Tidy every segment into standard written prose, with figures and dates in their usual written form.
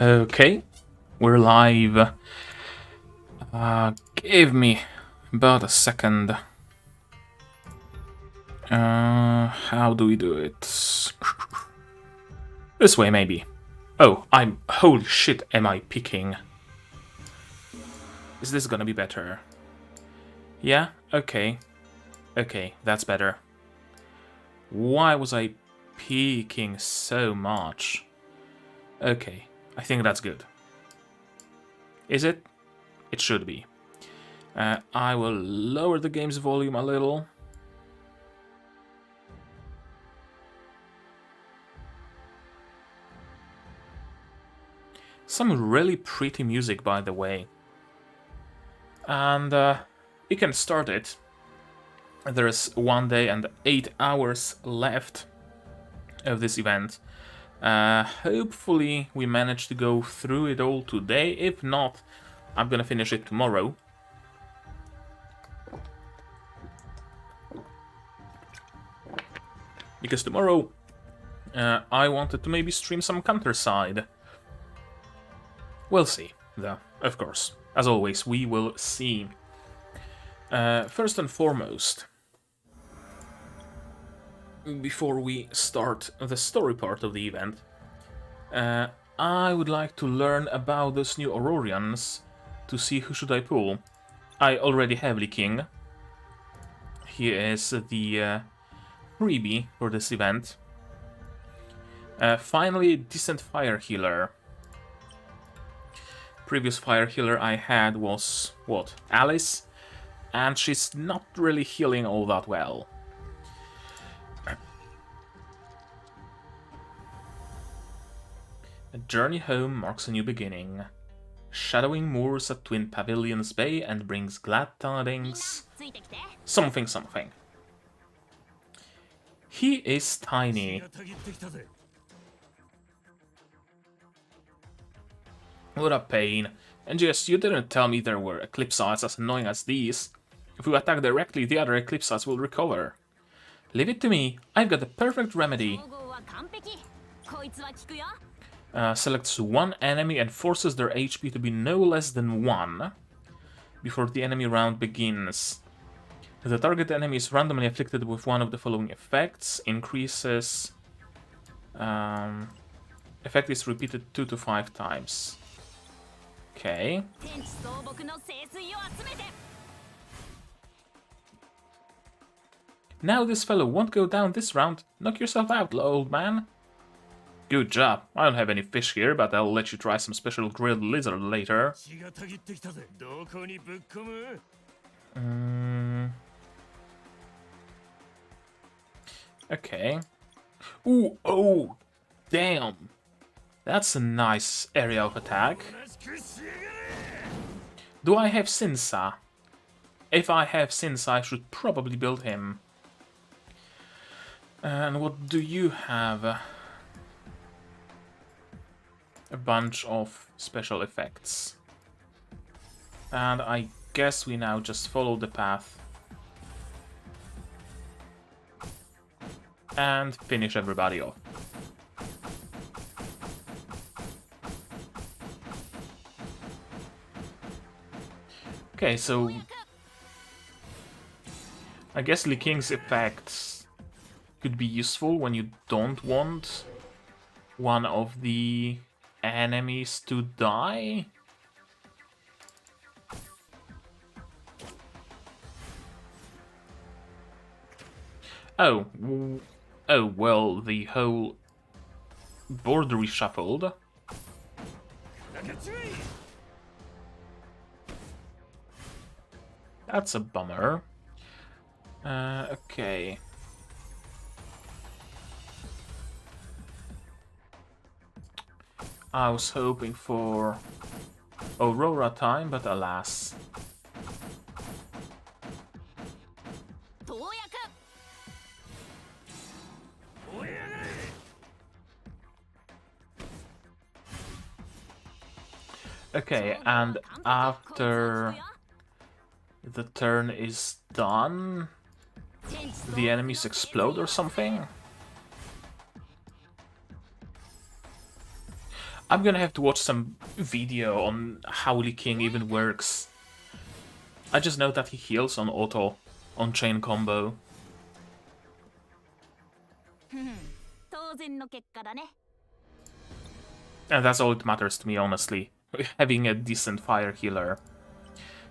Okay, we're live. Give me about a second. How do we do it? This way, maybe. Oh, holy shit, am I picking? Is this gonna be better? Yeah? Okay. Okay, that's better. Why was I peeking so much? Okay, I think that's good. Is it? It should be. I will lower the game's volume a little. Some really pretty music, by the way. And we can start it. There's 1 day and 8 hours left of this event. Hopefully we manage to go through it all today. If not, I'm gonna finish it tomorrow. Because tomorrow I wanted to maybe stream some counterside. We'll see, though, of course. As always, we will see. First and foremost, before we start the story part of the event, I would like to learn about those new Aurorians to see who should I pull. I already have Lee King. He is the freebie for this event. Finally, decent fire healer. Previous fire healer I had was, what, Alice? And she's not really healing all that well. A journey home marks a new beginning. Shadowing moors at Twin Pavilions Bay and brings glad tidings. Something, something. He is tiny. What a pain. And yes, you didn't tell me there were Eclipsites as annoying as these. If we attack directly, the other Eclipsites will recover. Leave it to me. I've got the perfect remedy. Selects one enemy and forces their HP to be no less than 1 before the enemy round begins. The target enemy is randomly afflicted with one of the following effects. Increases... effect is repeated 2 to 5 times. Okay. Now this fellow won't go down this round. Knock yourself out, old man. Good job. I don't have any fish here, but I'll let you try some special grilled lizard later. Okay. Ooh, oh, damn. That's a nice area of attack. Do I have Sinsa? If I have Sinsa, I should probably build him. And what do you have? A bunch of special effects. And I guess we now just follow the path. And finish everybody off. Okay, so I guess Lee King's effects could be useful when you don't want one of the enemies to die. Oh, well, the whole board reshuffled. That's a bummer. Okay. I was hoping for Aurora time, but alas. Okay, and after the turn is done, the enemies explode or something? I'm gonna have to watch some video on how Lee King even works. I just know that he heals on auto, on chain combo. And that's all that matters to me, honestly. Having a decent fire healer.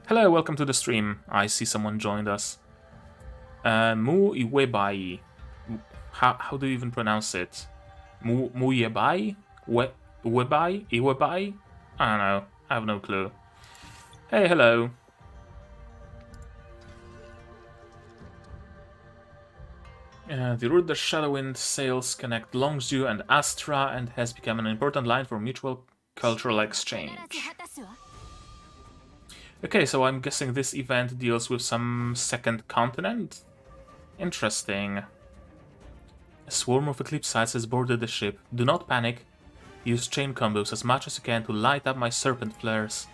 Hello, welcome to the stream. I see someone joined us. Mu Iwebai. How do you even pronounce it? Mu Yebai? Iwebai? Iwebai? I don't know. I have no clue. Hey, hello. The route the Shadowwind sails connect Longzhu and Astra and has become an important line for mutual cultural exchange. Okay, so I'm guessing this event deals with some second continent? Interesting. A swarm of Eclipsites has boarded the ship. Do not panic. Use chain combos as much as you can to light up my serpent flares.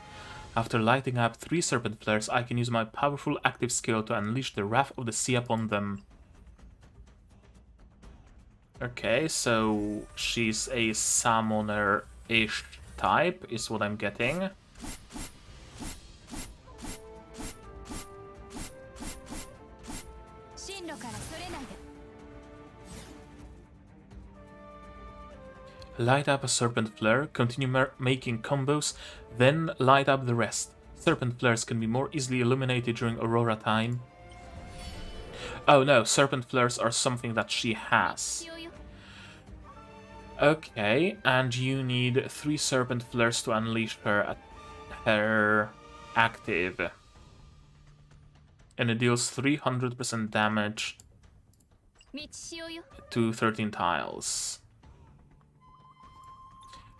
After lighting up 3 serpent flares, I can use my powerful active skill to unleash the wrath of the sea upon them. Okay, so she's a summoner-ish type, is what I'm getting. Light up a serpent flare, continue making combos, then light up the rest. Serpent flares can be more easily illuminated during Aurora time. Oh no, serpent flares are something that she has. Okay, and you need 3 serpent flares to unleash her active. And it deals 300% damage to 13 tiles.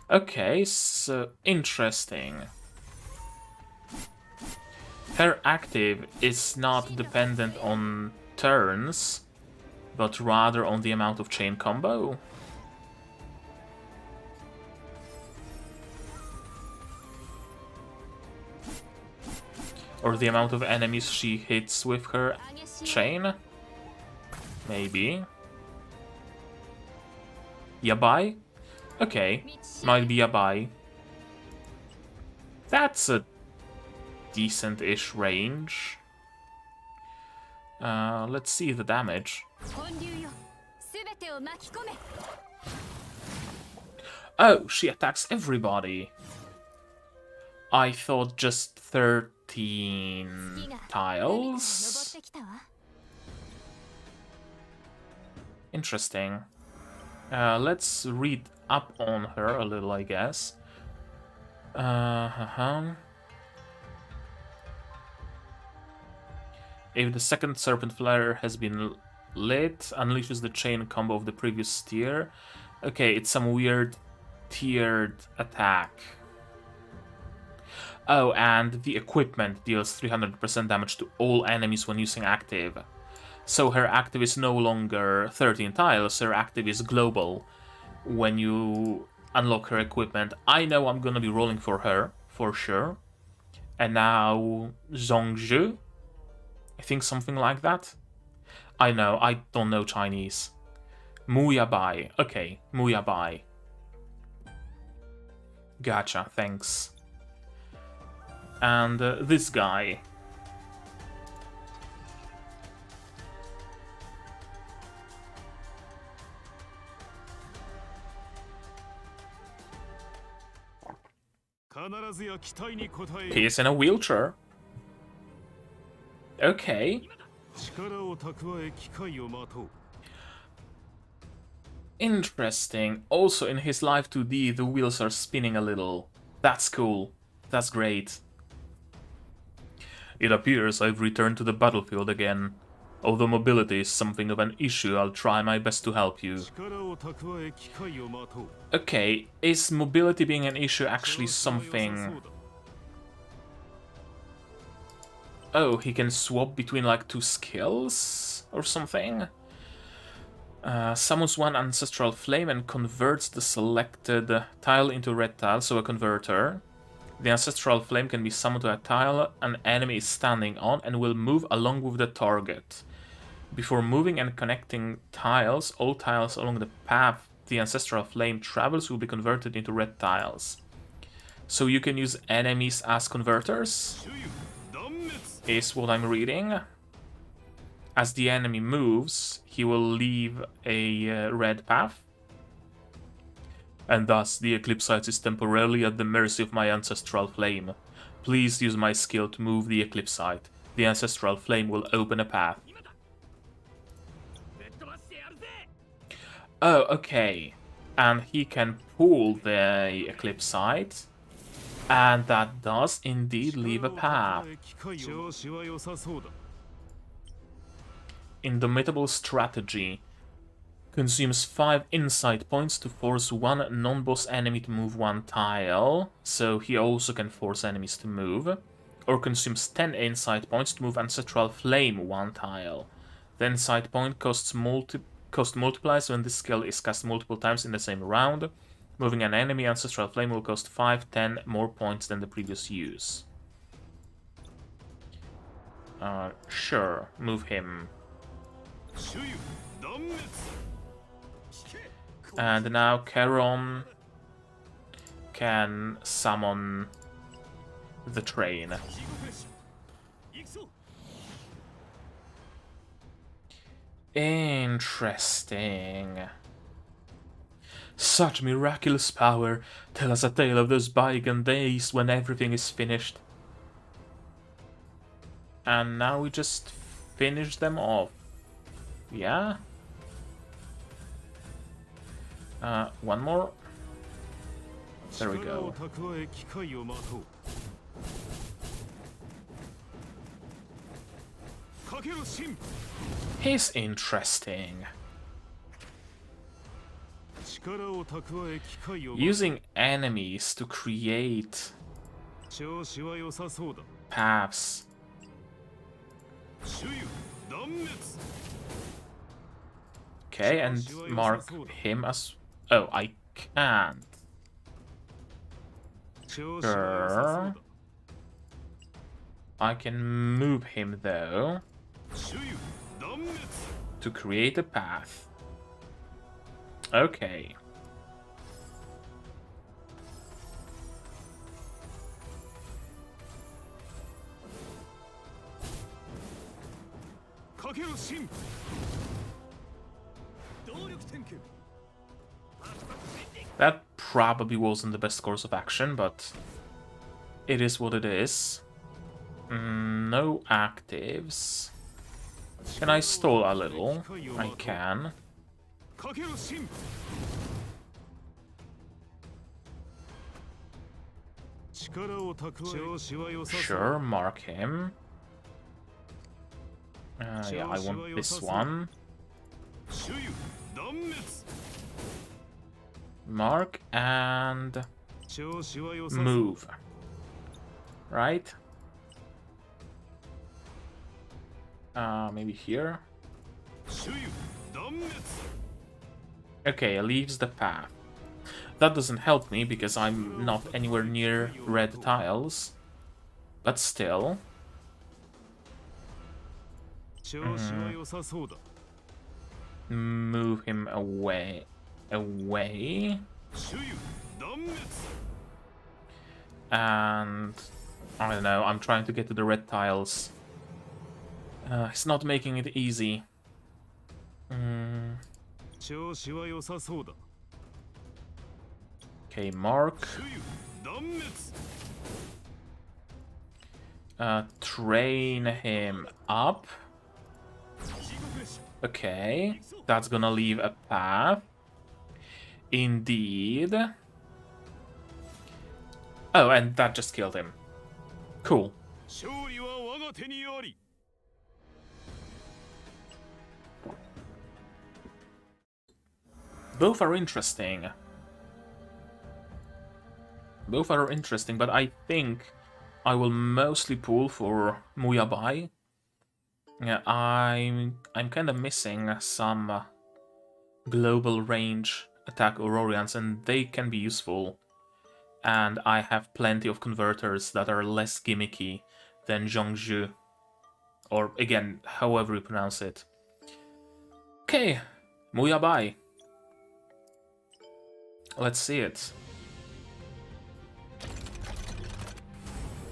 Okay, so interesting. Her active is not dependent on turns, but rather on the amount of chain combo. Or the amount of enemies she hits with her chain? Maybe. Yabai? Okay, might be Yabai. That's a decent-ish range. Let's see the damage. Oh, she attacks everybody. I thought just 13 tiles. Interesting. Let's read up on her a little, I guess. If the second serpent flare has been lit, unleashes the chain combo of the previous tier. Okay, it's some weird tiered attack. Oh, and the equipment deals 300% damage to all enemies when using active. So her active is no longer 13 tiles, her active is global. When you unlock her equipment, I know I'm gonna be rolling for her, for sure. And now Zhongzhu? I think something like that. I know, I don't know Chinese. Mu Yabai. Okay, Mu Yabai. Gotcha, thanks. And this guy. He is in a wheelchair. Okay. Interesting. Also in his Life 2D, the wheels are spinning a little. That's cool. That's great. It appears I've returned to the battlefield again. Although mobility is something of an issue, I'll try my best to help you. Okay, is mobility being an issue actually something... Oh, he can swap between like 2 skills or something? Summons one Ancestral Flame and converts the selected tile into a red tile, so a converter. The Ancestral Flame can be summoned to a tile an enemy is standing on and will move along with the target. Before moving and connecting tiles, all tiles along the path the ancestral flame travels will be converted into red tiles. So you can use enemies as converters, is what I'm reading. As the enemy moves, he will leave a red path. And thus, the Eclipsites is temporarily at the mercy of my ancestral flame. Please use my skill to move the Eclipsite. The ancestral flame will open a path. Oh, okay. And he can pull the Eclipsite. And that does indeed leave a path. Indomitable strategy. Consumes 5 insight points to force one non-boss enemy to move 1 tile, so he also can force enemies to move. Or consumes 10 insight points to move Ancestral Flame 1 tile. The insight point cost multiplies when this skill is cast multiple times in the same round. Moving an enemy Ancestral Flame will cost 5-10 more points than the previous use. Sure, move him. And now Charon can summon the train. Interesting. Such miraculous power. Tell us a tale of those bygone days when everything is finished. And now we just finish them off. Yeah? One more. There we go. He's interesting. Using enemies to create paths. Okay, and mark him as... Oh, I can't. Sure. I can move him, though, to create a path. Okay. That probably wasn't the best course of action, but it is what it is. No actives. Can I stall a little? I can. Sure, mark him. Yeah, I want this one. Mark and move. Right? Maybe here. Okay, leaves the path. That doesn't help me because I'm not anywhere near red tiles. But still. Move him away. And I don't know, I'm trying to get to the red tiles. It's not making it easy. Okay, mark. Train him up. Okay, that's gonna leave a path. Indeed. Oh, and that just killed him. Cool. Both are interesting. Both are interesting, but I think I will mostly pull for Muyabai. Yeah, I'm kind of missing some global range attack Aurorians, and they can be useful. And I have plenty of converters that are less gimmicky than Zhongzhu. Or, again, however you pronounce it. Okay, Muyabai. Let's see it.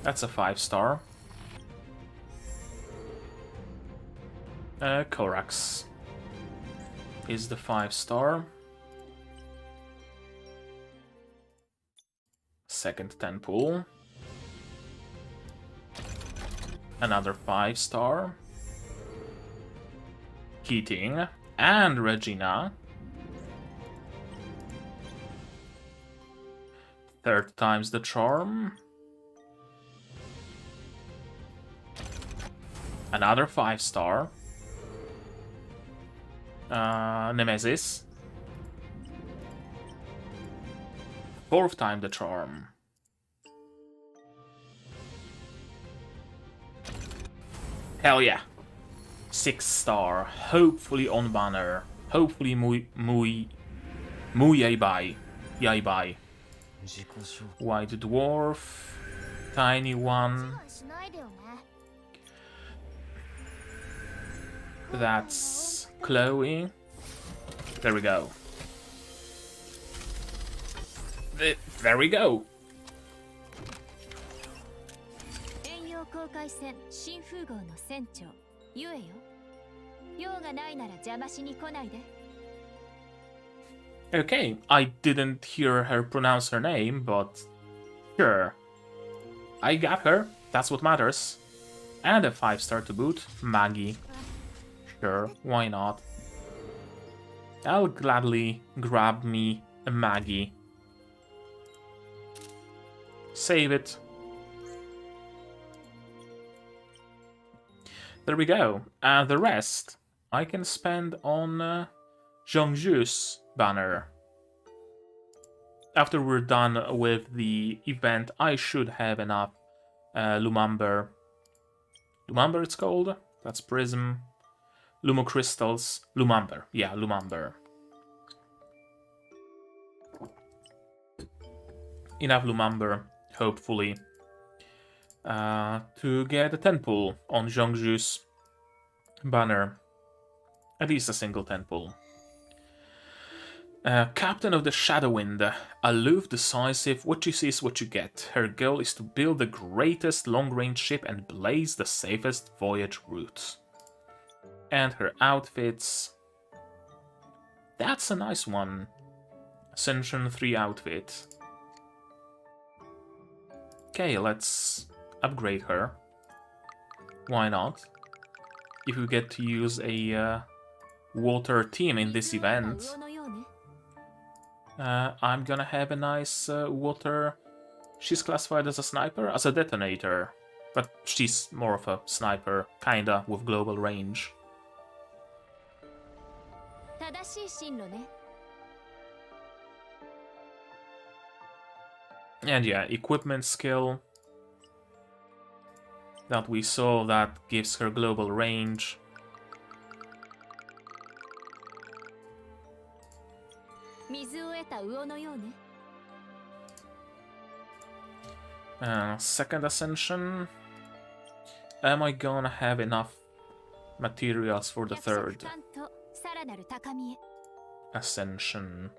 That's a 5-star. Korax is the 5-star. Second 10 pool. Another 5-star. Keating and Regina. Third time's the charm. Another 5-star. Nemesis. Fourth time the charm. Hell yeah. 6-star. Hopefully on banner. Hopefully muy yaibai. Yaibai. White dwarf. Tiny one. That's Chloe. There we go. There we go. Okay, I didn't hear her pronounce her name, but sure. I got her. That's what matters. And a 5-star to boot. Maggie. Sure, why not? I'll gladly grab me a Maggie. Save it. There we go. And the rest I can spend on Zhongzhu's banner. After we're done with the event, I should have enough Lumamber. Lumamber it's called? That's Prism. Lumocrystals. Lumamber. Yeah, Lumamber. Enough Lumamber, hopefully, to get a 10 pull on Zhongzhu's banner. At least a single 10 pull. Captain of the Shadowwind, aloof, decisive, what you see is what you get. Her goal is to build the greatest long-range ship and blaze the safest voyage route. And her outfits... That's a nice one. Ascension 3 outfit. Okay, let's upgrade her. Why not? If we get to use a water team in this event, I'm gonna have a nice water... She's classified as a sniper? As a detonator. But she's more of a sniper, kinda, with global range. And yeah, equipment skill that we saw that gives her global range. Second ascension. Am I gonna have enough materials for the third ascension?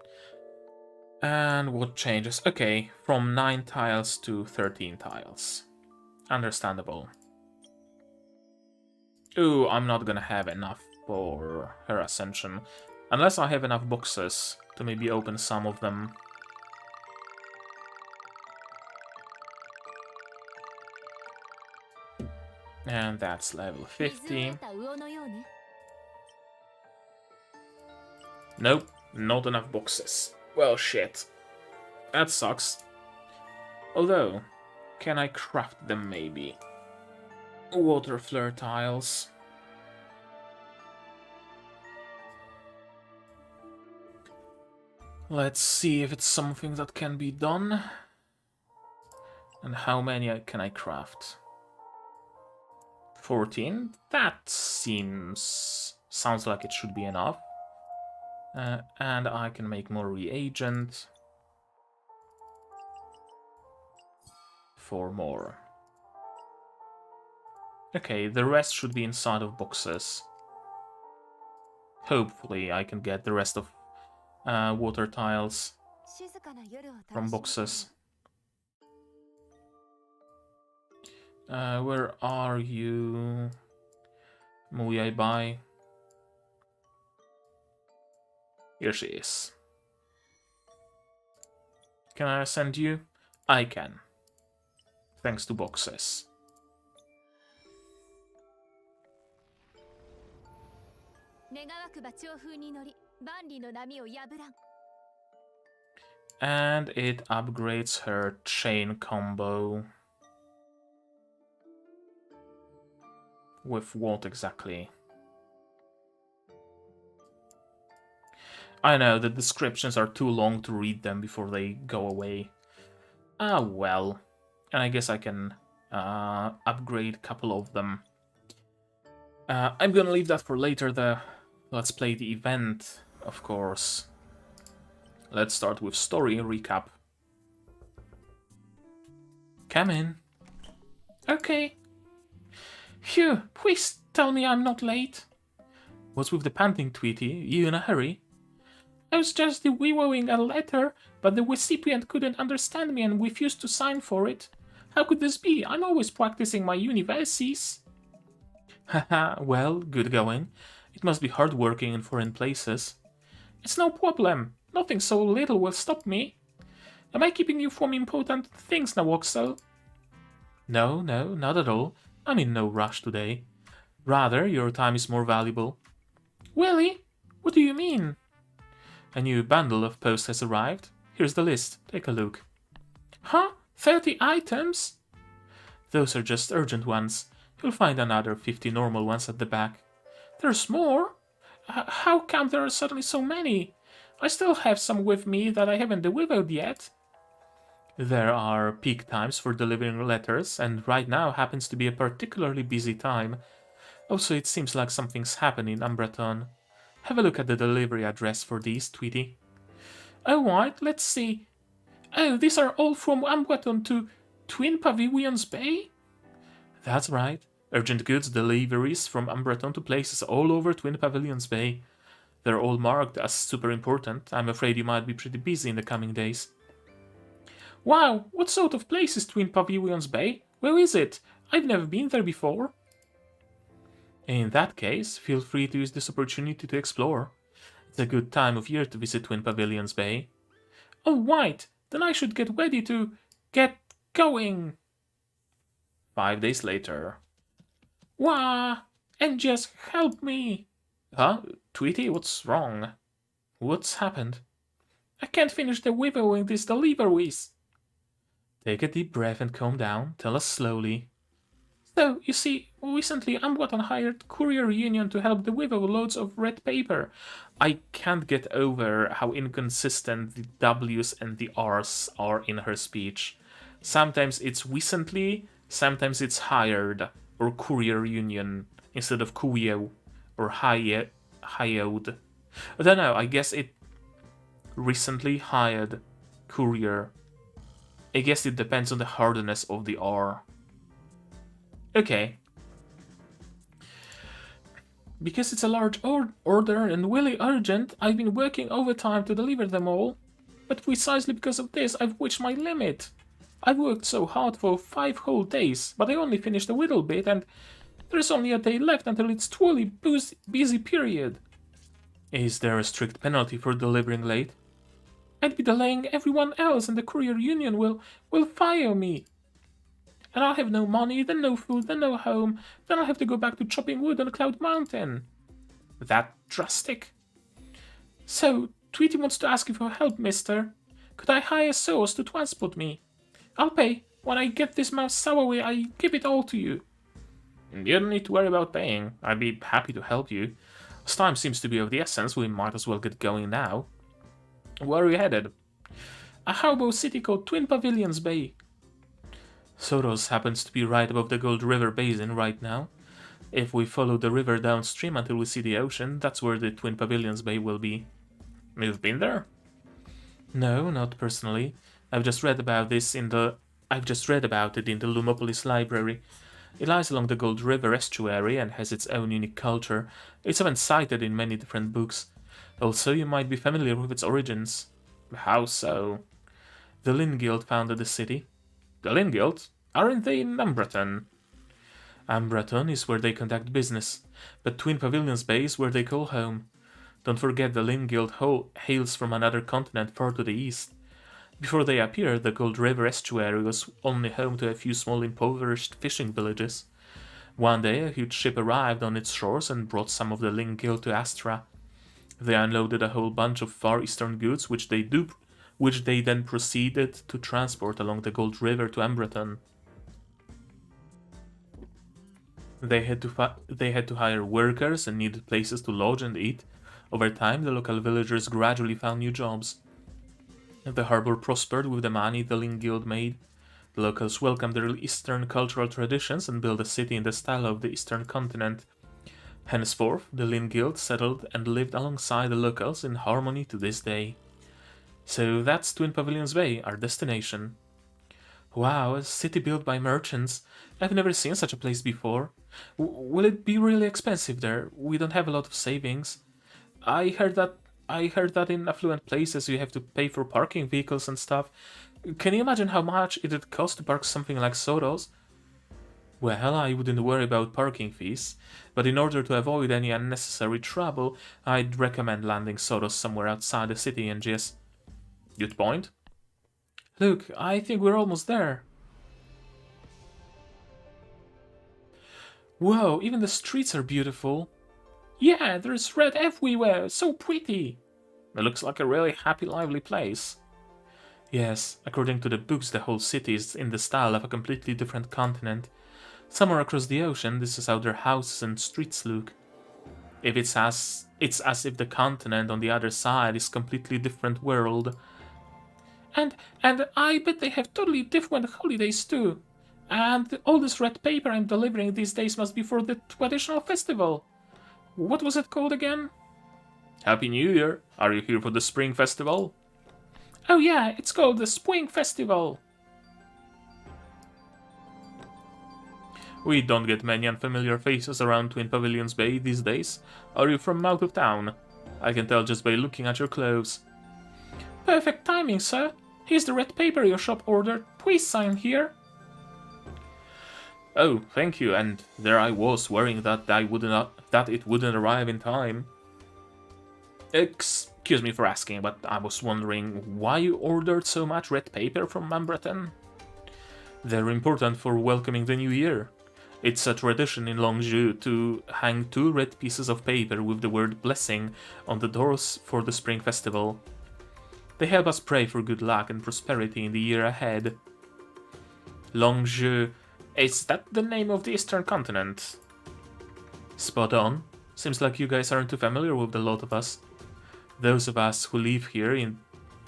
And what changes? Okay, from 9 tiles to 13 tiles. Understandable. Ooh, I'm not gonna have enough for her ascension. Unless I have enough boxes to maybe open some of them. And that's level 50. Nope, not enough boxes. Well, shit. That sucks. Although, can I craft them maybe? Water flare tiles. Let's see if it's something that can be done. And how many can I craft? 14? That sounds like it should be enough. And I can make more reagent. 4 more. Okay, the rest should be inside of boxes. Hopefully I can get the rest of water tiles from boxes. Where are you? Muyai Bai. Here she is. Can I send you? I can. Thanks to boxes. And it upgrades her chain combo. With what exactly? I know, the descriptions are too long to read them before they go away. Ah, well. And I guess I can upgrade a couple of them. I'm gonna leave that for later, the Let's Play the event, of course. Let's start with story recap. Come in. Okay. Phew, please tell me I'm not late. What's with the panting, Tweety? You in a hurry? I was just reviewing a letter, but the recipient couldn't understand me and refused to sign for it. How could this be? I'm always practicing my universities. Haha, well, good going. It must be hard working in foreign places. It's no problem. Nothing so little will stop me. Am I keeping you from important things, Nawoxel? No, not at all. I'm in no rush today. Rather, your time is more valuable. Really? What do you mean? A new bundle of post has arrived. Here's the list. Take a look. Huh? 30 items? Those are just urgent ones. You'll find another 50 normal ones at the back. There's more? How come there are suddenly so many? I still have some with me that I haven't delivered yet. There are peak times for delivering letters, and right now happens to be a particularly busy time. Also, it seems like something's happened in Umbraton. Have a look at the delivery address for these, Tweety. Alright, let's see. Oh, these are all from Umbraton to Twin Pavilions Bay? That's right. Urgent goods deliveries from Umbraton to places all over Twin Pavilions Bay. They're all marked as super important. I'm afraid you might be pretty busy in the coming days. Wow, what sort of place is Twin Pavilions Bay? Where is it? I've never been there before. In that case, feel free to use this opportunity to explore. It's a good time of year to visit Twin Pavilions Bay. Oh, right, then I should get ready to get going. 5 days later. Wah! And just help me! Huh? Tweety, what's wrong? What's happened? I can't finish the wiggling these deliveries. Take a deep breath and calm down. Tell us slowly. So, you see, recently Umbraton hired Courier Union to help deliver loads of red paper. I can't get over how inconsistent the W's and the R's are in her speech. Sometimes it's recently, sometimes it's hired, or Courier Union, instead of Kuyo, or hired. I don't know, I guess it recently hired Courier. I guess it depends on the hardness of the R. Okay. Because it's a large order and really urgent, I've been working overtime to deliver them all. But precisely because of this, I've reached my limit. I've worked so hard for 5 whole days, but I only finished a little bit, and there's only a day left until it's truly busy period. Is there a strict penalty for delivering late? I'd be delaying everyone else, and the Courier Union will fire me. And I'll have no money, then no food, then no home, then I'll have to go back to chopping wood on Cloud Mountain. That drastic? So, Tweety wants to ask you for help, mister. Could I hire Source to transport me? I'll pay. When I get this mouse sourway, I give it all to you. You don't need to worry about paying. I'd be happy to help you. As time seems to be of the essence, we might as well get going now. Where are you headed? A harbour city called Twin Pavilions Bay. Soros happens to be right above the Gold River Basin right now. If we follow the river downstream until we see the ocean, that's where the Twin Pavilions Bay will be. You've been there? No, not personally. I've just read about it in the Lumopolis library. It lies along the Gold River estuary and has its own unique culture. It's often cited in many different books. Also, you might be familiar with its origins. How so? The Lin Guild founded the city. The Lin Guild? Aren't they in Umbreton? Umbreton is where they conduct business, but Twin Pavilions Bay is where they call home. Don't forget the Lin Guild hails from another continent far to the east. Before they appeared, the Gold River estuary was only home to a few small impoverished fishing villages. One day, a huge ship arrived on its shores and brought some of the Lin Guild to Astra. They unloaded a whole bunch of Far Eastern goods, which they then proceeded to transport along the Gold River to Umbreton. They had to hire workers and needed places to lodge and eat. Over time, the local villagers gradually found new jobs. The harbor prospered with the money the Lin Guild made. The locals welcomed their Eastern cultural traditions and built a city in the style of the Eastern continent. Henceforth, the Lin Guild settled and lived alongside the locals in harmony to this day. So that's Twin Pavilions Bay, our destination. Wow, a city built by merchants. I've never seen such a place before. Will it be really expensive there? We don't have a lot of savings. I heard that in affluent places you have to pay for parking vehicles and stuff. Can you imagine how much it would cost to park something like Soros? Well, I wouldn't worry about parking fees, but in order to avoid any unnecessary trouble, I'd recommend landing Soros somewhere outside the city and just... Good point. Look, I think we're almost there. Whoa, even the streets are beautiful. Yeah, there's red everywhere, so pretty. It looks like a really happy, lively place. Yes, according to the books, the whole city is in the style of a completely different continent. Somewhere across the ocean, this is how their houses and streets look. It's as if the continent on the other side is a completely different world. And I bet they have totally different holidays too. And all this red paper I'm delivering these days must be for the traditional festival. What was it called again? Happy New Year. Are you here for the Spring Festival? Oh yeah, it's called the Spring Festival. We don't get many unfamiliar faces around Twin Pavilions Bay these days. Are you from out of town? I can tell just by looking at your clothes. Perfect timing, sir. Here's the red paper your shop ordered. Please sign here. Oh, thank you, and there I was, worrying that it wouldn't arrive in time. Excuse me for asking, but I was wondering why you ordered so much red paper from Umbreton? They're important for welcoming the new year. It's a tradition in Longzhou to hang 2 red pieces of paper with the word blessing on the doors for the Spring Festival. They help us pray for good luck and prosperity in the year ahead. Longzhou, is that the name of the Eastern continent? Spot on. Seems like you guys aren't too familiar with the lot of us. Those of us who live here in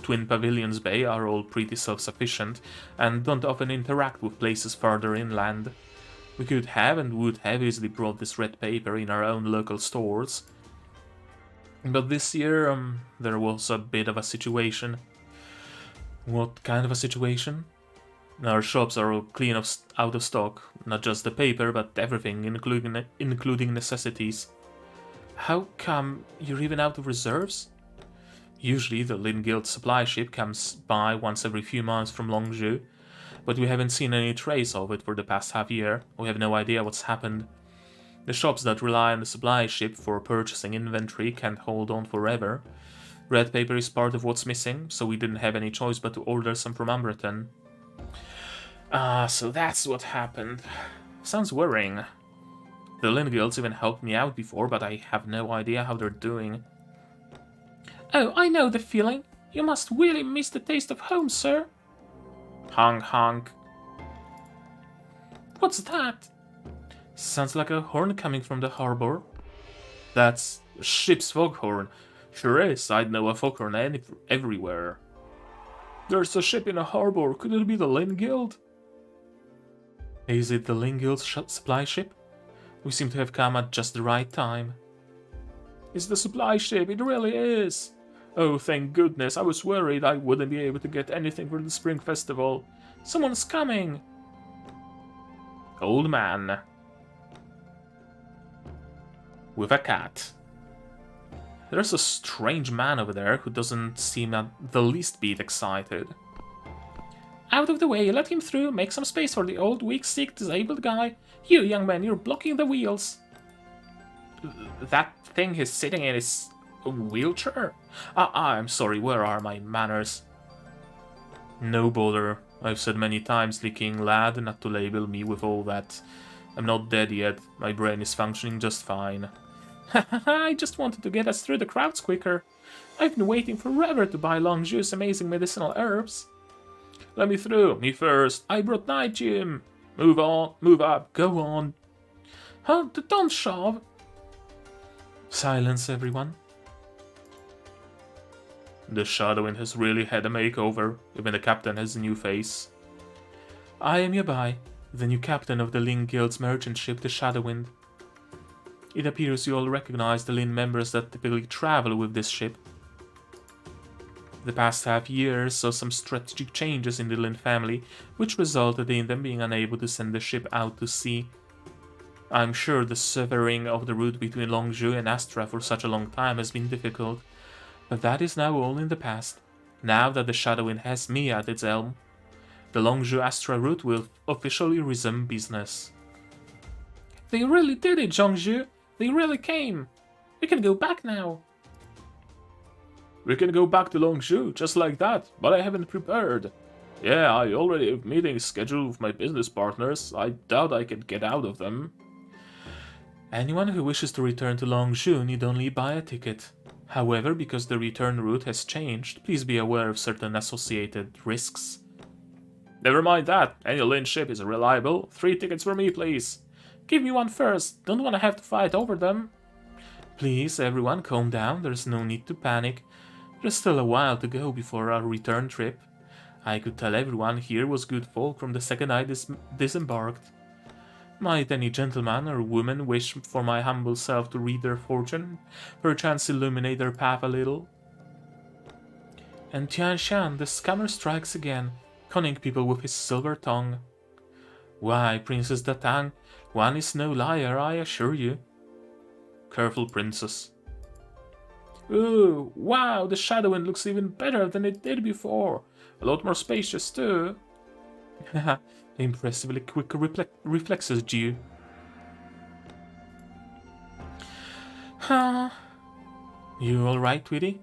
Twin Pavilions Bay are all pretty self-sufficient and don't often interact with places farther inland. We could have and would have easily brought this red paper in our own local stores. But this year, there was a bit of a situation. What kind of a situation? Our shops are all clean out of stock, not just the paper, but everything, including necessities. How come you're even out of reserves? Usually the Lin Guild supply ship comes by once every few months from Longzhou, but we haven't seen any trace of it for the past half year. We have no idea what's happened. The shops that rely on the supply ship for purchasing inventory can't hold on forever. Red paper is part of what's missing, so we didn't have any choice but to order some from Umbreton. Ah, so that's what happened. Sounds worrying. The Lin Guilds even helped me out before, but I have no idea how they're doing. Oh, I know the feeling. You must really miss the taste of home, sir. Honk honk. What's that? Sounds like a horn coming from the harbor. That's a ship's foghorn. Sure is, I'd know a foghorn everywhere. There's a ship in a harbor. Could it be the Lin Guild? Is it the Lin Guild's supply ship? We seem to have come at just the right time. It's the supply ship, it really is. Oh, thank goodness, I was worried I wouldn't be able to get anything for the Spring Festival. Someone's coming! Old man. With a cat. There's a strange man over there who doesn't seem at the least bit excited. Out of the way, let him through, make some space for the old, weak, sick, disabled guy. You, young man, you're blocking the wheels. That thing he's sitting in is a wheelchair? I'm sorry, where are my manners? No bother. I've said many times, leaking lad, not to label me with all that. I'm not dead yet. My brain is functioning just fine. I just wanted to get us through the crowds quicker. I've been waiting forever to buy Longju's amazing medicinal herbs. Let me through. Me first. I brought night, Jim. Move on. Move up. Go on. Huh? Don't shove. Silence, everyone. The Shadowwind has really had a makeover. Even the captain has a new face. I am Yabai, the new captain of the Lin Guild's merchant ship, the Shadowwind. It appears you all recognize the Lin members that typically travel with this ship. The past half year saw some strategic changes in the Lin family, which resulted in them being unable to send the ship out to sea. I'm sure the severing of the route between Longju and Astra for such a long time has been difficult, but that is now all in the past. Now that the Shadowwind has me at its helm, the Longju-Astra route will officially resume business. They really did it, Zhongzhu! They really came! We can go back now! We can go back to Longzhou, just like that, but I haven't prepared. Yeah, I already have meetings scheduled with my business partners. I doubt I can get out of them. Anyone who wishes to return to Longzhou need only buy a ticket. However, because the return route has changed, please be aware of certain associated risks. Never mind that. Any Lin ship is reliable. 3 tickets for me, please. Give me one first. Don't want to have to fight over them. Please, everyone, calm down. There's no need to panic. There's still a while to go before our return trip. I could tell everyone here was good folk from the second I disembarked. Might any gentleman or woman wish for my humble self to read their fortune, perchance illuminate their path a little? And Tianshan, the scammer, strikes again, conning people with his silver tongue. Why, Princess Datang, one is no liar, I assure you. Careful, princess. Ooh, wow, the Shadowwind looks even better than it did before. A lot more spacious, too. Haha. Impressively quick reflexes, Jew. Huh? You alright, Tweety?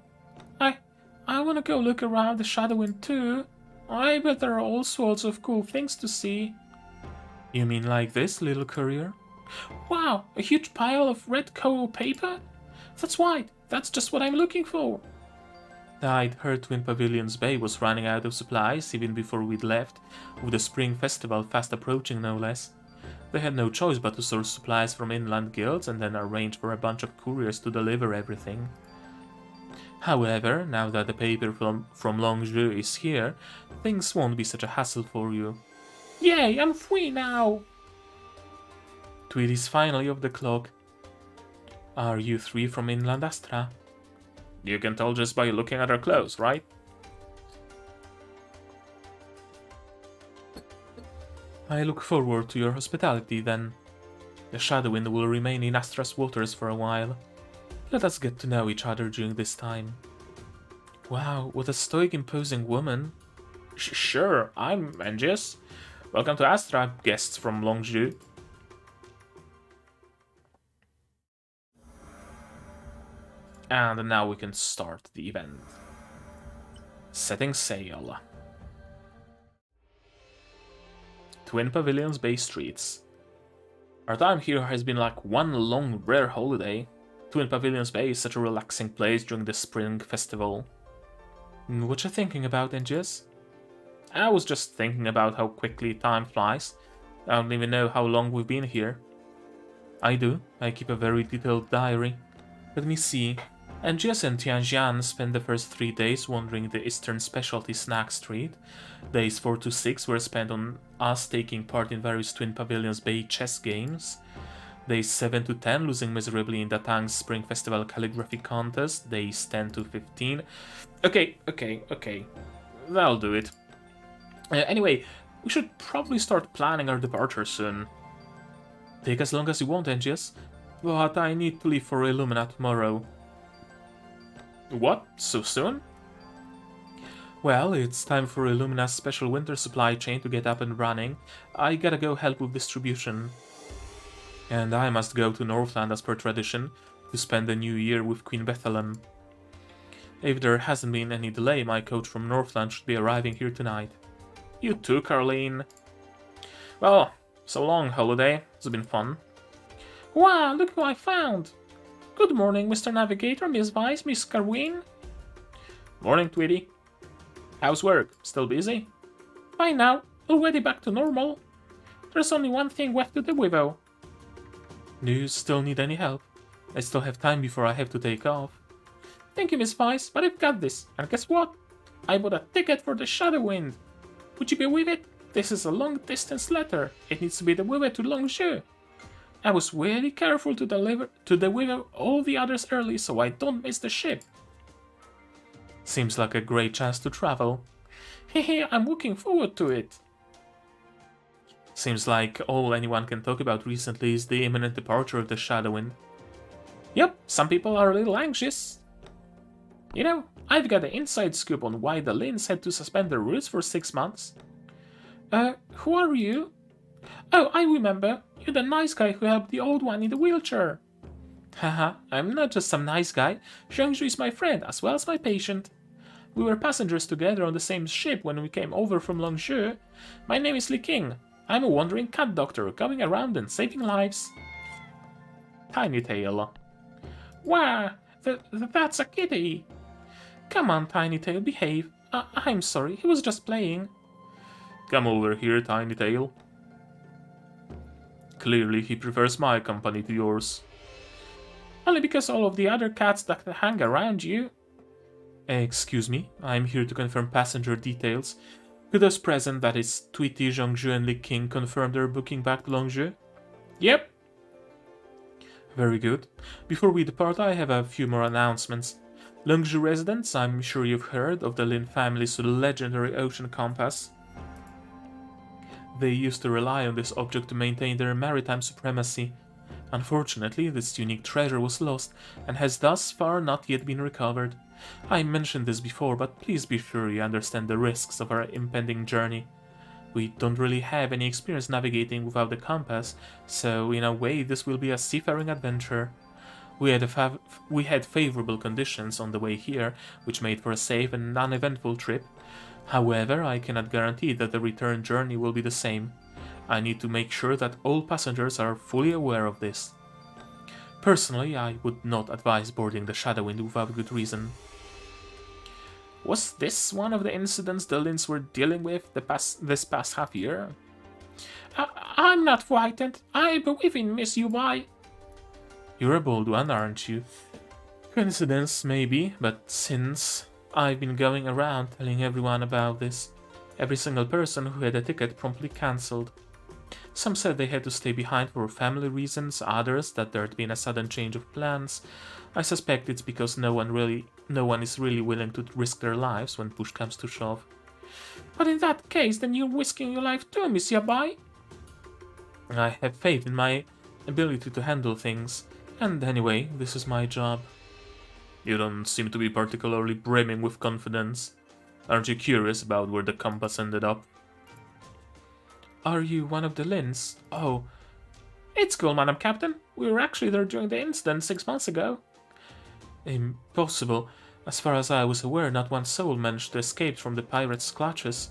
I wanna go look around the Shadowwind too. I bet there are all sorts of cool things to see. You mean like this, little courier? Wow, a huge pile of red coal paper? That's right, that's just what I'm looking for. I'd heard Twin Pavilions Bay was running out of supplies even before we'd left, with the spring festival fast approaching no less. They had no choice but to source supplies from inland guilds and then arrange for a bunch of couriers to deliver everything. However, now that the paper from Longzhou is here, things won't be such a hassle for you. Yay, I'm free now! Tweety's finally off the clock. Are you 3 from inland Astra? You can tell just by looking at her clothes, right? I look forward to your hospitality, then. The Shadowwind will remain in Astra's waters for a while. Let us get to know each other during this time. Wow, what a stoic, imposing woman. Sure, I'm Angius. Welcome to Astra, guests from Longzhou. And now we can start the event. Setting sail. Twin Pavilions Bay Streets. Our time here has been like one long, rare holiday. Twin Pavilions Bay is such a relaxing place during the spring festival. What you thinking about, Angius? I was just thinking about how quickly time flies. I don't even know how long we've been here. I do. I keep a very detailed diary. Let me see. Angius and Tianjian spent the first 3 days wandering the Eastern Specialty Snack Street. Days 4 to 6 were spent on us taking part in various Twin Pavilions Bay chess games. Days 7 to 10 losing miserably in Datang's Spring Festival Calligraphy Contest. Days 10 to 15... Okay. That'll do it. Anyway, we should probably start planning our departure soon. Take as long as you want, Angius, but I need to leave for Illumina tomorrow. What? So soon? Well, it's time for Illumina's special winter supply chain to get up and running. I gotta go help with distribution. And I must go to Northland as per tradition to spend the new year with Queen Bethlehem. If there hasn't been any delay, my coach from Northland should be arriving here tonight. You too, Carleen. Well, so long, holiday. It's been fun. Wow, look who I found! Good morning, Mr. Navigator, Miss Vice, Miss Carween. Morning, Tweety. How's work? Still busy? Fine now, already back to normal. There's only one thing left to do with, though. Do you still need any help? I still have time before I have to take off. Thank you, Miss Vice, but I've got this. And guess what? I bought a ticket for the Shadowwind. Would you be with it? This is a long-distance letter. It needs to be delivered to Longzhou. I was really careful to deliver all the others early so I don't miss the ship. Seems like a great chance to travel. Hehe, I'm looking forward to it. Seems like all anyone can talk about recently is the imminent departure of the Shadowwind. Yep, some people are a little anxious. You know, I've got an inside scoop on why the Lins had to suspend their routes for 6 months. Who are you? Oh, I remember. You're the nice guy who helped the old one in the wheelchair. Haha, I'm not just some nice guy. Zhengzhu is my friend, as well as my patient. We were passengers together on the same ship when we came over from Longzhou. My name is Li King. I'm a wandering cat doctor, going around and saving lives. Tiny Tail. Wow, that's a kitty. Come on, Tiny Tail, behave. I'm sorry, he was just playing. Come over here, Tiny Tail. Clearly, he prefers my company to yours. Only because all of the other cats that hang around you. Excuse me, I'm here to confirm passenger details. Could those present, that is, Tweety, Zhengzhu, and Li King, confirm their booking back to Longzhou? Yep. Very good. Before we depart, I have a few more announcements. Longzhou residents, I'm sure you've heard of the Lin family's legendary ocean compass. They used to rely on this object to maintain their maritime supremacy. Unfortunately, this unique treasure was lost and has thus far not yet been recovered. I mentioned this before, but please be sure you understand the risks of our impending journey. We don't really have any experience navigating without the compass, so in a way this will be a seafaring adventure. We had favorable conditions on the way here, which made for a safe and uneventful trip. However, I cannot guarantee that the return journey will be the same. I need to make sure that all passengers are fully aware of this. Personally, I would not advise boarding the Shadowwind without good reason. Was this one of the incidents the Lins were dealing with this past half year? I'm not frightened. I believe in Miss UI. You're a bold one, aren't you? Coincidence, maybe, but since I've been going around telling everyone about this, every single person who had a ticket promptly cancelled. Some said they had to stay behind for family reasons, others that there had been a sudden change of plans. I suspect it's because no one is really willing to risk their lives when push comes to shove. But in that case, then you're risking your life too, Miss Yabai. I have faith in my ability to handle things, and anyway, this is my job. You don't seem to be particularly brimming with confidence. Aren't you curious about where the compass ended up? Are you one of the Lins? Oh. It's cool, Madam Captain. We were actually there during the incident 6 months ago. Impossible. As far as I was aware, not one soul managed to escape from the pirates' clutches.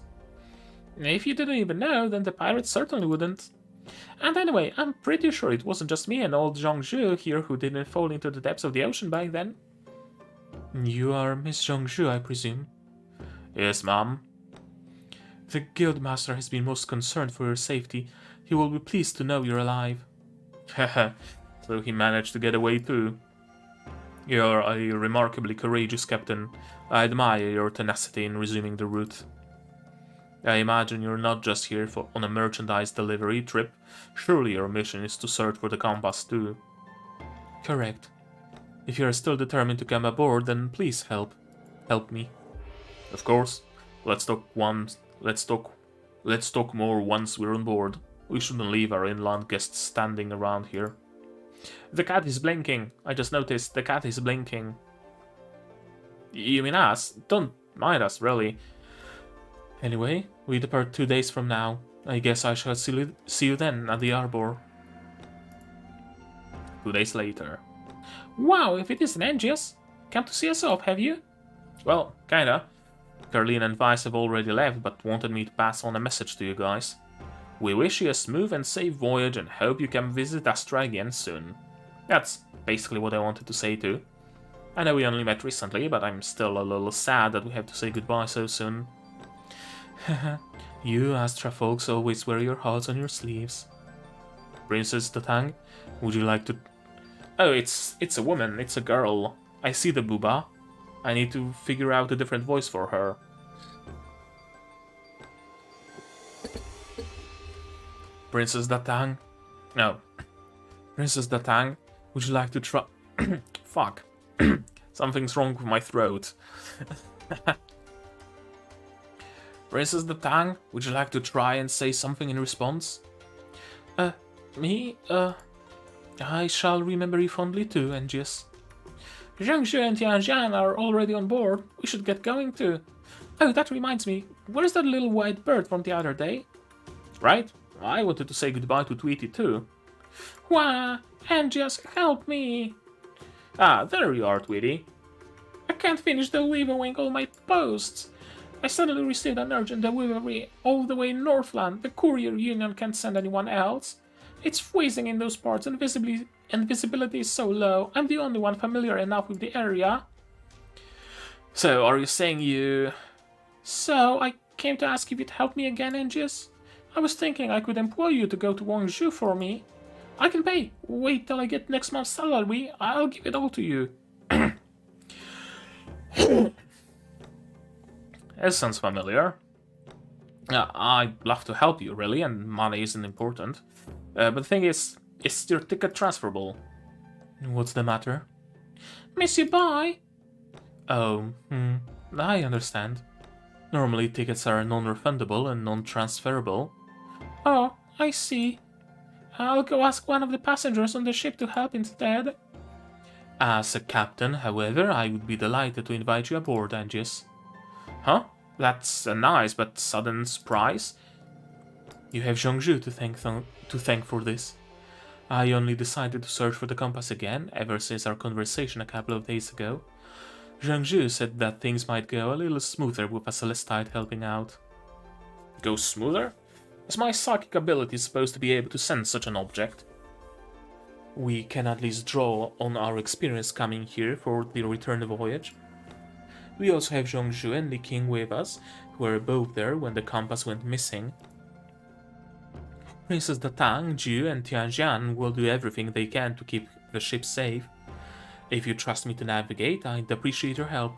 If you didn't even know, then the pirates certainly wouldn't. And anyway, I'm pretty sure it wasn't just me and old Zhengzhu here who didn't fall into the depths of the ocean back then. You are Miss Zhengzhu, I presume? Yes, ma'am. The Guildmaster has been most concerned for your safety. He will be pleased to know you're alive. Haha, so he managed to get away too. You're a remarkably courageous captain. I admire your tenacity in resuming the route. I imagine you're not just here on a merchandise delivery trip. Surely your mission is to search for the compass too. Correct. If you are still determined to come aboard, then please help. Help me. Of course. Let's talk more once we're on board. We shouldn't leave our inland guests standing around here. The cat is blinking. I just noticed the cat is blinking. You mean us? Don't mind us, really. Anyway, we depart 2 days from now. I guess I shall see you then at the Arbor. 2 days later. Wow, if it isn't Angius! Come to see us off, have you? Well, kinda. Carlene and Vice have already left, but wanted me to pass on a message to you guys. We wish you a smooth and safe voyage and hope you can visit Astra again soon. That's basically what I wanted to say too. I know we only met recently, but I'm still a little sad that we have to say goodbye so soon. You Astra folks always wear your hearts on your sleeves. Princess Tatang, would you like to... Oh, it's a woman, it's a girl. I see the booba. I need to figure out a different voice for her. Princess Datang? No. Princess Datang, would you like to try... Fuck. Something's wrong with my throat. Princess Datang, would you like to try and say something in response? Me? I shall remember you fondly too, Angius. Zhangzhu and Tianjian are already on board. We should get going too. Oh, that reminds me. Where's that little white bird from the other day? Right. I wanted to say goodbye to Tweety too. Wah! Angius, help me! Ah, there you are, Tweety. I can't finish delivering all my posts. I suddenly received an urgent delivery all the way in Northland. The courier union can't send anyone else. It's freezing in those parts and visibility is so low. I'm the only one familiar enough with the area. So, are you saying you... So, I came to ask if you'd help me again, Angius. I was thinking I could employ you to go to Guangzhou for me. I can pay. Wait till I get next month's salary. I'll give it all to you. That sounds familiar. I'd love to help you, really, and money isn't important. But the thing is your ticket transferable? What's the matter? Miss you, bye! Oh, I understand. Normally tickets are non-refundable and non-transferable. Oh, I see. I'll go ask one of the passengers on the ship to help instead. As a captain, however, I would be delighted to invite you aboard, Angius. Huh? That's a nice but sudden surprise. You have Zhongzhu to thank for this. I only decided to search for the compass again ever since our conversation a couple of days ago. Zhongzhu said that things might go a little smoother with a Celestite helping out. Go smoother? Is my psychic ability supposed to be able to sense such an object? We can at least draw on our experience coming here for the return voyage. We also have Zhongzhu and Li King with us, who were both there when the compass went missing. Princess Datang, Ju, and Tianjian will do everything they can to keep the ship safe. If you trust me to navigate, I'd appreciate your help.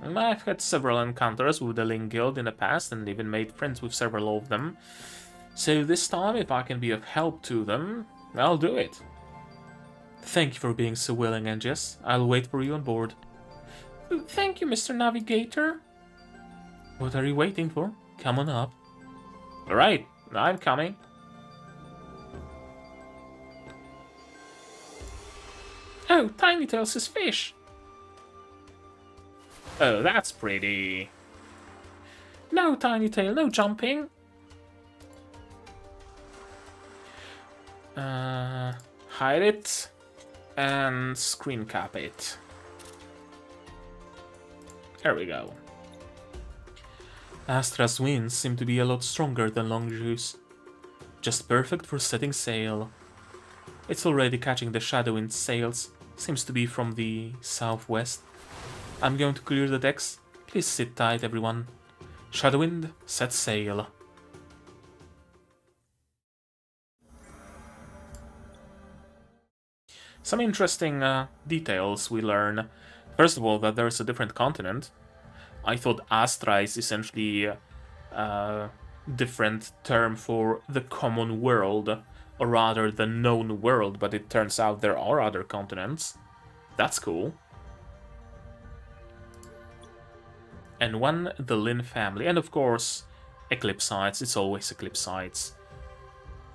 I've had several encounters with the Ling Guild in the past and even made friends with several of them. So this time, if I can be of help to them, I'll do it. Thank you for being so willing, Angius. I'll wait for you on board. Thank you, Mr. Navigator. What are you waiting for? Come on up. Alright, I'm coming. Oh, Tiny Tails is fish. Oh, that's pretty. No, Tiny Tail, no jumping. Hide it and screen cap it. There we go. Astra's winds seem to be a lot stronger than Longzhu's. Just perfect for setting sail. It's already catching the shadow in sails. Seems to be from the southwest. I'm going to clear the decks. Please sit tight, everyone. Shadowwind, set sail. Some interesting details we learn. First of all, that there's a different continent. I thought Astra is essentially a different term for the common world, or rather the known world, but it turns out there are other continents. That's cool. And one, the Lin family, and of course, Eclipsites. It's always Eclipsites.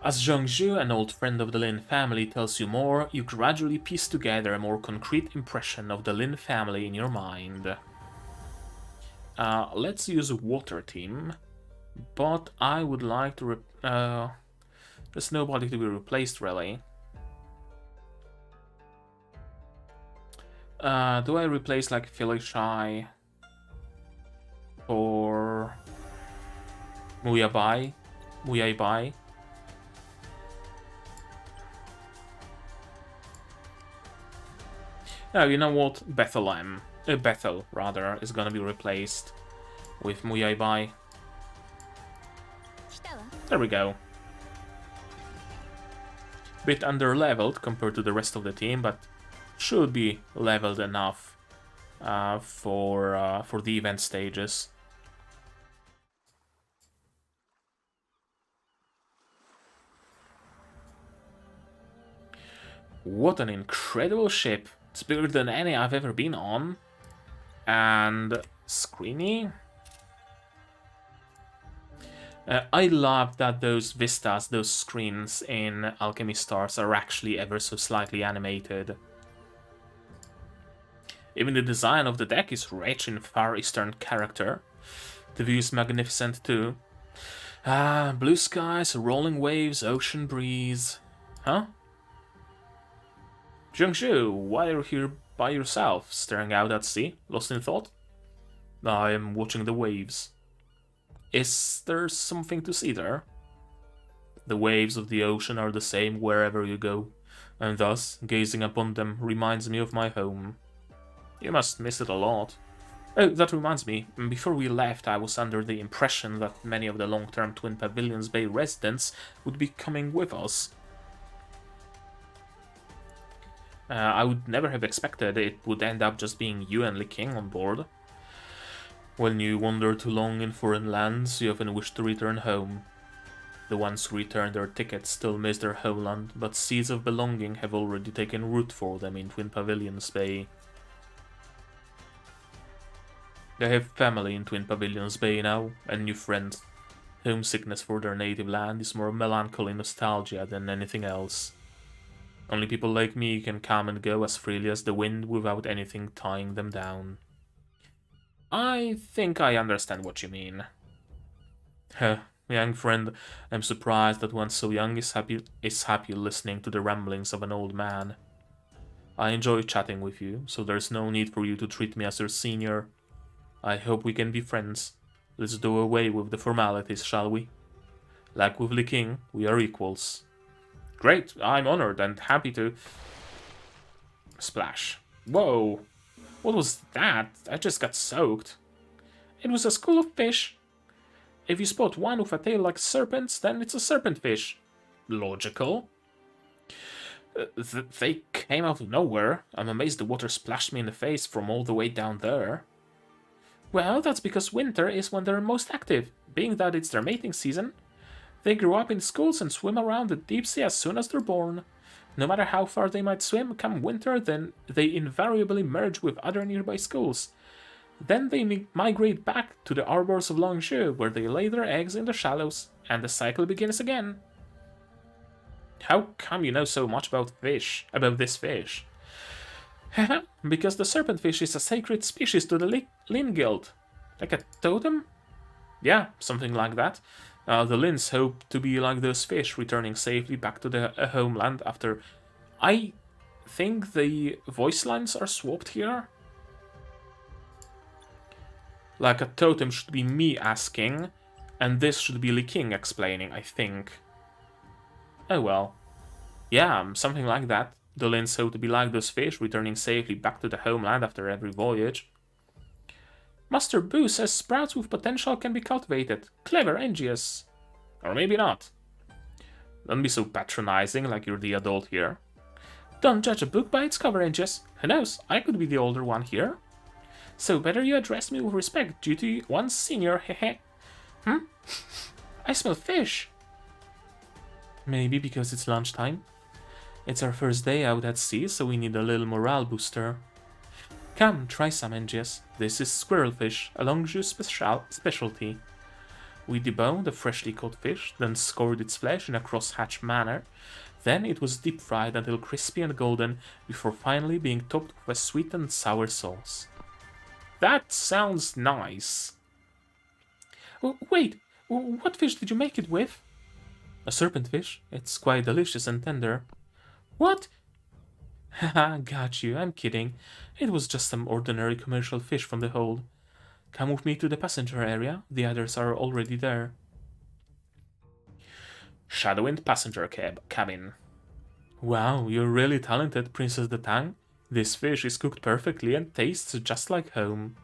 As Zhongzhu, an old friend of the Lin family, tells you more, you gradually piece together a more concrete impression of the Lin family in your mind. Let's use a water team, but I would like to... there's nobody to be replaced, really. Do I replace, like, Philishai or Muyabai? Muyaibai? No, you know what? Bethel, rather, is gonna be replaced with Muyaibai. There we go. Bit under-leveled compared to the rest of the team, but should be leveled enough for the event stages. What an incredible ship! It's bigger than any I've ever been on. And screeny. I love that those vistas, those screens in Alchemy Stars are actually ever so slightly animated. Even the design of the deck is rich in Far Eastern character. The view is magnificent too. Blue skies, rolling waves, ocean breeze. Huh? Zhongzhu, why are you here by yourself, staring out at sea, lost in thought? I am watching the waves. Is there something to see there? The waves of the ocean are the same wherever you go, and thus, gazing upon them reminds me of my home. You must miss it a lot. Oh, that reminds me, before we left I was under the impression that many of the long-term Twin Pavilions Bay residents would be coming with us. I would never have expected it would end up just being you and Li King on board. When you wander too long in foreign lands, you often wish to return home. The ones who return their tickets still miss their homeland, but seeds of belonging have already taken root for them in Twin Pavilions Bay. They have family in Twin Pavilions Bay now, and new friends. Homesickness for their native land is more melancholy nostalgia than anything else. Only people like me can come and go as freely as the wind without anything tying them down. I think I understand what you mean. Heh, young friend, I'm surprised that one so young is happy listening to the ramblings of an old man. I enjoy chatting with you, so there's no need for you to treat me as your senior. I hope we can be friends. Let's do away with the formalities, shall we? Like with Li King, we are equals. Great, I'm honored and happy to... Splash. Whoa! What was that? I just got soaked. It was a school of fish. If you spot one with a tail like serpents, then it's a serpent fish. Logical. They came out of nowhere. I'm amazed the water splashed me in the face from all the way down there. Well, that's because winter is when they're most active, being that it's their mating season. They grow up in schools and swim around the deep sea as soon as they're born. No matter how far they might swim, come winter, then they invariably merge with other nearby schools. Then they migrate back to the arbors of Longzhou, where they lay their eggs in the shallows, and the cycle begins again. How come you know so much about this fish? Because the serpent fish is a sacred species to the Lin Guild. Like a totem? Yeah, something like that. The Lins hope to be like those fish, returning safely back to their homeland after... I think the voice lines are swapped here. Like a totem should be me asking, and this should be Li King explaining, I think. Oh well. Yeah, something like that. The Lins hope to be like those fish, returning safely back to the homeland after every voyage. Master Boo says sprouts with potential can be cultivated. Clever, ingenious. Or maybe not. Don't be so patronizing like you're the adult here. Don't judge a book by its cover, ingenious. Who knows, I could be the older one here. So better you address me with respect due to one's senior, hehe. I smell fish. Maybe because it's lunchtime. It's our first day out at sea, so we need a little morale booster. Come, try some, ingenious. This is squirrelfish, a Longzhou specialty. We deboned the freshly caught fish, then scored its flesh in a crosshatch manner. Then it was deep fried until crispy and golden, before finally being topped with a sweet and sour sauce. That sounds nice. Wait, what fish did you make it with? A serpent fish. It's quite delicious and tender. What? Haha, got you. I'm kidding. It was just some ordinary commercial fish from the hold. Come with me to the passenger area. The others are already there. Shadowwind passenger cabin. Wow, you're really talented, Princess the Tang. This fish is cooked perfectly and tastes just like home.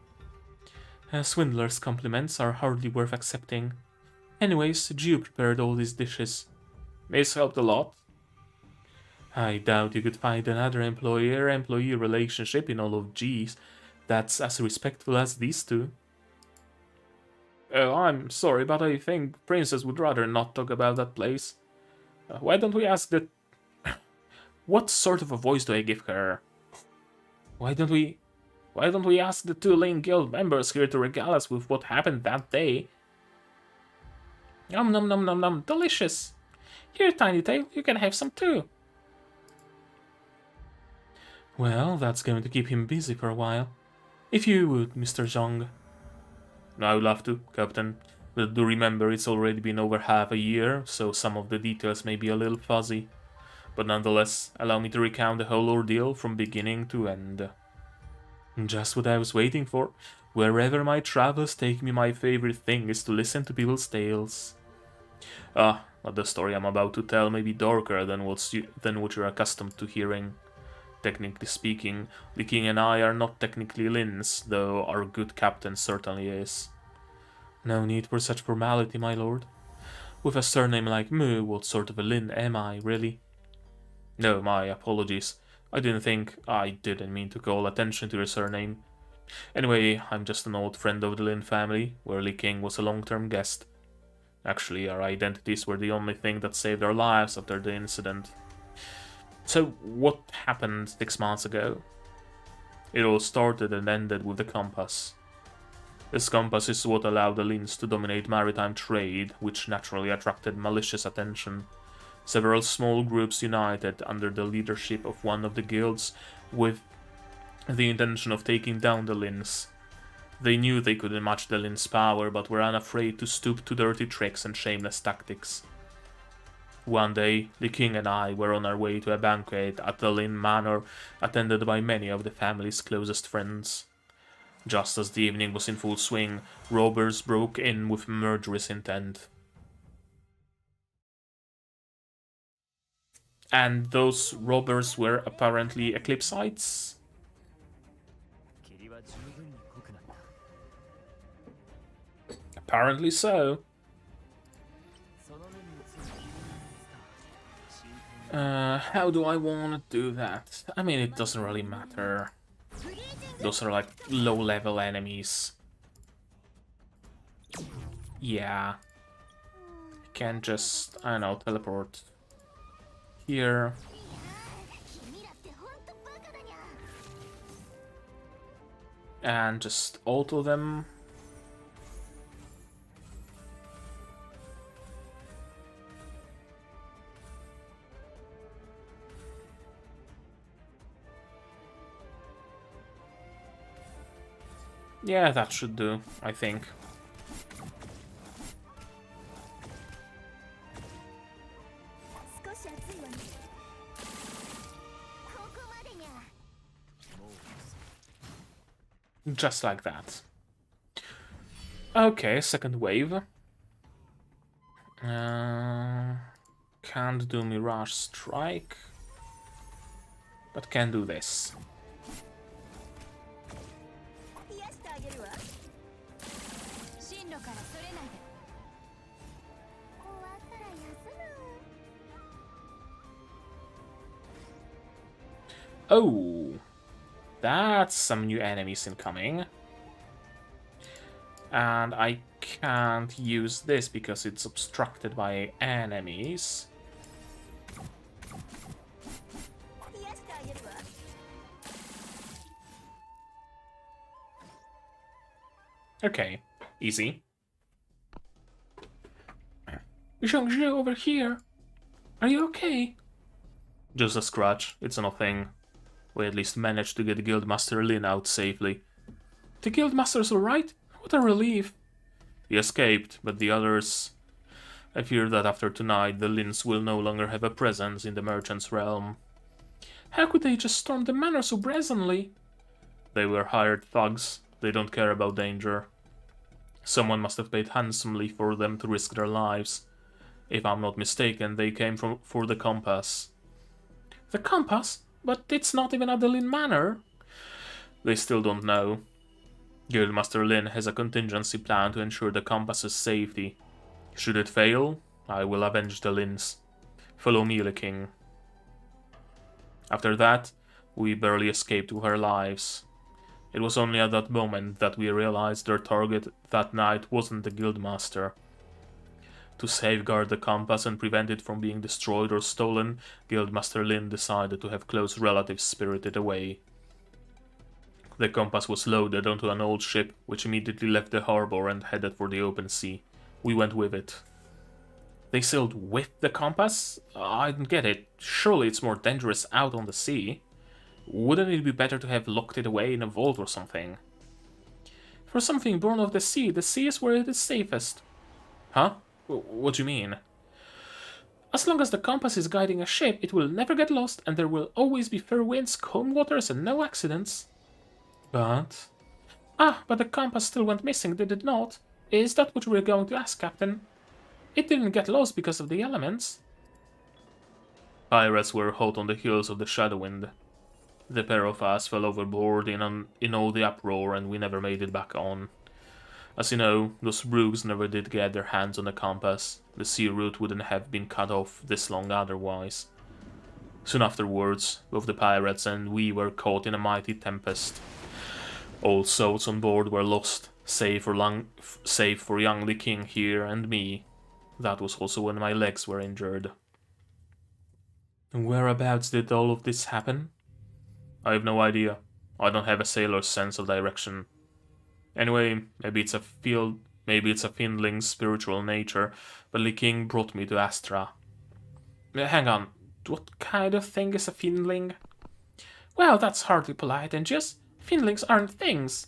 Swindler's compliments are hardly worth accepting. Anyways, Gio prepared all these dishes. This helped a lot. I doubt you could find another employer-employee relationship in all of G's that's as respectful as these two. Oh, I'm sorry, but I think Princess would rather not talk about that place. Why don't we ask the... What sort of a voice do I give her? Why don't we ask the two Lane Guild members here to regale us with what happened that day? Nom nom nom nom nom, delicious! Here, Tiny Tail, you can have some too. Well, that's going to keep him busy for a while. If you would, Mr. Zhong. I would love to, Captain. But do remember it's already been over half a year, so some of the details may be a little fuzzy. But nonetheless, allow me to recount the whole ordeal from beginning to end. Just what I was waiting for. Wherever my travels take me, my favorite thing is to listen to people's tales. But the story I'm about to tell may be darker than what you're accustomed to hearing. Technically speaking, the king and I are not technically Lins, though our good captain certainly is. No need for such formality, my lord. With a surname like Mu, what sort of a Lin am I, really? No, my apologies. I didn't mean to call attention to your surname. Anyway, I'm just an old friend of the Lin family, where Li King was a long-term guest. Actually, our identities were the only thing that saved our lives after the incident. So, what happened 6 months ago? It all started and ended with the compass. This compass is what allowed the Lins to dominate maritime trade, which naturally attracted malicious attention. Several small groups united under the leadership of one of the guilds with the intention of taking down the Lins. They knew they couldn't match the Lins' power, but were unafraid to stoop to dirty tricks and shameless tactics. One day, the king and I were on our way to a banquet at the Lin Manor, attended by many of the family's closest friends. Just as the evening was in full swing, robbers broke in with murderous intent. And those robbers were apparently Eclipsites? Apparently so. How do I want to do that? I mean, it doesn't really matter. Those are like low-level enemies. Yeah. Can just, I don't know, teleport here. And just auto them. Yeah, that should do, I think. Just like that. Okay, second wave. Can't do Mirage Strike, but can do this. Oh, that's some new enemies incoming. And I can't use this because it's obstructed by enemies. Okay, easy. Zhongzhu, over here. Are you okay? Just a scratch, it's nothing. We at least managed to get Guildmaster Lin out safely. The Guildmaster's alright? What a relief. He escaped, but the others... I fear that after tonight, the Lins will no longer have a presence in the merchant's realm. How could they just storm the manor so brazenly? They were hired thugs. They don't care about danger. Someone must have paid handsomely for them to risk their lives. If I'm not mistaken, they came for the compass. The compass? But it's not even at the Lin Manor. They still don't know. Guildmaster Lin has a contingency plan to ensure the compass's safety. Should it fail, I will avenge the Lins. Follow me, the king. After that, we barely escaped with our lives. It was only at that moment that we realized their target that night wasn't the Guildmaster. To safeguard the compass and prevent it from being destroyed or stolen, Guildmaster Lin decided to have close relatives spirited away. The compass was loaded onto an old ship, which immediately left the harbor and headed for the open sea. We went with it. They sailed with the compass? I don't get it. Surely it's more dangerous out on the sea. Wouldn't it be better to have locked it away in a vault or something? For something born of the sea is where it is safest. Huh? What do you mean? As long as the compass is guiding a ship, it will never get lost, and there will always be fair winds, calm waters, and no accidents. But... but the compass still went missing, did it not? Is that what you were going to ask, Captain? It didn't get lost because of the elements. Pirates were hot on the heels of the Shadowwind. The pair of us fell overboard in all the uproar, and we never made it back on. As you know, those rogues never did get their hands on the compass. The sea route wouldn't have been cut off this long otherwise. Soon afterwards, both the pirates and we were caught in a mighty tempest. All souls on board were lost, save for young Li King here and me. That was also when my legs were injured. Whereabouts did all of this happen? I have no idea. I don't have a sailor's sense of direction. Anyway, maybe it's a Findling's spiritual nature, but Li King brought me to Astra. Hang on, what kind of thing is a Findling? Well, that's hardly polite, and just Findlings aren't things.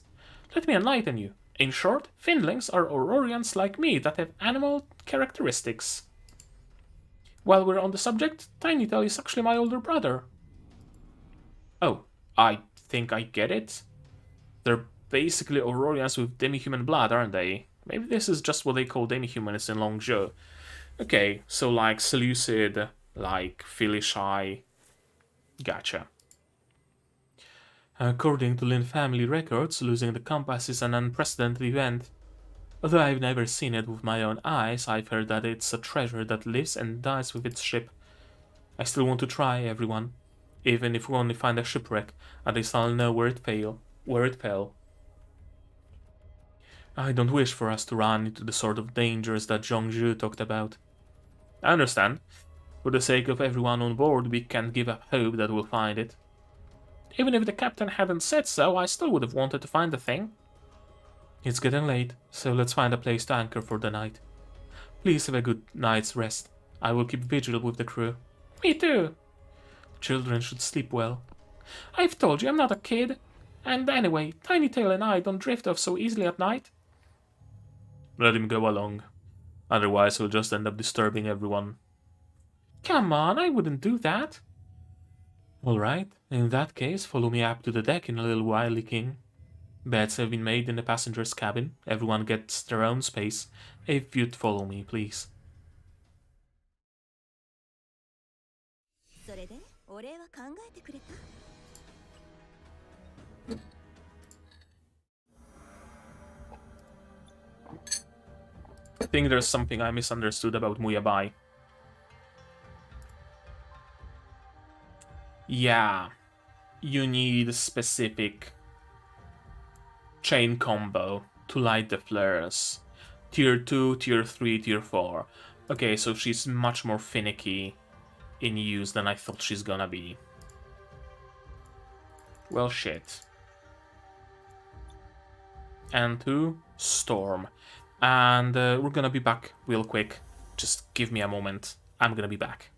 Let me enlighten you. In short, Findlings are Aurorians like me that have animal characteristics. While we're on the subject, Tinytail is actually my older brother. Oh, I think I get it. They're basically Aurorians with demi-human blood, aren't they? Maybe this is just what they call demi-humans in Longzhou. Okay, so like Seleucid, like Filishi. Gotcha. According to Lin family records, losing the compass is an unprecedented event. Although I've never seen it with my own eyes, I've heard that it's a treasure that lives and dies with its ship. I still want to try, everyone. Even if we only find a shipwreck, at least I'll know where it fell. I don't wish for us to run into the sort of dangers that Zhongzhu talked about. I understand. For the sake of everyone on board, we can't give up hope that we'll find it. Even if the captain hadn't said so, I still would have wanted to find the thing. It's getting late, so let's find a place to anchor for the night. Please have a good night's rest. I will keep vigil with the crew. Me too. Children should sleep well. I've told you I'm not a kid. And anyway, Tinytail and I don't drift off so easily at night. Let him go along. Otherwise he'll just end up disturbing everyone. Come on, I wouldn't do that. Alright, in that case, follow me up to the deck in a little while, Li King. Beds have been made in the passenger's cabin. Everyone gets their own space. If you'd follow me, please. I think there's something I misunderstood about Muyabai. Yeah, you need a specific chain combo to light the flares. Tier 2, Tier 3, Tier 4. Okay, so she's much more finicky in use than I thought she's gonna be. Well, shit. And 2, Storm. And we're gonna be back real quick. Just give me a moment. I'm gonna be back.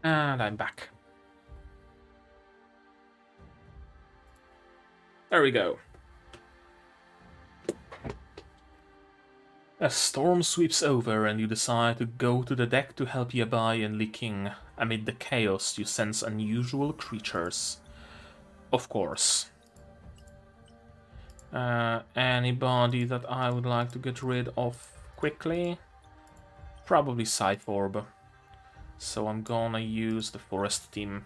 And I'm back. There we go. A storm sweeps over and you decide to go to the deck to help Yabai and Li King. Amid the chaos, you sense unusual creatures. Of course. Anybody that I would like to get rid of quickly? Probably Scythe So I'm gonna use the forest team.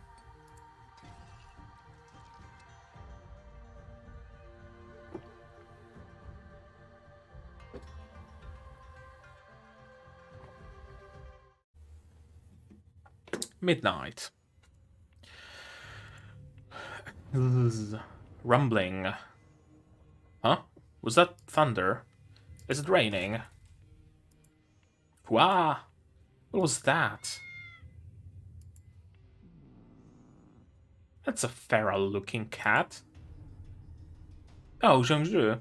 Midnight. Rumbling. Huh? Was that thunder? Is it raining? Wah! What was that? That's a feral-looking cat. Oh, Zhengzhu.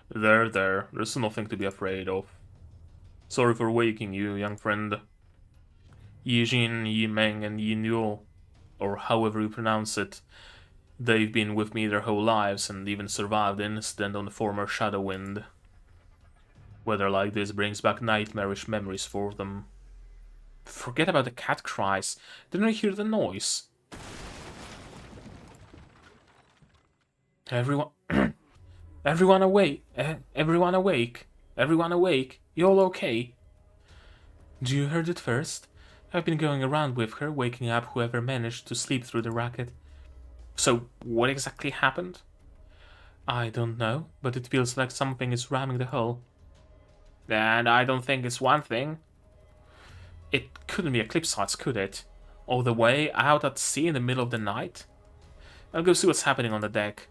There's nothing to be afraid of. Sorry for waking you, young friend. Yijin, Yimeng, and Yinyo, or however you pronounce it, they've been with me their whole lives and even survived the incident on the former Shadowwind. Weather like this brings back nightmarish memories for them. Forget about the cat cries. Didn't I hear the noise? Everyone... Everyone awake! Everyone awake! Everyone awake! You all okay? You heard it first. I've been going around with her, waking up whoever managed to sleep through the racket. So, what exactly happened? I don't know, but it feels like something is ramming the hull. And I don't think it's one thing. It couldn't be Eclipsites, could it? All the way out at sea in the middle of the night? I'll go see what's happening on the deck.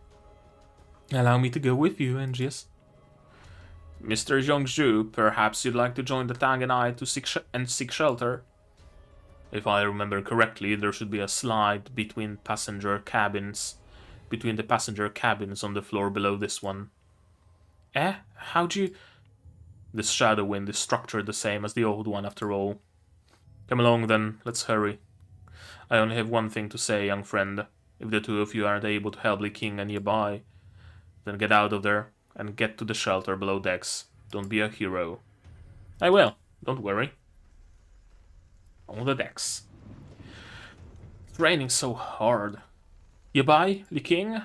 Allow me to go with you, Angius. Mr. Zhongzhu, perhaps you'd like to join the Tang and I to seek shelter? If I remember correctly, there should be a slide between the passenger cabins on the floor below this one. How'd you... This Shadowwind is structured the same as the old one, after all. Come along, then. Let's hurry. I only have one thing to say, young friend. If the two of you aren't able to help Li King and Yabai, then get out of there and get to the shelter below decks. Don't be a hero. I will. Don't worry. On the decks. It's raining so hard. Yabai? Li King?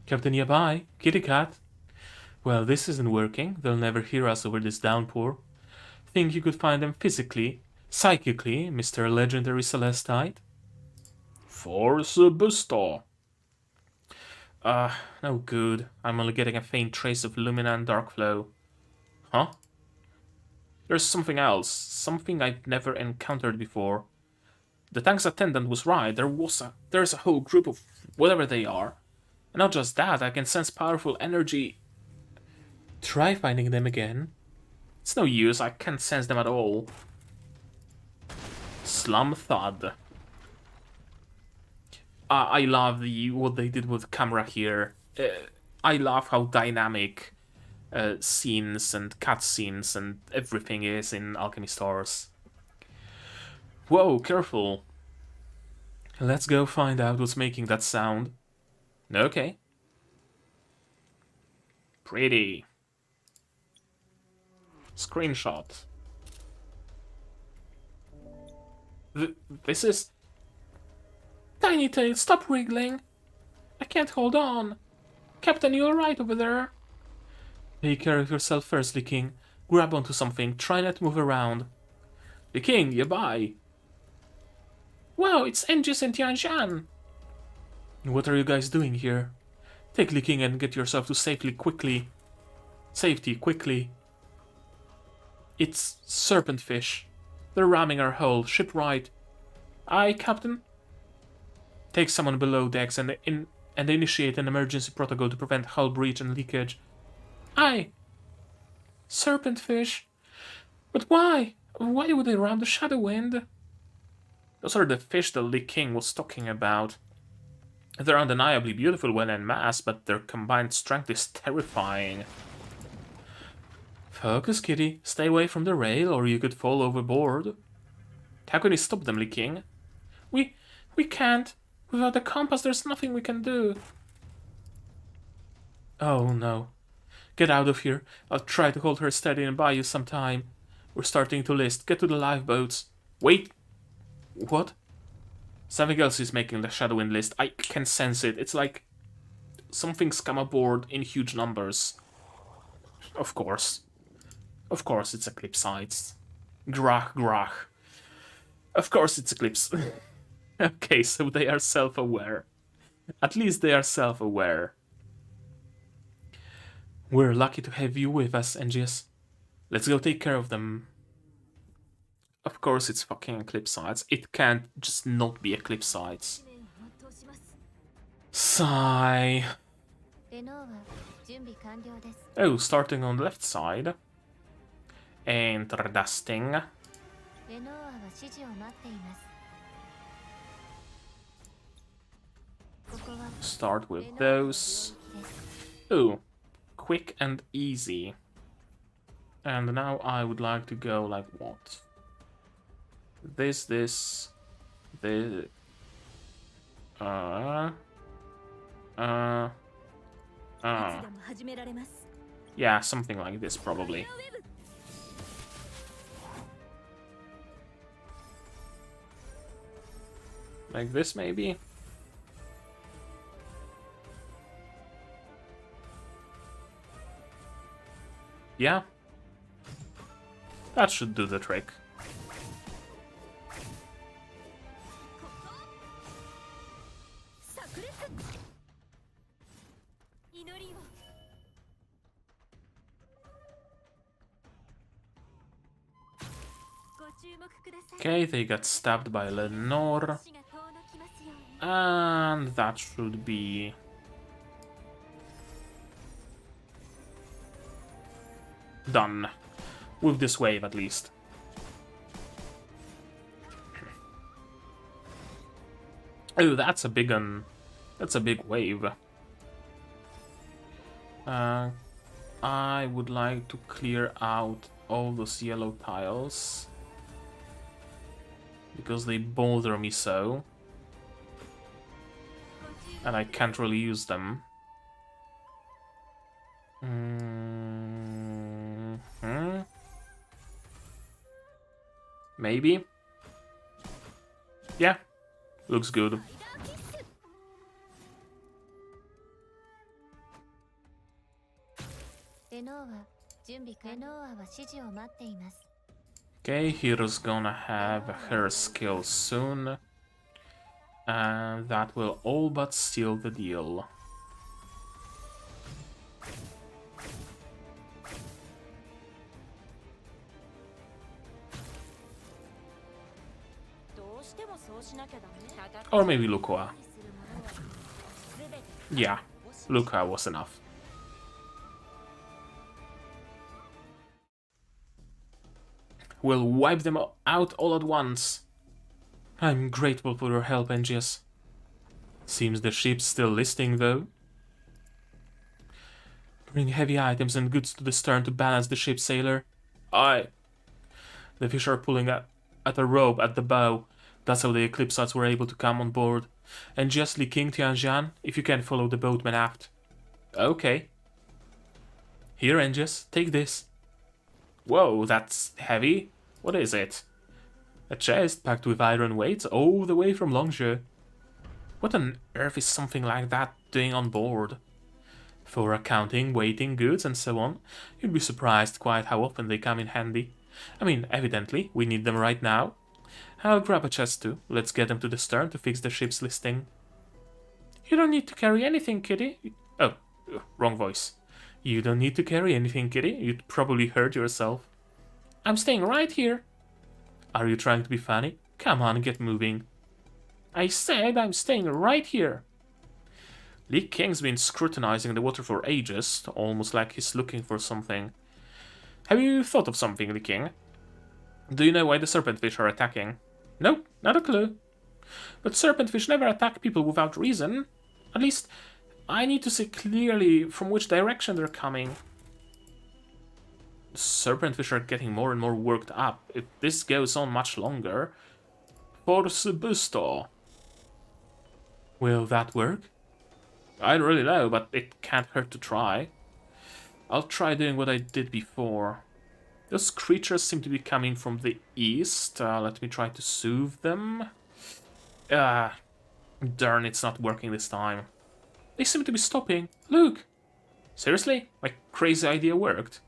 Captain Yabai? Kitty Cat? Well, this isn't working. They'll never hear us over this downpour. Think you could find them physically, psychically, Mr. Legendary Caelestite? Force Buster. No good. I'm only getting a faint trace of Lumina and Dark Flow. Huh? There's something else, something I've never encountered before. The tank's attendant was right, there's a whole group of whatever they are. And not just that, I can sense powerful energy. Try finding them again. It's no use, I can't sense them at all. Slum thud. I love what they did with camera here. I love how dynamic scenes and cutscenes and everything is in Alchemy stores. Whoa, careful. Let's go find out what's making that sound. Okay. Pretty. Screenshot. This is... Tiny Tail, stop wriggling. I can't hold on. Captain, you alright over there? Take care of yourself first, Lee King. Grab onto something, try not to move around. Lee King, yeah, bye. Wow, it's Engis and Tianjin. What are you guys doing here? Take Lee King and get yourself to safety quickly. It's serpent fish. They're ramming our hull. Ship right. Aye, Captain. Take someone below decks and initiate an emergency protocol to prevent hull breach and leakage. Aye. Serpent fish? But why? Why would they ram the Shadow Wind? Those are the fish the Lee King was talking about. They're undeniably beautiful when en masse, but their combined strength is terrifying. Focus, kitty. Stay away from the rail, or you could fall overboard. How can we stop them, Lee King? We can't. Without the compass, there's nothing we can do. Oh, no. Get out of here. I'll try to hold her steady and buy you some time. We're starting to list. Get to the lifeboats. Wait. What? Something else is making the Shadow Wind list. I can sense it. It's like something's come aboard in huge numbers. Of course. Of course it's Eclipsites. Grach. Of course it's Eclipse. Okay, so they are self-aware. At least they are self-aware. We're lucky to have you with us, Engis. Let's go take care of them. Of course it's fucking Eclipsites. It can't just not be Eclipsites. Sigh. Oh, starting on the left side. Interesting. Start with those. Oh, quick and easy. And now I would like to go like what? This. Yeah, something like this probably. Like this maybe? Yeah. That should do the trick. Okay, they got stabbed by Lenore. And that should be... done. With this wave, at least. Oh, that's a big one. That's a big wave. I would like to clear out all those yellow tiles. Because they bother me so. And I can't really use them. Maybe? Yeah, looks good. Okay, Hero's gonna have her skill soon. And that will all but seal the deal. Or maybe Lukoa. Yeah, Lukoa was enough. We'll wipe them out all at once. I'm grateful for your help, Engius. Seems the ship's still listing, though. Bring heavy items and goods to the stern to balance the ship, sailor. Aye. The fish are pulling at a rope at the bow. That's how the Eclipsites were able to come on board. And justly King Tianjian, if you can follow the boatman aft. Okay. Here, Engius, take this. Whoa, that's heavy. What is it? A chest packed with iron weights all the way from Longzhou. What on earth is something like that doing on board? For accounting, weighting goods and so on, you'd be surprised quite how often they come in handy. I mean, evidently, we need them right now. I'll grab a chest too. Let's get them to the stern to fix the ship's listing. You don't need to carry anything, Kitty. Oh, wrong voice. You don't need to carry anything, Kitty. You'd probably hurt yourself. I'm staying right here. Are you trying to be funny? Come on, get moving. I said I'm staying right here. Li King's been scrutinizing the water for ages, almost like he's looking for something. Have you thought of something, Li King? Do you know why the serpentfish are attacking? Nope, not a clue. But serpentfish never attack people without reason. At least, I need to see clearly from which direction they're coming. The serpentfish are getting more and more worked up. If this goes on much longer... Force busto. Will that work? I don't really know, but it can't hurt to try. I'll try doing what I did before. Those creatures seem to be coming from the east. Let me try to soothe them. Darn, it's not working this time. They seem to be stopping. Look! Seriously? My crazy idea worked.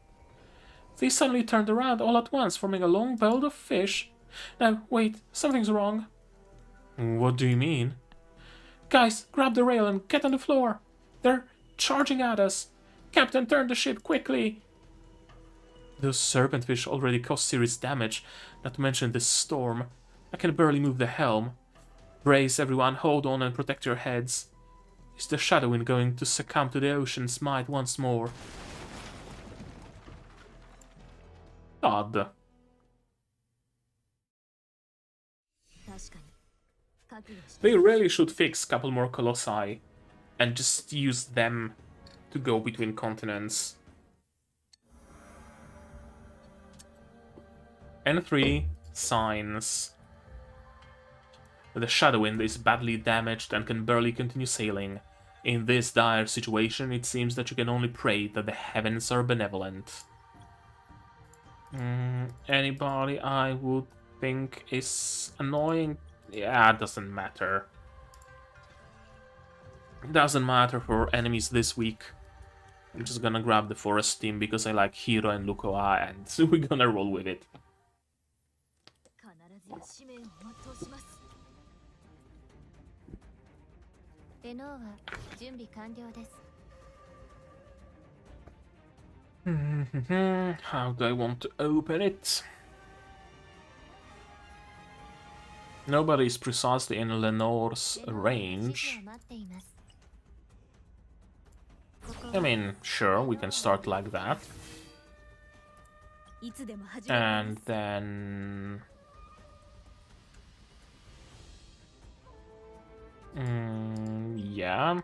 They suddenly turned around all at once, forming a long belt of fish. No, wait, something's wrong. What do you mean? Guys, grab the rail and get on the floor. They're charging at us. Captain, turn the ship quickly. Those serpentfish already caused serious damage, not to mention this storm. I can barely move the helm. Brace, everyone, hold on and protect your heads. Is the Shadow Wind going to succumb to the ocean's might once more? Odd. They really should fix a couple more colossi and just use them to go between continents. N3 signs. The Shadow Wind is badly damaged and can barely continue sailing. In this dire situation, it seems that you can only pray that the heavens are benevolent. Anybody I would think is annoying? Yeah, it doesn't matter. It doesn't matter for enemies this week. I'm just gonna grab the forest team because I like Hiro and Lukoa, and we're gonna roll with it. How do I want to open it? Nobody is precisely in Lenore's range. I mean, sure, we can start like that. And then... yeah.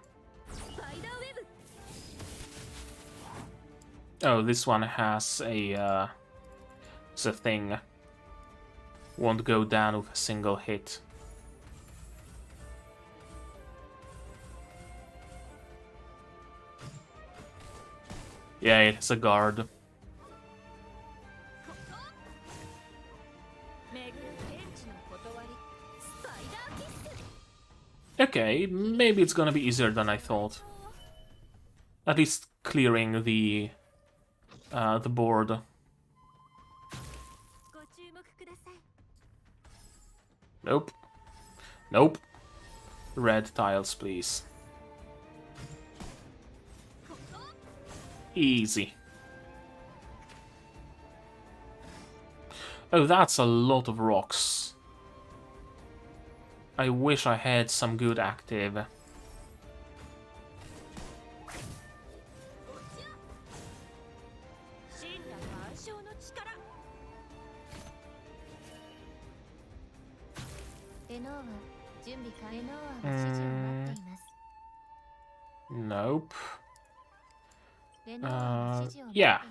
Oh, this one has a, it's a thing. Won't go down with a single hit. Yeah, it's a guard. Okay, maybe it's gonna be easier than I thought. At least clearing the board. Nope. Nope. Red tiles, please. Easy. Oh, that's a lot of rocks. I wish I had some good active. Nope. Yeah,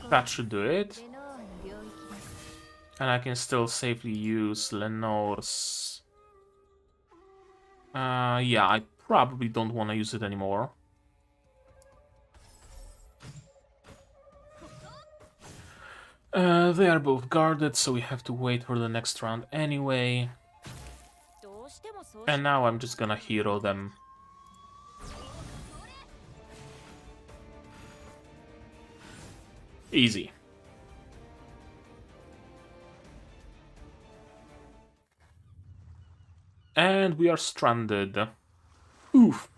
that should do it. And I can still safely use Lenore's. Yeah, I probably don't want to use it anymore. They are both guarded, so we have to wait for the next round anyway. And now I'm just gonna hero them. Easy. And we are stranded. Oof.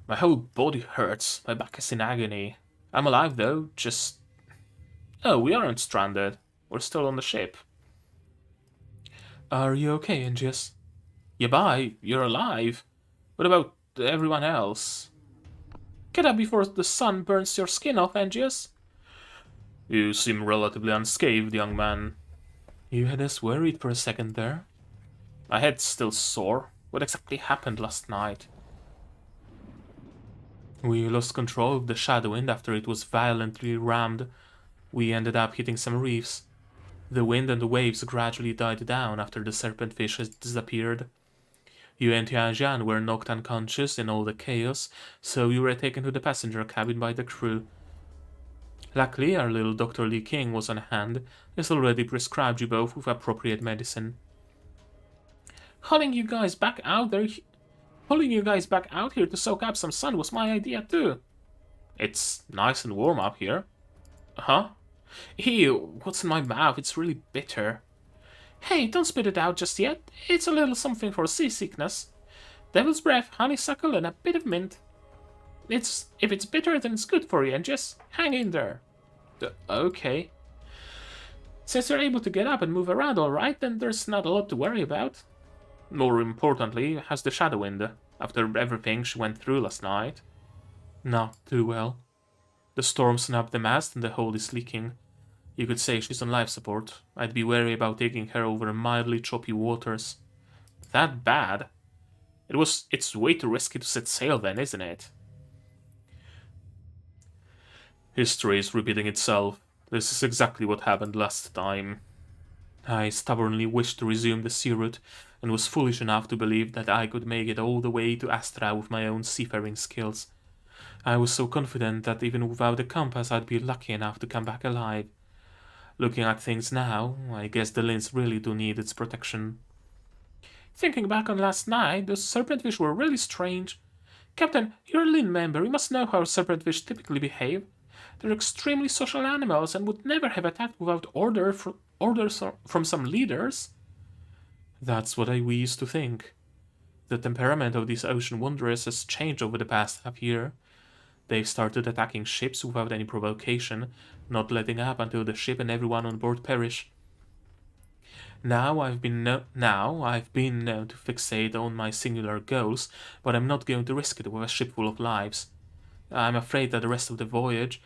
My whole body hurts. My back is in agony. I'm alive though, just... Oh, we aren't stranded. We're still on the ship. Are you okay, Angius? Yeah, bye. You're alive. What about everyone else? Get up before the sun burns your skin off, Angius. You seem relatively unscathed, young man. You had us worried for a second there. My head's still sore. What exactly happened last night? We lost control of the Shadow Wind after it was violently rammed. We ended up hitting some reefs. The wind and the waves gradually died down after the serpent fish had disappeared. You and Tianjian were knocked unconscious in all the chaos, so you were taken to the passenger cabin by the crew. Luckily, our little Dr. Li King was on hand, has already prescribed you both with appropriate medicine. Hauling you guys back out here to soak up some sun was my idea too. It's nice and warm up here. Huh? Ew, what's in my mouth? It's really bitter. Hey, don't spit it out just yet. It's a little something for seasickness. Devil's breath, honeysuckle, and a bit of mint. If it's bitter, then it's good for you, and just hang in there. Okay. Since you're able to get up and move around alright, then there's not a lot to worry about. More importantly, how's the Shadow Wind, after everything she went through last night? Not too well. The storm snapped the mast and the hold is leaking. You could say she's on life support. I'd be wary about taking her over mildly choppy waters. That bad? It's way too risky to set sail then, isn't it? History is repeating itself. This is exactly what happened last time. I stubbornly wished to resume the sea route, and was foolish enough to believe that I could make it all the way to Astra with my own seafaring skills. I was so confident that even without a compass I'd be lucky enough to come back alive. Looking at things now, I guess the Lins really do need its protection. Thinking back on last night, those serpentfish were really strange. Captain, you're a Lin member, you must know how serpentfish typically behave. They're extremely social animals and would never have attacked without orders from some leaders. That's what we used to think. The temperament of these ocean wanderers has changed over the past half year. They've started attacking ships without any provocation, not letting up until the ship and everyone on board perish. Now I've been known to fixate on my singular goals, but I'm not going to risk it with a ship full of lives. I'm afraid that the rest of the voyage...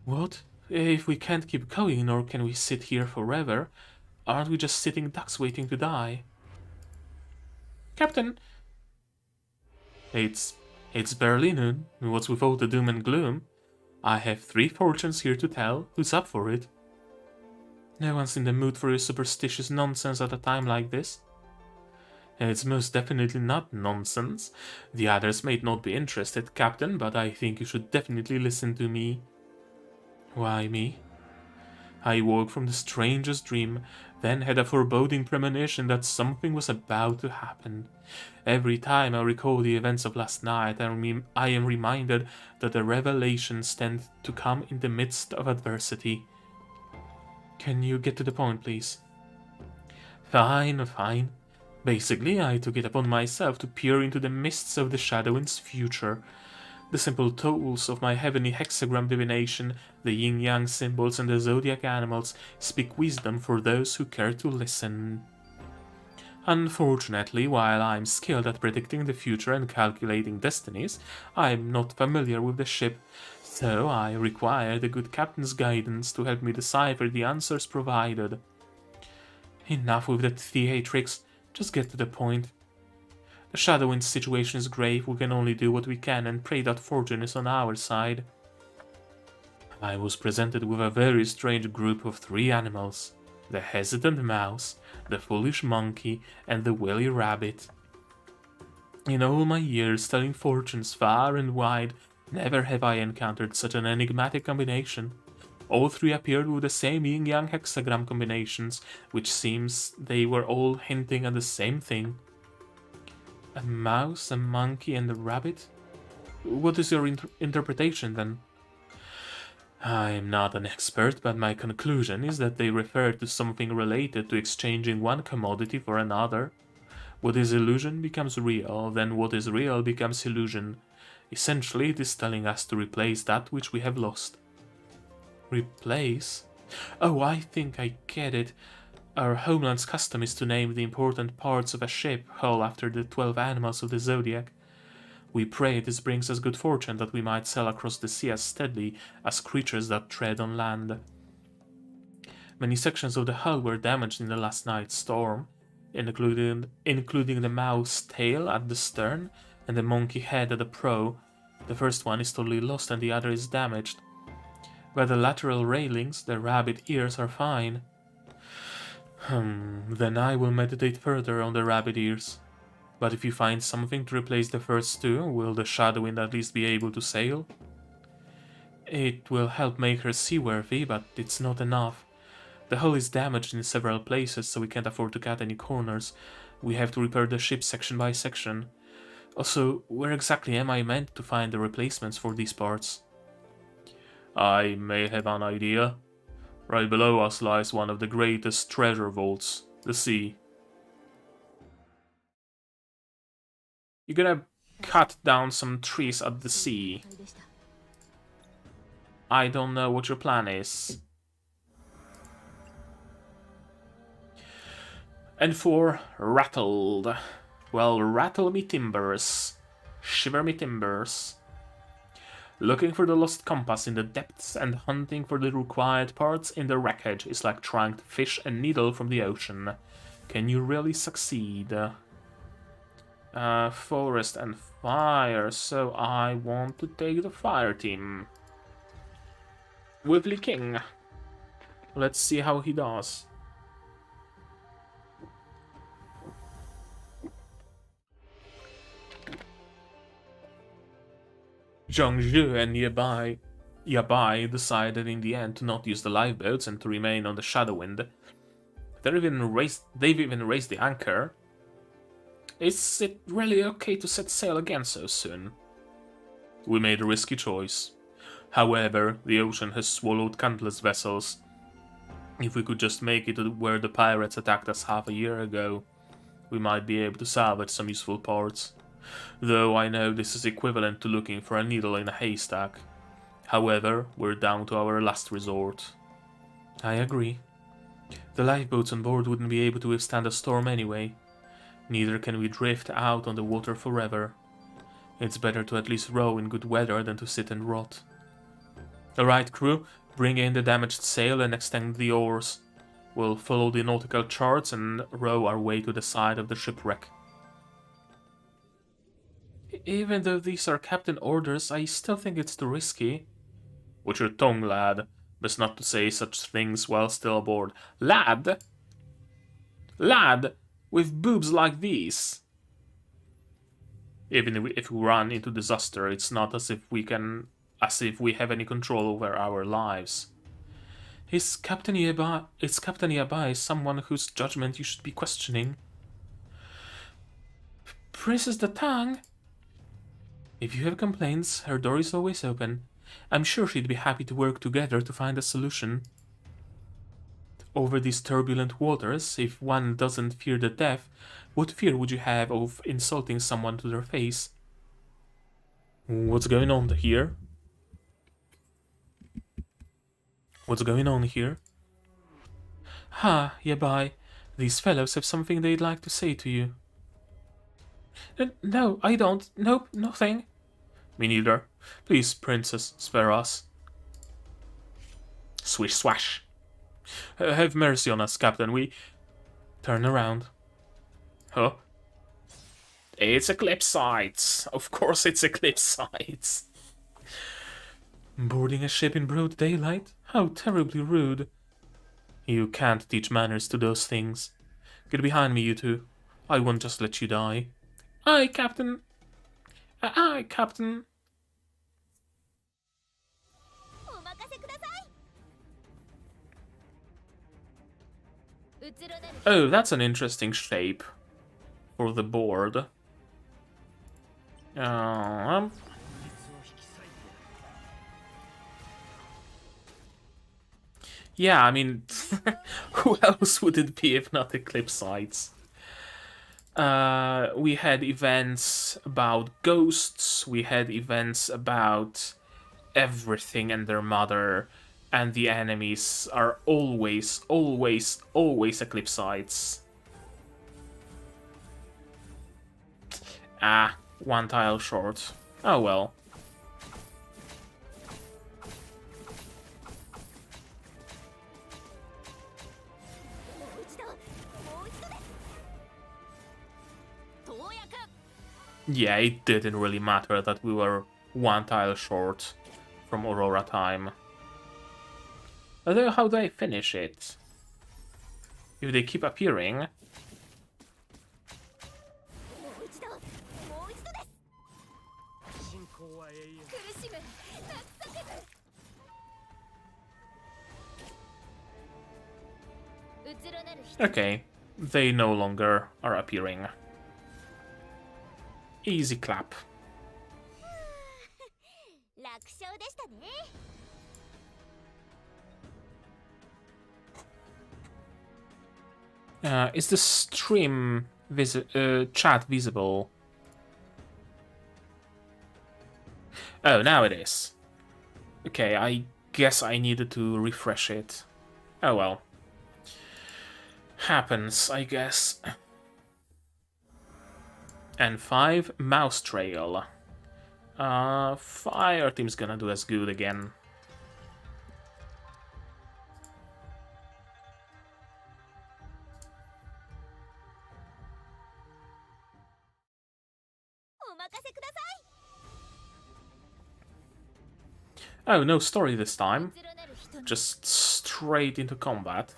What? If we can't keep going, nor can we sit here forever, aren't we just sitting ducks waiting to die? Captain! It's barely noon. What's with all the doom and gloom? I have 3 fortunes here to tell. Who's up for it? No one's in the mood for your superstitious nonsense at a time like this. It's most definitely not nonsense. The others may not be interested, Captain, but I think you should definitely listen to me. Why me? I woke from the strangest dream, then had a foreboding premonition that something was about to happen. Every time I recall the events of last night, I am reminded that the revelations tend to come in the midst of adversity. Can you get to the point, please? Fine, fine. Basically, I took it upon myself to peer into the mists of the Shadow Wind's future. The simple tools of my heavenly hexagram divination, the yin-yang symbols and the zodiac animals speak wisdom for those who care to listen. Unfortunately, while I'm skilled at predicting the future and calculating destinies, I'm not familiar with the ship, so I require the good captain's guidance to help me decipher the answers provided. Enough with that theatrics, just get to the point. The Shadowwind situation is grave, we can only do what we can and pray that fortune is on our side. I was presented with a very strange group of 3 animals. The hesitant mouse, the foolish monkey, and the wily rabbit. In all my years telling fortunes far and wide, never have I encountered such an enigmatic combination. All 3 appeared with the same yin-yang hexagram combinations, which seems they were all hinting at the same thing. A mouse, a monkey, and a rabbit? What is your interpretation then? I am not an expert, but my conclusion is that they refer to something related to exchanging one commodity for another. What is illusion becomes real, then what is real becomes illusion. Essentially, it is telling us to replace that which we have lost. Replace? Oh, I think I get it. Our homeland's custom is to name the important parts of a ship whole after the 12 animals of the zodiac. We pray this brings us good fortune that we might sail across the sea as steadily as creatures that tread on land. Many sections of the hull were damaged in the last night's storm, including the mouse tail at the stern and the monkey head at the prow. The first one is totally lost and the other is damaged. By the lateral railings, the rabbit ears are fine. Then I will meditate further on the rabbit ears. But if you find something to replace the first 2, will the Shadowwind at least be able to sail? It will help make her seaworthy, but it's not enough. The hull is damaged in several places, so we can't afford to cut any corners. We have to repair the ship section by section. Also, where exactly am I meant to find the replacements for these parts? I may have an idea. Right below us lies one of the greatest treasure vaults, the sea. You're gonna cut down some trees at the sea. I don't know what your plan is. And for rattled. Well, rattle me timbers. Shiver me timbers. Looking for the lost compass in the depths and hunting for the required parts in the wreckage is like trying to fish a needle from the ocean. Can you really succeed? Forest and fire, so I want to take the fire team. Wibbly King. Let's see how he does. Zhangzhou and Yabai decided in the end to not use the lifeboats and to remain on the Shadowwind. They've even raised the anchor. Is it really okay to set sail again so soon? We made a risky choice. However, the ocean has swallowed countless vessels. If we could just make it to where the pirates attacked us half a year ago, we might be able to salvage some useful parts. Though I know this is equivalent to looking for a needle in a haystack. However, we're down to our last resort. I agree. The lifeboats on board wouldn't be able to withstand a storm anyway. Neither can we drift out on the water forever. It's better to at least row in good weather than to sit and rot. Alright, crew, bring in the damaged sail and extend the oars. We'll follow the nautical charts and row our way to the side of the shipwreck. Even though these are captain orders, I still think it's too risky. Watch your tongue, lad. Best not to say such things while still aboard. Lad? Lad! With boobs like these. Even if we run into disaster, it's not as if we have any control over our lives. Is Captain Yabai someone whose judgment you should be questioning? Princess the Tang? If you have complaints, her door is always open. I'm sure she'd be happy to work together to find a solution. Over these turbulent waters, if one doesn't fear the death, what fear would you have of insulting someone to their face? What's going on here? What's going on here? Ha, Yabai. These fellows have something they'd like to say to you. No, I don't. Nope, nothing. Me neither. Please, princess, spare us. Swish swash. Have mercy on us, Captain. We... Turn around. Huh? It's Eclipsites. Of course it's Eclipsites. Boarding a ship in broad daylight? How terribly rude. You can't teach manners to those things. Get behind me, you two. I won't just let you die. Aye, Captain. Aye, Captain. Oh, that's an interesting shape for the board. Yeah, I mean, who else would it be if not Eclipsites? We had events about ghosts, we had events about everything and their mother, and the enemies are always Eclipsites. Ah, one tile short. Oh well. Yeah, it didn't really matter that we were one tile short from Aurora time. Although, how do I finish it? If they keep appearing... Okay, they no longer are appearing. Easy clap. Is the stream chat visible? Oh, now it is. Okay, I guess I needed to refresh it. Oh well. Happens, I guess. And 5, Mouse Trail. Fire team's gonna do as good again. Oh, no story this time. Just straight into combat.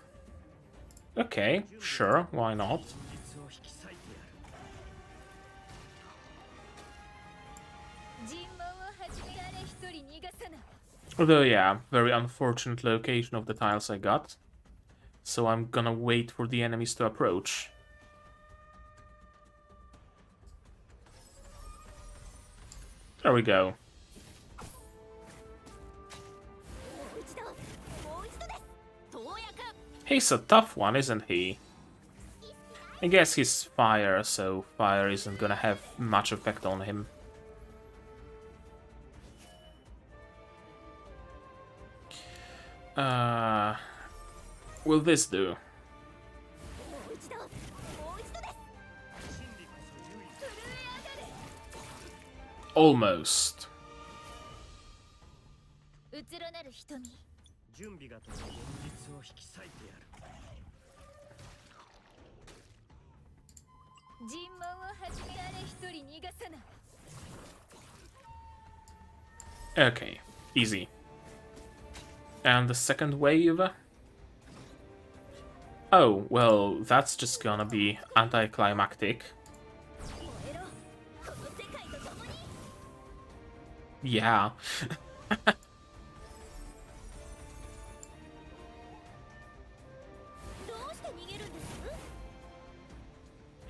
Okay, sure, why not? Although, yeah, very unfortunate location of the tiles I got. So I'm gonna wait for the enemies to approach. There we go. He's a tough one, isn't he? I guess he's fire, so fire isn't gonna have much effect on him. Will this do? Almost. Okay, easy. And the second wave? Oh, well, that's just gonna be anticlimactic. Yeah.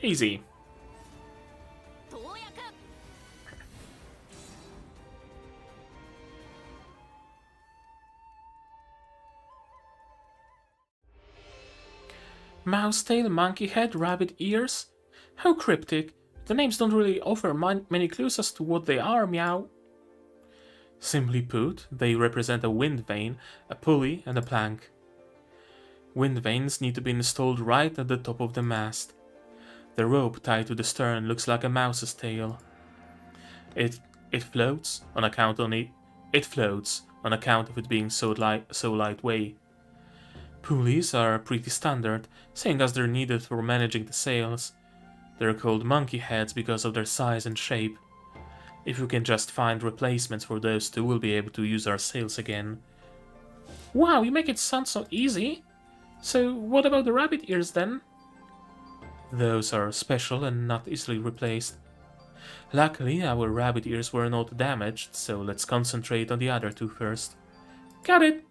Easy. Mouse tail, monkey head, rabbit ears? How cryptic. The names don't really offer many clues as to what they are, meow. Simply put, they represent a wind vane, a pulley, and a plank. Wind vanes need to be installed right at the top of the mast. The rope tied to the stern looks like a mouse's tail. It floats on account of it being so lightweight. Pulleys are pretty standard, seeing as they're needed for managing the sails. They're called monkey heads because of their size and shape. If we can just find replacements for those two, we'll be able to use our sails again. Wow, you make it sound so easy! So what about the rabbit ears then? Those are special and not easily replaced. Luckily, our rabbit ears were not damaged, so let's concentrate on the other two first. Got it!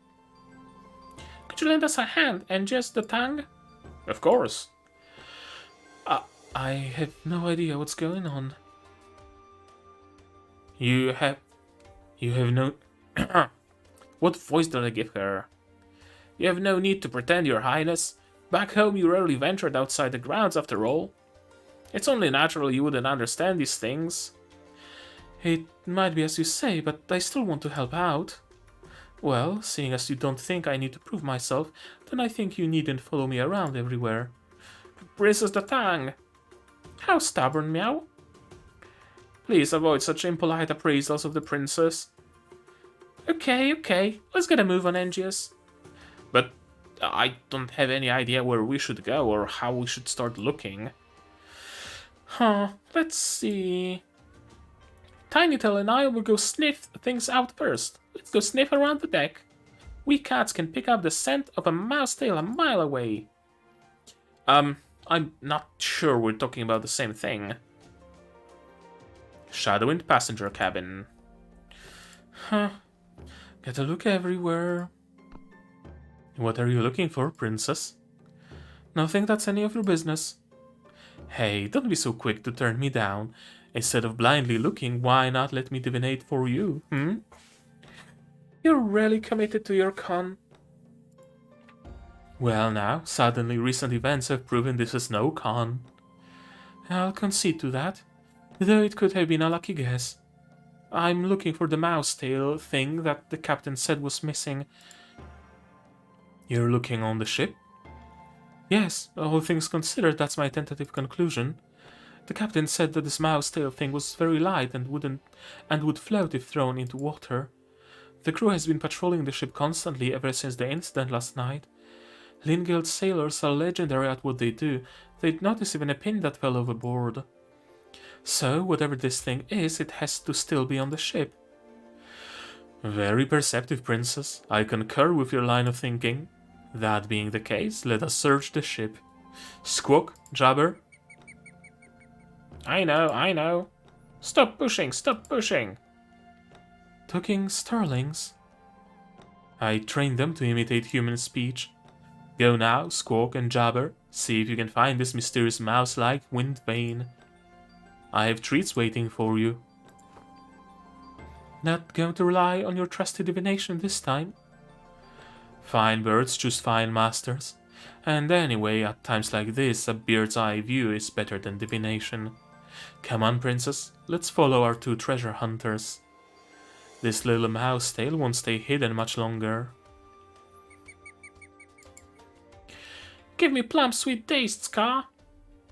Could you lend us a hand and just the tongue? Of course. I have no idea what's going on. You have no... What voice did I give her? You have no need to pretend, Your Highness. Back home you rarely ventured outside the grounds after all. It's only natural you wouldn't understand these things. It might be as you say, but I still want to help out. Well, seeing as you don't think I need to prove myself, then I think you needn't follow me around everywhere. Princess the tongue! How stubborn, meow. Please avoid such impolite appraisals of the princess. Okay, let's get a move on, Engius. But I don't have any idea where we should go or how we should start looking. Let's see. Tinytail and I will go sniff things out first. Let's go sniff around the deck. We cats can pick up the scent of a mouse tail a mile away. I'm not sure we're talking about the same thing. Shadow in passenger cabin. Get a look everywhere. What are you looking for, princess? Nothing that's any of your business. Hey, don't be so quick to turn me down. Instead of blindly looking, why not let me divinate for you, You're really committed to your con. Well now, suddenly recent events have proven this is no con. I'll concede to that, though it could have been a lucky guess. I'm looking for the mouse tail thing that the captain said was missing. You're looking on the ship? Yes, all things considered, that's my tentative conclusion. The captain said that this mouse tail thing was very light and would float if thrown into water. The crew has been patrolling the ship constantly ever since the incident last night. Linguild sailors are legendary at what they do. They'd notice even a pin that fell overboard. So, whatever this thing is, it has to still be on the ship. Very perceptive, princess. I concur with your line of thinking. That being the case, let us search the ship. Squawk, Jabber. I know. Stop pushing. Talking starlings. I trained them to imitate human speech. Go now, Squawk and Jabber. See if you can find this mysterious mouse-like wind vane. I have treats waiting for you. Not going to rely on your trusty divination this time? Fine birds choose fine masters. And anyway, at times like this, a bird's eye view is better than divination. Come on, princess, let's follow our two treasure hunters. This little mouse tail won't stay hidden much longer. Give me plum sweet taste, Ska.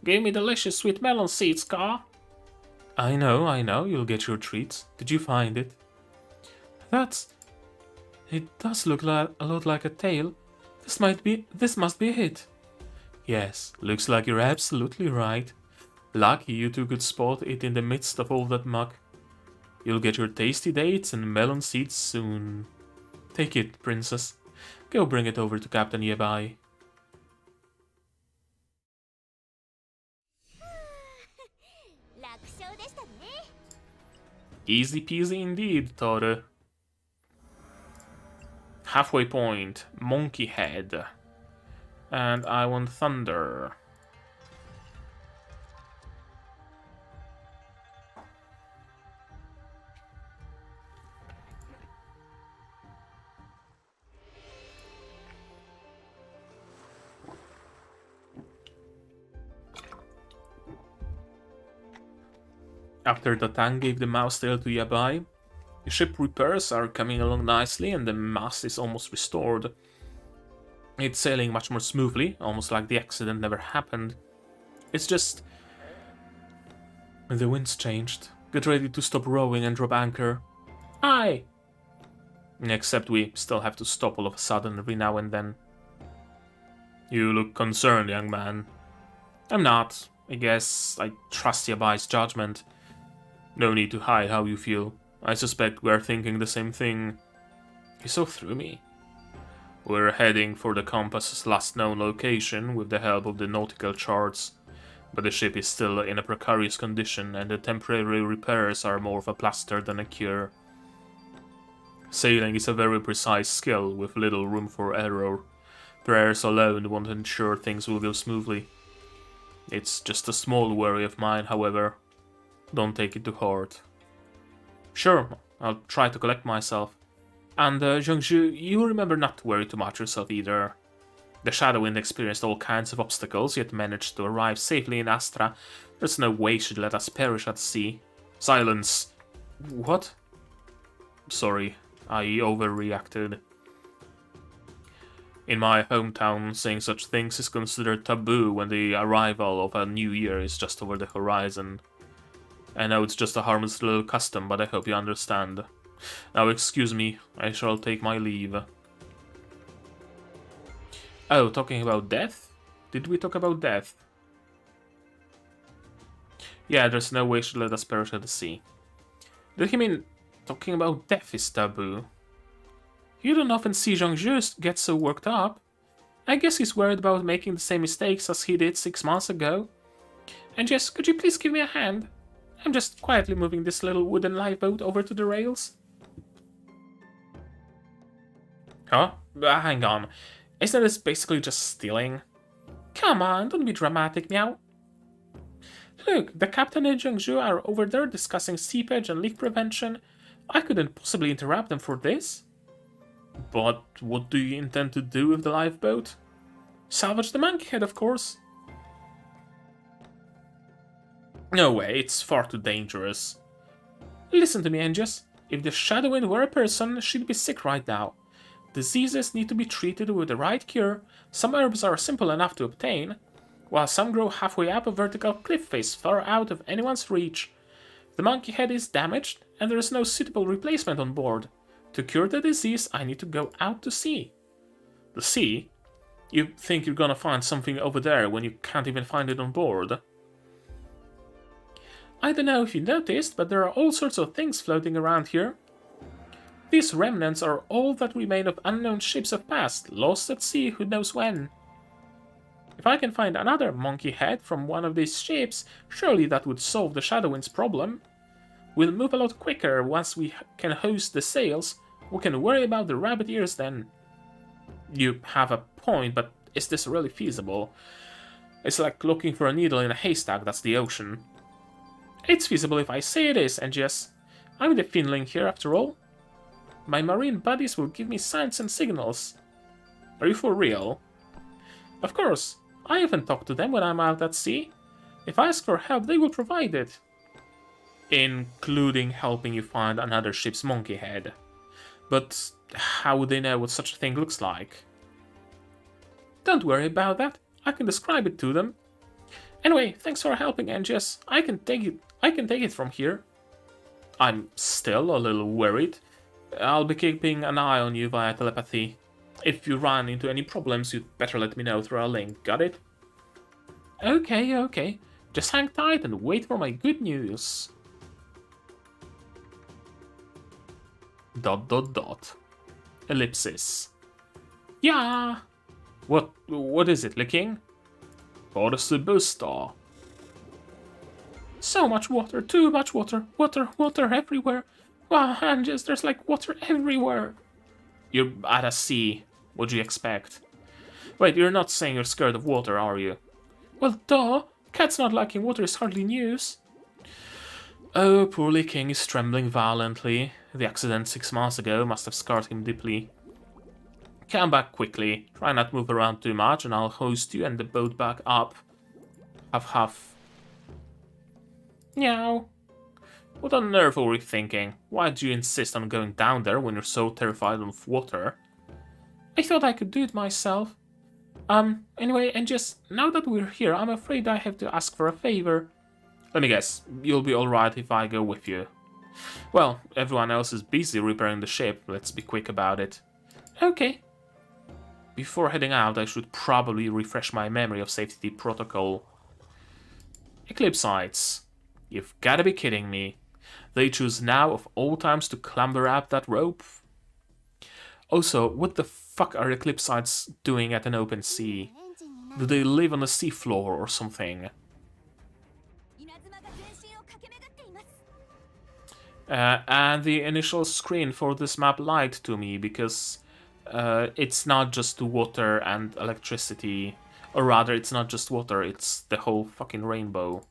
Give me delicious sweet melon seeds, Ska. I know, you'll get your treats. Did you find it? It does look a lot like a tail. This must be a hit. Yes, looks like you're absolutely right. Lucky you two could spot it in the midst of all that muck. You'll get your tasty dates and melon seeds soon. Take it, princess. Go bring it over to Captain Yabai. Easy peasy indeed, Tore. Halfway point, monkey head. And I want thunder. After the tank gave the mouse tail to Yabai, the ship repairs are coming along nicely and the mast is almost restored. It's sailing much more smoothly, almost like the accident never happened. It's just... the wind's changed. Get ready to stop rowing and drop anchor. Aye! Except we still have to stop all of a sudden every now and then. You look concerned, young man. I'm not. I guess I trust Yabbai's judgment. No need to hide how you feel. I suspect we're thinking the same thing. You saw through me. We're heading for the compass's last known location with the help of the nautical charts. But the ship is still in a precarious condition and the temporary repairs are more of a plaster than a cure. Sailing is a very precise skill with little room for error. Prayers alone won't ensure things will go smoothly. It's just a small worry of mine, however. Don't take it to heart. Sure, I'll try to collect myself. And Zhengzhu, you remember not to worry too much yourself either. The Shadowwind experienced all kinds of obstacles, yet managed to arrive safely in Astra. There's no way she'd let us perish at sea. Silence! What? Sorry, I overreacted. In my hometown, saying such things is considered taboo when the arrival of a new year is just over the horizon. I know it's just a harmless little custom, but I hope you understand. Now excuse me, I shall take my leave. Oh, talking about death? Did we talk about death? Yeah, there's no way she'll let us perish at the sea. Did he mean talking about death is taboo? You don't often see Zhengzhu get so worked up. I guess he's worried about making the same mistakes as he did 6 months ago. And Jess, could you please give me a hand? I'm just quietly moving this little wooden lifeboat over to the rails. Huh? Hang on. Isn't this basically just stealing? Come on, don't be dramatic, meow. Look, the captain and Zhengzhu are over there discussing seepage and leak prevention. I couldn't possibly interrupt them for this. But what do you intend to do with the lifeboat? Salvage the monkey head, of course. No way, it's far too dangerous. Listen to me, Angus. If the Shadowwind were a person, she'd be sick right now. Diseases need to be treated with the right cure. Some herbs are simple enough to obtain, while some grow halfway up a vertical cliff face far out of anyone's reach. The monkey head is damaged, and there is no suitable replacement on board. To cure the disease, I need to go out to sea. The sea? You think you're gonna find something over there when you can't even find it on board? I don't know if you noticed, but there are all sorts of things floating around here. These remnants are all that remain of unknown ships of past, lost at sea who knows when. If I can find another monkey head from one of these ships, surely that would solve the Shadowwind's problem. We'll move a lot quicker once we can hoist the sails. We can worry about the rabbit ears then. You have a point, but is this really feasible? It's like looking for a needle in a haystack, that's the ocean. It's feasible if I say it is, and yes, I'm the Finling here after all. My marine buddies will give me signs and signals. Are you for real? Of course, I even talk to them when I'm out at sea. If I ask for help, they will provide it. Including helping you find another ship's monkey head. But how would they know what such a thing looks like? Don't worry about that. I can describe it to them. Anyway, thanks for helping, Angus. I can take it from here. I'm still a little worried. I'll be keeping an eye on you via telepathy. If you run into any problems, you'd better let me know through a link, got it? Okay. Just hang tight and wait for my good news. ... Ellipsis. Yeah! What is it, licking? Force the booster. So much water, too much water. Water everywhere. Wow, Angus, there's like water everywhere. You're at a sea. What'd you expect? Wait, you're not saying you're scared of water, are you? Well, duh. Cat's not liking water is hardly news. Oh, poor Licking is trembling violently. The accident 6 months ago must have scarred him deeply. Come back quickly. Try not to move around too much and I'll hoist you and the boat back up. Huff. Meow. What on earth were you thinking? Why do you insist on going down there when you're so terrified of water? I thought I could do it myself. Anyway, and just now that we're here, I'm afraid I have to ask for a favor. Let me guess, you'll be alright if I go with you. Well, everyone else is busy repairing the ship, let's be quick about it. Okay. Before heading out, I should probably refresh my memory of safety protocol. Eclipsites. You've gotta be kidding me. They choose now of all times to clamber up that rope? Also, what the fuck are Eclipsites doing at an open sea? Do they live on the seafloor or something? And the initial screen for this map lied to me, because it's not just water and electricity. Or rather, it's not just water, it's the whole fucking rainbow.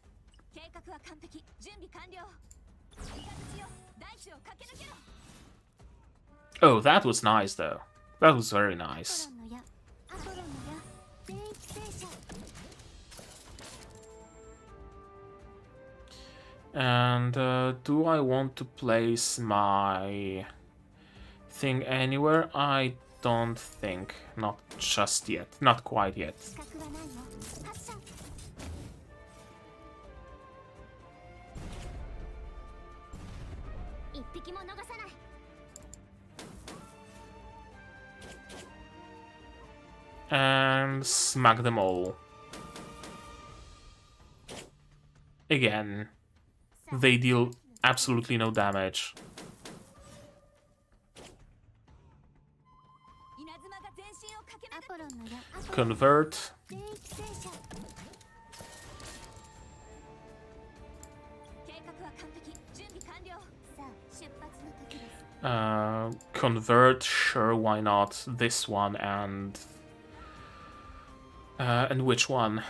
Oh, that was nice though. That was very nice. And do I want to place my thing anywhere? I don't think. Not just yet. Not quite yet. And smack them all. Again. They deal absolutely no damage. Convert. Convert, sure, why not? This one and which one?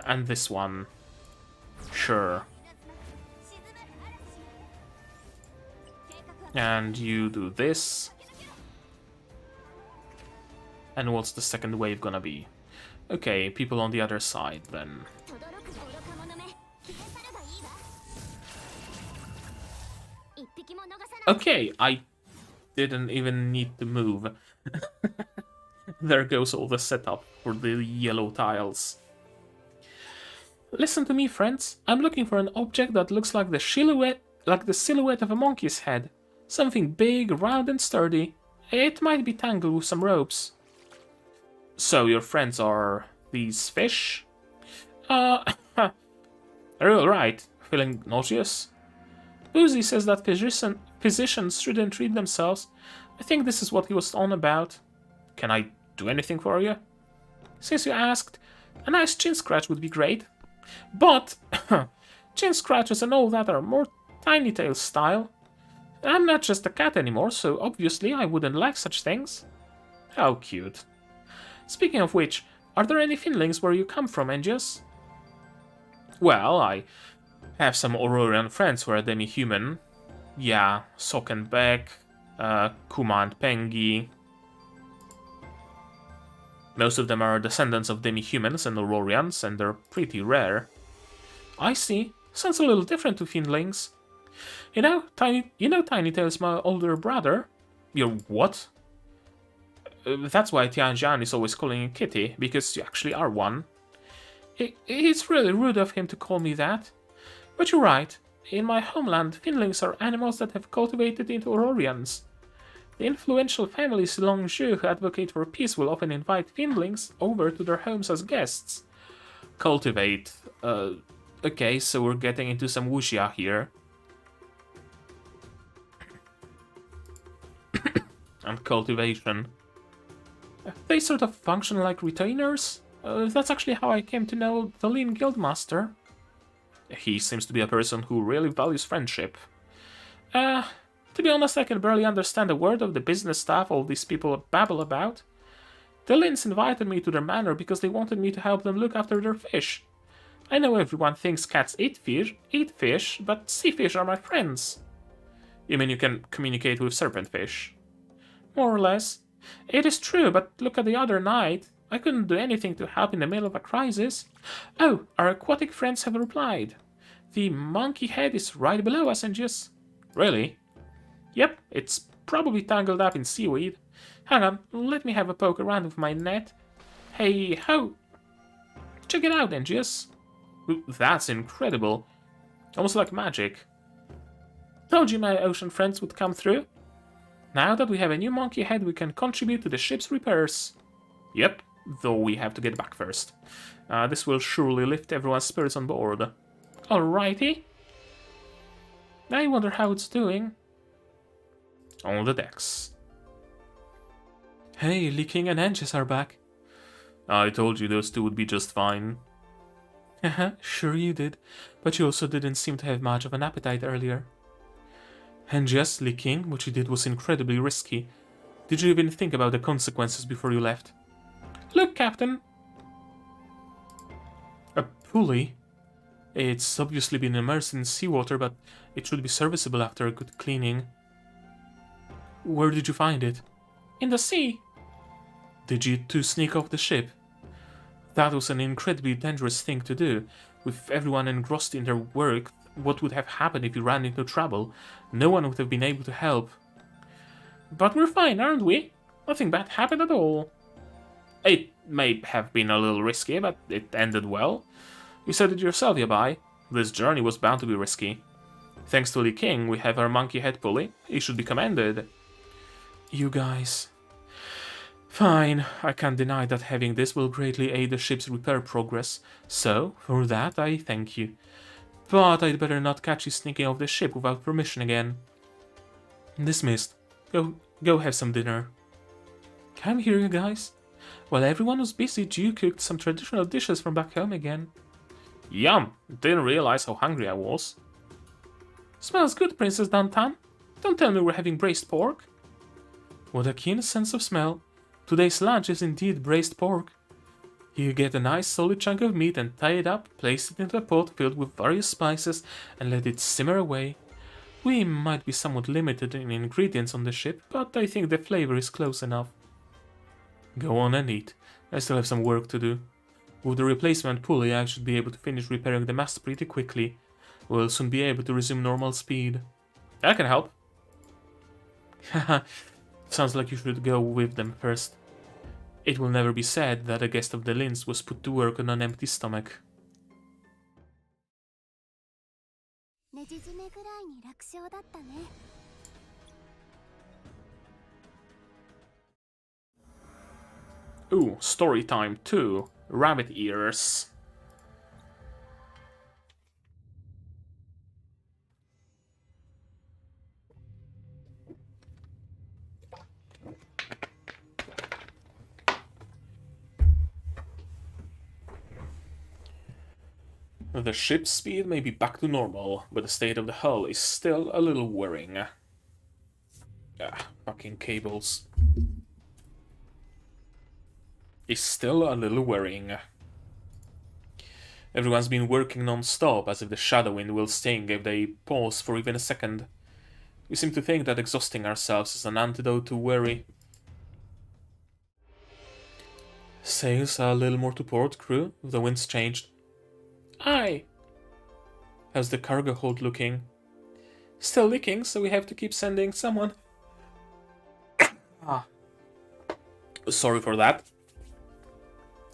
And this one. Sure. And you do this. And what's the second wave gonna be? Okay, people on the other side then. Okay, I didn't even need to move. There goes all the setup for the yellow tiles. Listen to me, friends. I'm looking for an object that looks like the silhouette of a monkey's head. Something big, round and sturdy. It might be tangled with some ropes. So your friends are these fish? Are you alright? Feeling nauseous? Boozy says that physicians shouldn't treat themselves. I think this is what he was on about. Can I do anything for you? Since you asked, a nice chin scratch would be great. But chin scratches and all that are more Tiny Tail style. I'm not just a cat anymore, so obviously I wouldn't like such things. How cute. Speaking of which, are there any finlings where you come from, Angios? Well, I have some Aurorian friends who are demi-human. Yeah, Sok and Beck, Kuma and Pengi. Most of them are descendants of demi-humans and Aurorians, and they're pretty rare. I see. Sounds a little different to finlings. You know, Tiny Tail's my older brother. Your what? That's why Tianjian is always calling you Kitty, because you actually are one. It's really rude of him to call me that. But you're right. In my homeland, finlings are animals that have cultivated into Aurorians. The influential families Longzhu who advocate for peace will often invite finlings over to their homes as guests. Cultivate. Okay, so we're getting into some wuxia here. And cultivation. They sort of function like retainers. That's actually how I came to know the Lean Guildmaster. He seems to be a person who really values friendship. To be honest, I can barely understand a word of the business stuff all these people babble about. The Lins invited me to their manor because they wanted me to help them look after their fish. I know everyone thinks cats eat fish, but sea fish are my friends. You mean you can communicate with serpent fish? More or less. It is true, but look at the other night. I couldn't do anything to help in the middle of a crisis. Oh, our aquatic friends have replied. The monkey head is right below us and just... Really? Yep, it's probably tangled up in seaweed. Hang on, let me have a poke around with my net. Hey ho! Check it out, Angius. That's incredible. Almost like magic. Told you my ocean friends would come through. Now that we have a new monkey head, we can contribute to the ship's repairs. Yep, though we have to get back first. This will surely lift everyone's spirits on board. Alrighty. I wonder how it's doing. On the decks. Hey, Lee King and Angius are back. I told you those two would be just fine. Haha, sure you did, but you also didn't seem to have much of an appetite earlier. Angius, Lee King, what you did was incredibly risky. Did you even think about the consequences before you left? Look, Captain. A pulley? It's obviously been immersed in seawater, but it should be serviceable after a good cleaning. Where did you find it? In the sea. Did you two sneak off the ship? That was an incredibly dangerous thing to do. With everyone engrossed in their work, what would have happened if you ran into trouble? No one would have been able to help. But we're fine, aren't we? Nothing bad happened at all. It may have been a little risky, but it ended well. You said it yourself, Yabai. This journey was bound to be risky. Thanks to Lee King, we have our monkey head pulley. He should be commended. You guys... Fine, I can't deny that having this will greatly aid the ship's repair progress, so, for that, I thank you. But I'd better not catch you sneaking off the ship without permission again. Dismissed. Go have some dinner. Come here, you guys. While everyone was busy, Ju cooked some traditional dishes from back home again. Yum! Didn't realize how hungry I was. Smells good, Princess Dantan. Don't tell me we're having braised pork. What a keen sense of smell. Today's lunch is indeed braised pork. You get a nice solid chunk of meat and tie it up, place it into a pot filled with various spices, and let it simmer away. We might be somewhat limited in ingredients on the ship, but I think the flavor is close enough. Go on and eat. I still have some work to do. With the replacement pulley, I should be able to finish repairing the mast pretty quickly. We'll soon be able to resume normal speed. I can help. Haha. Sounds like you should go with them first. It will never be said that a guest of the Linz was put to work on an empty stomach. Ooh, story time 2. Rabbit ears. The ship's speed may be back to normal, but the state of the hull is still a little worrying. Fucking cables. Is still a little worrying. Everyone's been working non-stop, as if the shadow wind will sting if they pause for even a second. We seem to think that exhausting ourselves is an antidote to worry. Sails a little more to port, crew. The wind's changed. Aye. How's the cargo hold looking? Still leaking, so we have to keep sending someone. Sorry for that.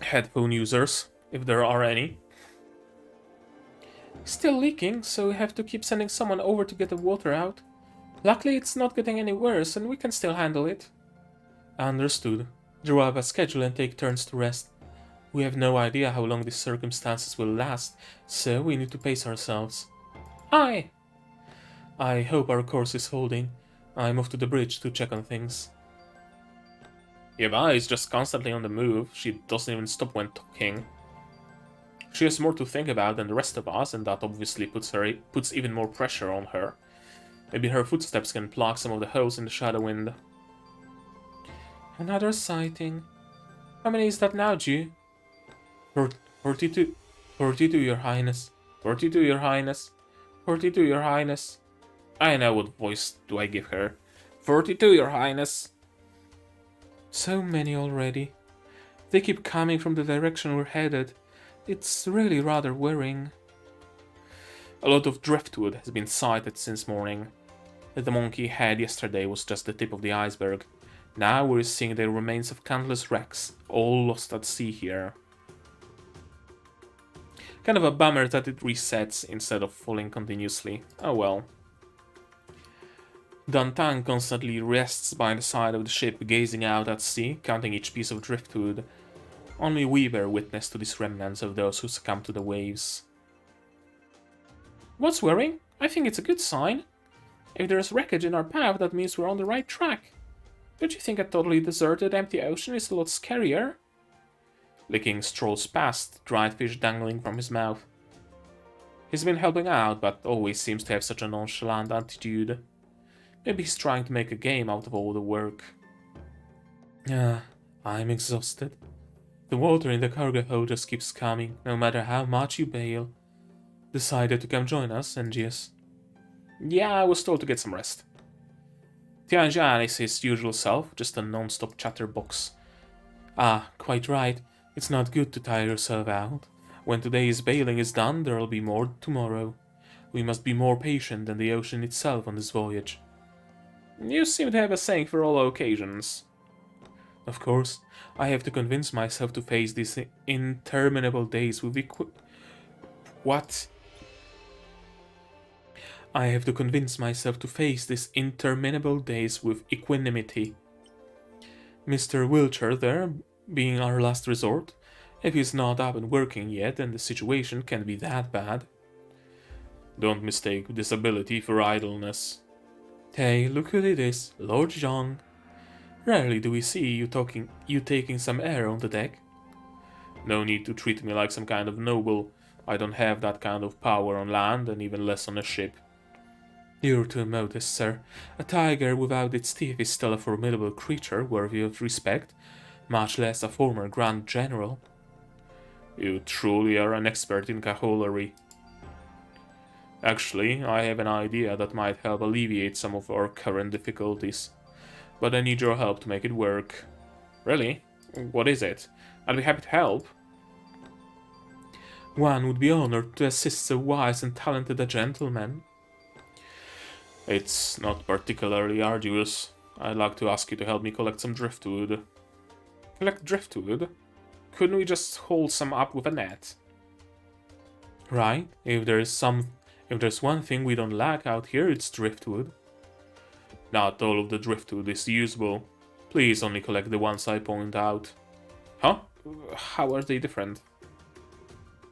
Headphone users, if there are any. Still leaking, so we have to keep sending someone over to get the water out. Luckily, it's not getting any worse, and we can still handle it. Understood. Draw up a schedule and take turns to rest. We have no idea how long these circumstances will last, so we need to pace ourselves. Aye! I hope our course is holding. I'm off to the bridge to check on things. Eva is just constantly on the move. She doesn't even stop when talking. She has more to think about than the rest of us, and that obviously puts even more pressure on her. Maybe her footsteps can block some of the holes in the shadow wind. Another sighting. How many is that now, Ju? 42. 42, Your Highness. 42, Your Highness. 42, Your Highness. I know what voice do I give her. 42, Your Highness. So many already. They keep coming from the direction we're headed. It's really rather worrying. A lot of driftwood has been sighted since morning. The monkey head yesterday was just the tip of the iceberg. Now we're seeing the remains of countless wrecks, all lost at sea here. Kind of a bummer that it resets instead of falling continuously. Oh well. Dantan constantly rests by the side of the ship, gazing out at sea, counting each piece of driftwood. Only we bear witness to these remnants of those who succumb to the waves. What's worrying? I think it's a good sign. If there's wreckage in our path, that means we're on the right track. Don't you think a totally deserted, empty ocean is a lot scarier? Licking strolls past, dried fish dangling from his mouth. He's been helping out, but always seems to have such a nonchalant attitude. Maybe he's trying to make a game out of all the work. I'm exhausted. The water in the cargo hold just keeps coming, no matter how much you bail. Decided to come join us, NGS? Yeah, I was told to get some rest. Tianjian is his usual self, just a non-stop chatterbox. Ah, quite right. It's not good to tire yourself out. When today's bailing is done, there'll be more tomorrow. We must be more patient than the ocean itself on this voyage. You seem to have a saying for all occasions. Of course, I have to convince myself to face these interminable days with What? I have to convince myself to face these interminable days with equanimity. Mr. Wiltshire there, being our last resort, if he's not up and working yet, then the situation can't be that bad. Don't mistake disability for idleness. Hey, look who it is, Lord Zhang. Rarely do we see you taking some air on the deck. No need to treat me like some kind of noble. I don't have that kind of power on land, and even less on a ship. You're too modest, sir. A tiger without its teeth is still a formidable creature worthy of respect, much less a former Grand General. You truly are an expert in cajolery. Actually, I have an idea that might help alleviate some of our current difficulties. But I need your help to make it work. Really? What is it? I'd be happy to help. One would be honored to assist so wise and talented a gentleman. It's not particularly arduous. I'd like to ask you to help me collect some driftwood. Collect driftwood? Couldn't we just hold some up with a net? Right, if there's one thing we don't lack out here, it's driftwood. Not all of the driftwood is usable. Please only collect the ones I point out. Huh? How are they different?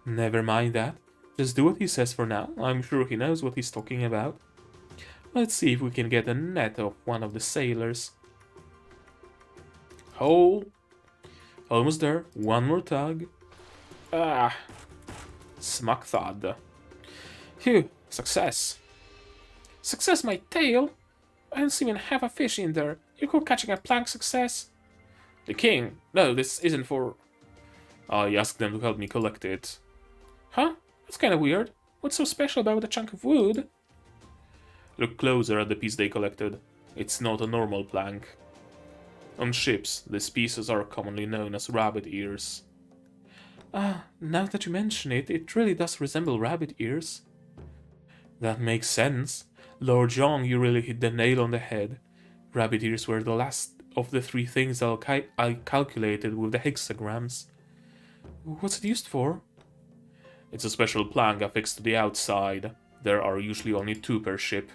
Never mind that. Just do what he says for now. I'm sure he knows what he's talking about. Let's see if we can get a net of one of the sailors. Hole. Almost there. One more tug. Ah. Smack thud. Phew. Success. Success, my tail? I don't even have a fish in there. You call catching a plank success? The king. No, this isn't for... I asked them to help me collect it. Huh? That's kind of weird. What's so special about a chunk of wood? Look closer at the piece they collected. It's not a normal plank. On ships, these pieces are commonly known as rabbit ears. Ah, now that you mention it, it really does resemble rabbit ears. That makes sense. Lord Zhang, you really hit the nail on the head. Rabbit ears were the last of the three things I calculated with the hexagrams. What's it used for? It's a special plank affixed to the outside. There are usually only 2 per ship.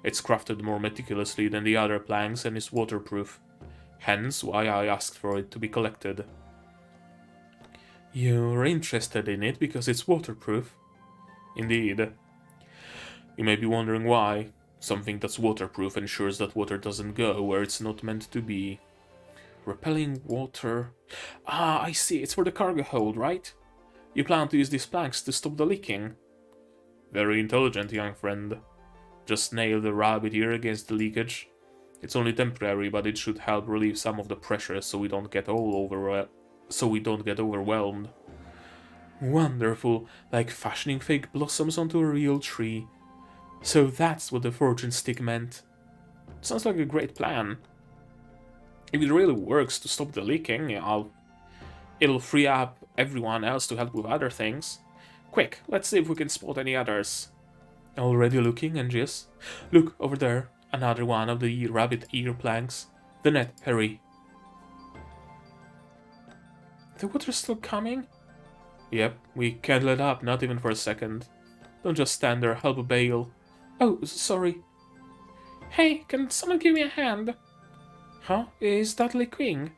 It's crafted more meticulously than the other planks and is waterproof. Hence why I asked for it to be collected. You're interested in it because it's waterproof? Indeed. You may be wondering why. Something that's waterproof ensures that water doesn't go where it's not meant to be. Repelling water... Ah, I see, it's for the cargo hold, right? You plan to use these planks to stop the leaking. Very intelligent, young friend. Just nail the rabbit ear against the leakage. It's only temporary, but it should help relieve some of the pressure so we don't get overwhelmed. Wonderful, like fashioning fake blossoms onto a real tree. So that's what the fortune stick meant. Sounds like a great plan. If it really works to stop the leaking, it'll free up everyone else to help with other things. Quick, let's see if we can spot any others. Already looking, NGS? Look, over there, another one of the rabbit ear planks. The net, hurry. The water's still coming? Yep, we can't let up, not even for a second. Don't just stand there, help bail. Oh, sorry. Hey, can someone give me a hand? Huh? Is that leaking?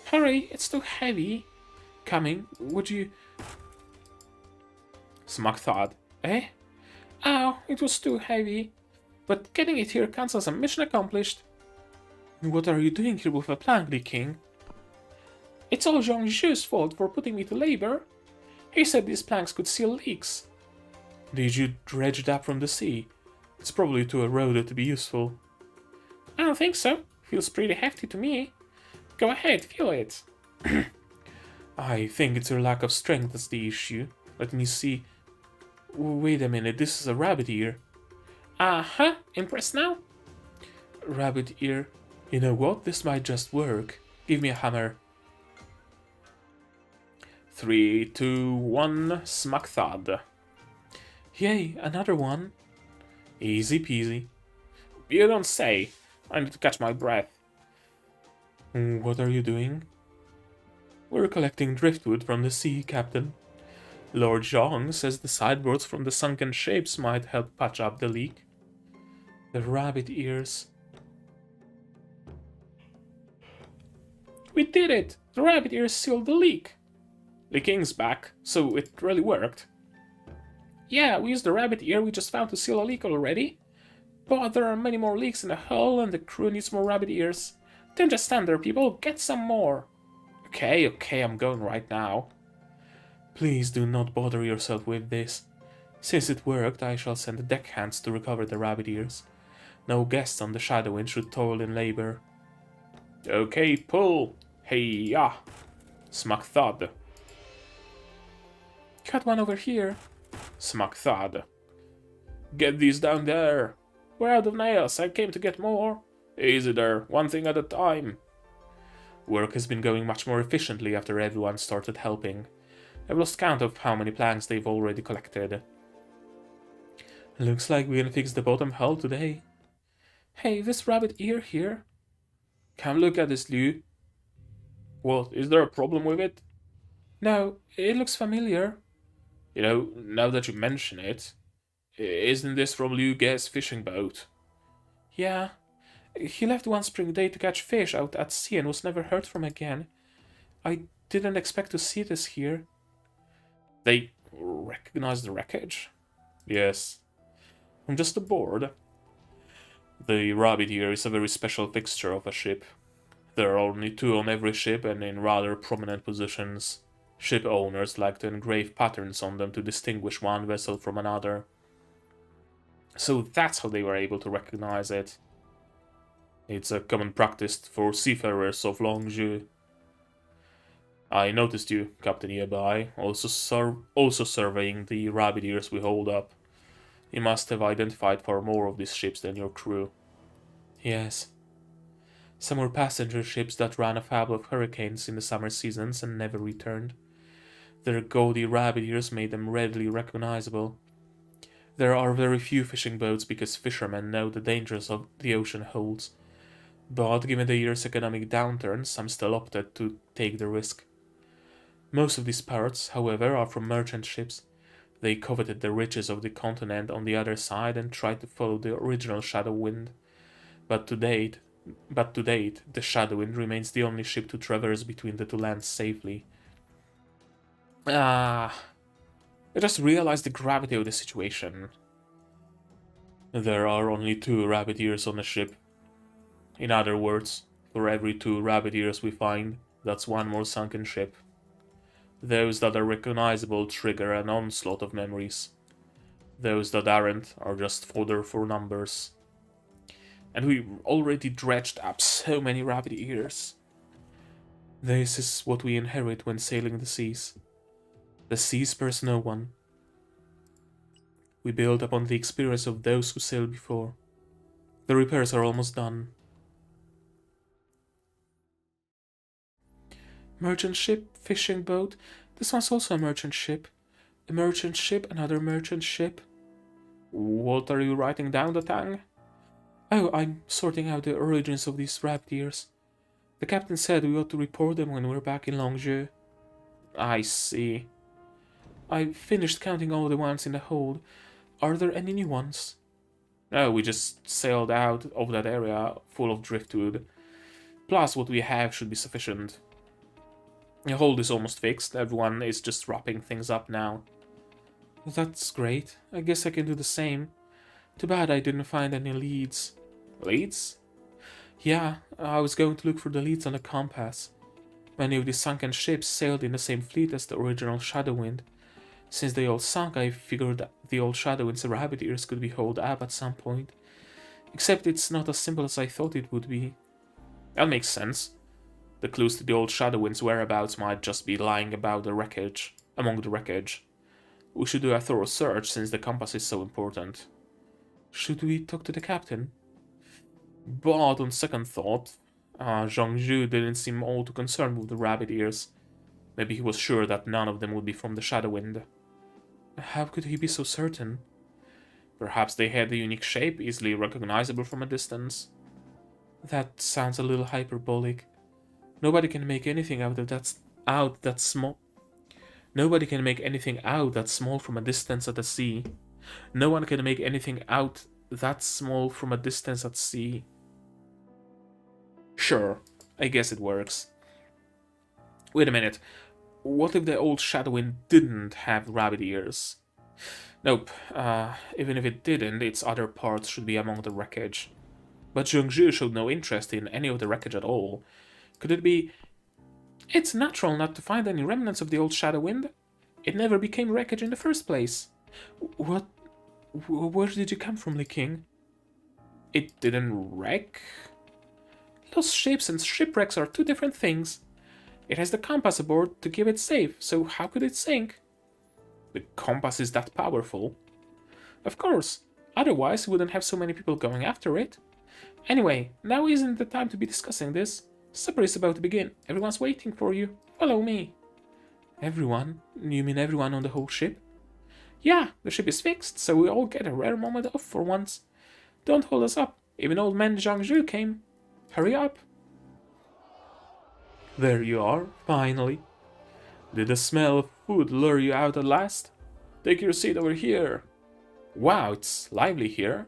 Hurry, it's too heavy. Coming, would you... Smack thought. Eh? Ow, it was too heavy. But getting it here counts as a mission accomplished. What are you doing here with a plank leaking? It's all Jean-Ju's fault for putting me to labor. He said these planks could seal leaks. Did you dredge it up from the sea? It's probably too eroded to be useful. I don't think so. Feels pretty hefty to me. Go ahead, feel it. I think it's your lack of strength that's the issue. Let me see. Wait a minute, this is a rabbit ear. Uh-huh, impressed now? Rabbit ear. You know what? This might just work. Give me a hammer. 3, 2, 1, smack thud. Yay, another one. Easy peasy. You don't say. I need to catch my breath. What are you doing? We're collecting driftwood from the sea, Captain. Lord Jean says the sideboards from the sunken ships might help patch up the leak. The rabbit ears. We did it! The rabbit ears sealed the leak. Leaking's back, so it really worked. Yeah, we used the rabbit ear we just found to seal a leak already. But there are many more leaks in the hull and the crew needs more rabbit ears. Don't just stand there, people, get some more. Okay, I'm going right now. Please do not bother yourself with this. Since it worked, I shall send the deckhands to recover the rabbit ears. No guests on the Shadow Wind should toil in labor. Okay, pull. Hey-ya. Smack thud. Cut one over here. Smack thud. Get these down there. We're out of nails, I came to get more. Easy there, one thing at a time. Work has been going much more efficiently after everyone started helping. I've lost count of how many planks they've already collected. Looks like we can fix the bottom hull today. Hey, this rabbit ear here. Come look at this, Liu. What, is there a problem with it? No, it looks familiar. You know, now that you mention it, isn't this from Liu Ge's fishing boat? Yeah, he left one spring day to catch fish out at sea and was never heard from again. I didn't expect to see this here. They recognize the wreckage? Yes. I'm just aboard. The rabbit ear is a very special fixture of a ship. There are only 2 on every ship and in rather prominent positions. Ship owners like to engrave patterns on them to distinguish one vessel from another. So that's how they were able to recognize it. It's a common practice for seafarers of Longju. I noticed you, Captain nearby, also surveying the rabbit ears we hold up. You must have identified far more of these ships than your crew. Yes. Some were passenger ships that ran afoul of hurricanes in the summer seasons and never returned. Their gaudy rabbit ears made them readily recognizable. There are very few fishing boats because fishermen know the dangers of the ocean holds. But given the year's economic downturn, some still opted to take the risk. Most of these pirates, however, are from merchant ships. They coveted the riches of the continent on the other side and tried to follow the original Shadow Wind. But to date, the Shadow Wind remains the only ship to traverse between the 2 lands safely. I just realized the gravity of the situation. There are only 2 rabbit ears on a ship. In other words, for every 2 rabbit ears we find, that's 1 more sunken ship. Those that are recognizable trigger an onslaught of memories. Those that aren't are just fodder for numbers. And we already dredged up so many rabbit ears. This is what we inherit when sailing the seas. The sea spares no one. We build upon the experience of those who sailed before. The repairs are almost done. Merchant ship, fishing boat. This one's also a merchant ship. A merchant ship, another merchant ship. What are you writing down, the Tang? Oh, I'm sorting out the origins of these raptors. The captain said we ought to report them when we're back in Longzhou. I see. I finished counting all the ones in the hold. Are there any new ones? No, we just sailed out of that area full of driftwood. Plus, what we have should be sufficient. The hold is almost fixed. Everyone is just wrapping things up now. That's great. I guess I can do the same. Too bad I didn't find any leads. Leads? Yeah, I was going to look for the leads on the compass. Many of the sunken ships sailed in the same fleet as the original Shadowwind. Since they all sunk, I figured the old Shadowwind's rabbit ears could be hauled up at some point. Except it's not as simple as I thought it would be. That makes sense. The clues to the old Shadowwind's whereabouts might just be lying about the wreckage, among the wreckage. We should do a thorough search since the compass is so important. Should we talk to the captain? But on second thought, Zhongzhu didn't seem all too concerned with the rabbit ears. Maybe he was sure that none of them would be from the Shadowwind. How could he be so certain? Perhaps they had a unique shape, easily recognizable from a distance. That sounds a little hyperbolic. Nobody can make anything out that small. Nobody can make anything out that small from a distance at the sea. No one can make anything out that small from a distance at sea. Sure, I guess it works. Wait a minute. What if the old Shadowwind didn't have rabbit ears? Nope. Even if it didn't, its other parts should be among the wreckage. But Zhongzhu showed no interest in any of the wreckage at all. Could it be... It's natural not to find any remnants of the old Shadowwind. It never became wreckage in the first place. What... Where did you come from, Li King? It didn't wreck? Lost ships and shipwrecks are two different things. It has the compass aboard to keep it safe, so how could it sink? The compass is that powerful? Of course. Otherwise, we wouldn't have so many people going after it. Anyway, now isn't the time to be discussing this. Supper is about to begin. Everyone's waiting for you. Follow me. Everyone? You mean everyone on the whole ship? Yeah, the ship is fixed, so we all get a rare moment off for once. Don't hold us up. Even old man Zhangzhu came. Hurry up. There you are, finally. Did the smell of food lure you out at last? Take your seat over here. Wow, it's lively here.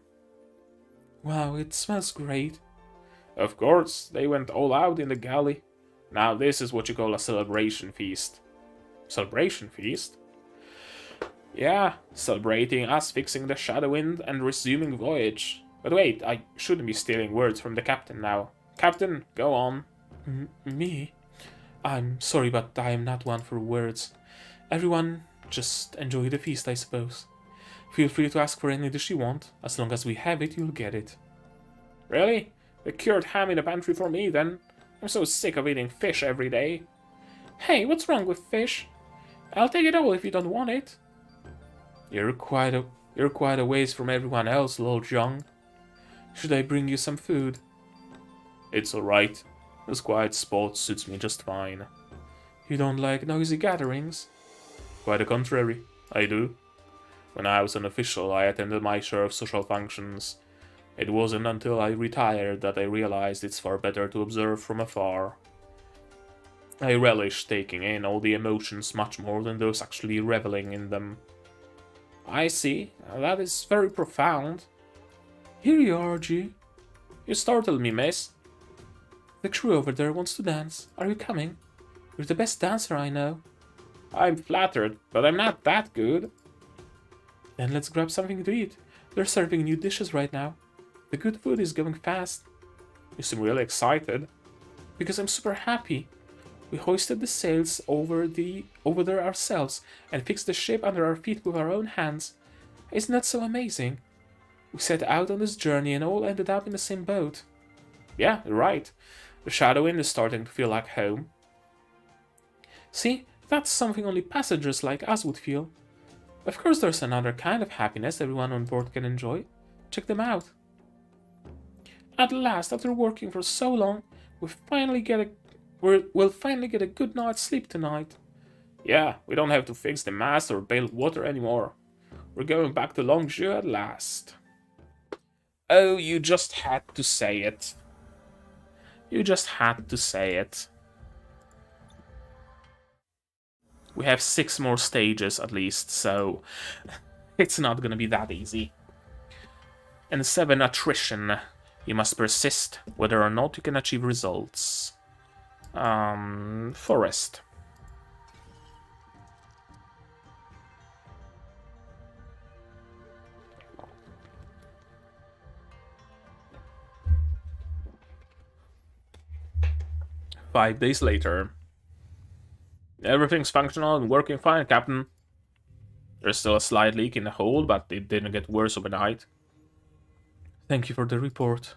Wow, it smells great. Of course, they went all out in the galley. Now this is what you call a celebration feast. Celebration feast? Yeah, celebrating us fixing the Shadowwind and resuming voyage. But wait, I shouldn't be stealing words from the captain now. Captain, go on. Me? I'm sorry, but I am not one for words. Everyone, just enjoy the feast, I suppose. Feel free to ask for any dish you want. As long as we have it, you'll get it. Really? The cured ham in the pantry for me, then? I'm so sick of eating fish every day. Hey, what's wrong with fish? I'll take it all if you don't want it. You're quite a ways from everyone else, Lord Zhang. Should I bring you some food? It's alright. This quiet spot suits me just fine. You don't like noisy gatherings? Quite the contrary, I do. When I was an official, I attended my share of social functions. It wasn't until I retired that I realized it's far better to observe from afar. I relish taking in all the emotions much more than those actually reveling in them. I see. That is very profound. Here you are, G. You startled me, miss. The crew over there wants to dance. Are you coming? You're the best dancer I know. I'm flattered, but I'm not that good. Then let's grab something to eat. They're serving new dishes right now. The good food is going fast. You seem really excited. Because I'm super happy. We hoisted the sails over there ourselves and fixed the ship under our feet with our own hands. Isn't that so amazing? We set out on this journey and all ended up in the same boat. Yeah, you're right. The Shadowwind is starting to feel like home. See, that's something only passengers like us would feel. Of course there's another kind of happiness everyone on board can enjoy. Check them out. At last, after working for so long, we'll finally get a good night's sleep tonight. Yeah, we don't have to fix the mast or bail water anymore. We're going back to Longzhou at last. Oh, you just had to say it. You just had to say it. We have 6 more stages at least, so it's not gonna be that easy. And 7, attrition. You must persist, whether or not you can achieve results. Forest. Five days later. Everything's functional and working fine, Captain. There's still a slight leak in the hold, but it didn't get worse overnight. Thank you for the report.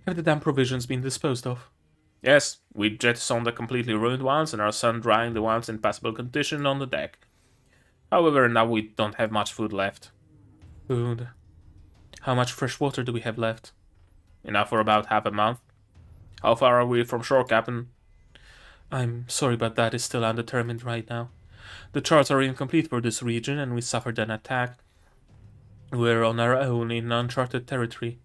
Have the damn provisions been disposed of? Yes, we jettisoned the completely ruined ones and are sun-drying the ones in passable condition on the deck. However, now we don't have much food left. Food? How much fresh water do we have left? Enough for about half a month. How far are we from shore, Captain? I'm sorry, but that is still undetermined right now. The charts are incomplete for this region, and we suffered an attack. We're on our own in uncharted territory.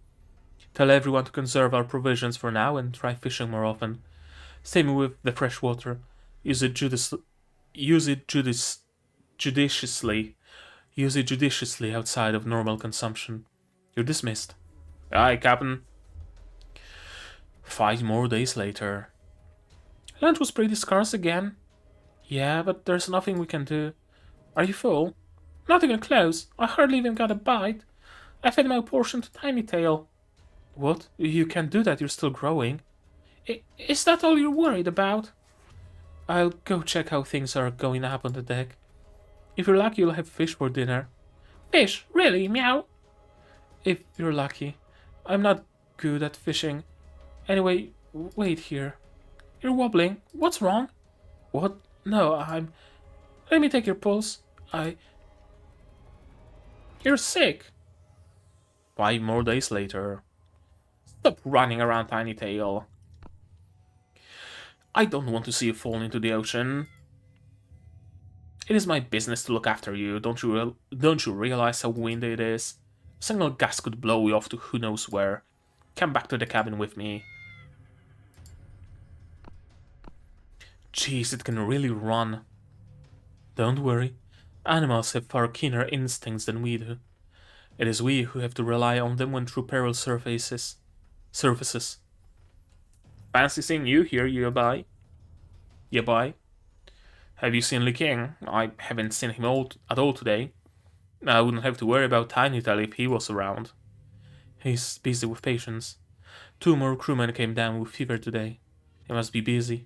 Tell everyone to conserve our provisions for now and try fishing more often. Same with the fresh water. Use it judiciously. Use it judiciously outside of normal consumption. You're dismissed. Aye, Captain. 5 more days later. Lunch was pretty scarce again. Yeah, but there's nothing we can do. Are you full? Not even close. I hardly even got a bite. I fed my portion to Tiny Tail. What? You can't do that, you're still growing. Is that all you're worried about? I'll go check how things are going up on the deck. If you're lucky, you'll have fish for dinner. Fish? Really? Meow? If you're lucky. I'm not good at fishing. Anyway, wait here. You're wobbling. What's wrong? What? No, Let me take your pulse. You're sick. 5 more days later. Stop running around, Tiny Tail. I don't want to see you fall into the ocean. It is my business to look after you. Don't you realize how windy it is? A single gust could blow you off to who knows where. Come back to the cabin with me. Jeez, it can really run. Don't worry. Animals have far keener instincts than we do. It is we who have to rely on them when true peril surfaces. Fancy seeing you here, Yabai. Yabai? Have you seen Li King? I haven't seen him at all today. I wouldn't have to worry about Tiny Tail if he was around. He's busy with patients. 2 more crewmen came down with fever today. He must be busy.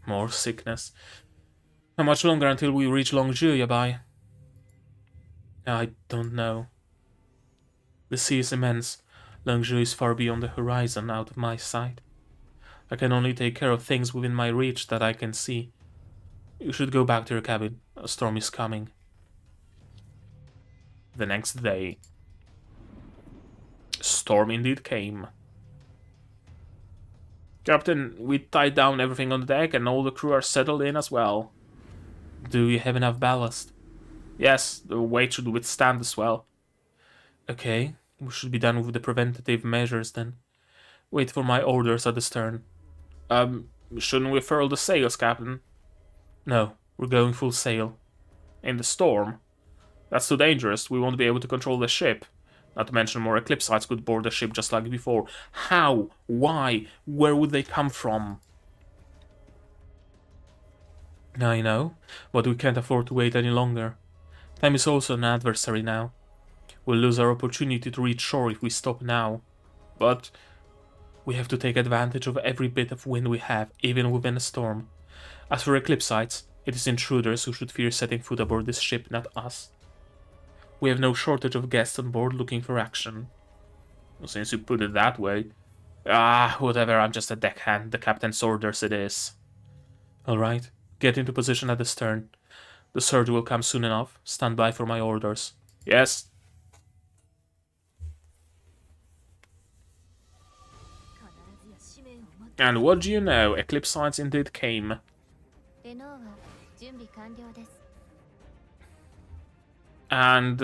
More sickness. How much longer until we reach Longzhou, Yabai? I don't know. The sea is immense. Longzhou is far beyond the horizon, out of my sight. I can only take care of things within my reach that I can see. You should go back to your cabin. A storm is coming. The next day. Storm indeed came. Captain, we tied down everything on the deck and all the crew are settled in as well. Do you have enough ballast? Yes, the weight should withstand the swell. Okay, we should be done with the preventative measures then. Wait for my orders at the stern. Shouldn't we furl the sails, Captain? No, we're going full sail. In the storm? That's too dangerous, we won't be able to control the ship. Not to mention more Eclipsites could board the ship just like before. How? Why? Where would they come from? I know, but we can't afford to wait any longer. Time is also an adversary now. We'll lose our opportunity to reach shore if we stop now. But we have to take advantage of every bit of wind we have, even within a storm. As for Eclipsites, it is intruders who should fear setting foot aboard this ship, not us. We have no shortage of guests on board looking for action. Since you put it that way. Whatever, I'm just a deckhand. The captain's orders it is. Alright, get into position at the stern. The surge will come soon enough. Stand by for my orders. Yes. And what do you know? Eclipsites indeed came. And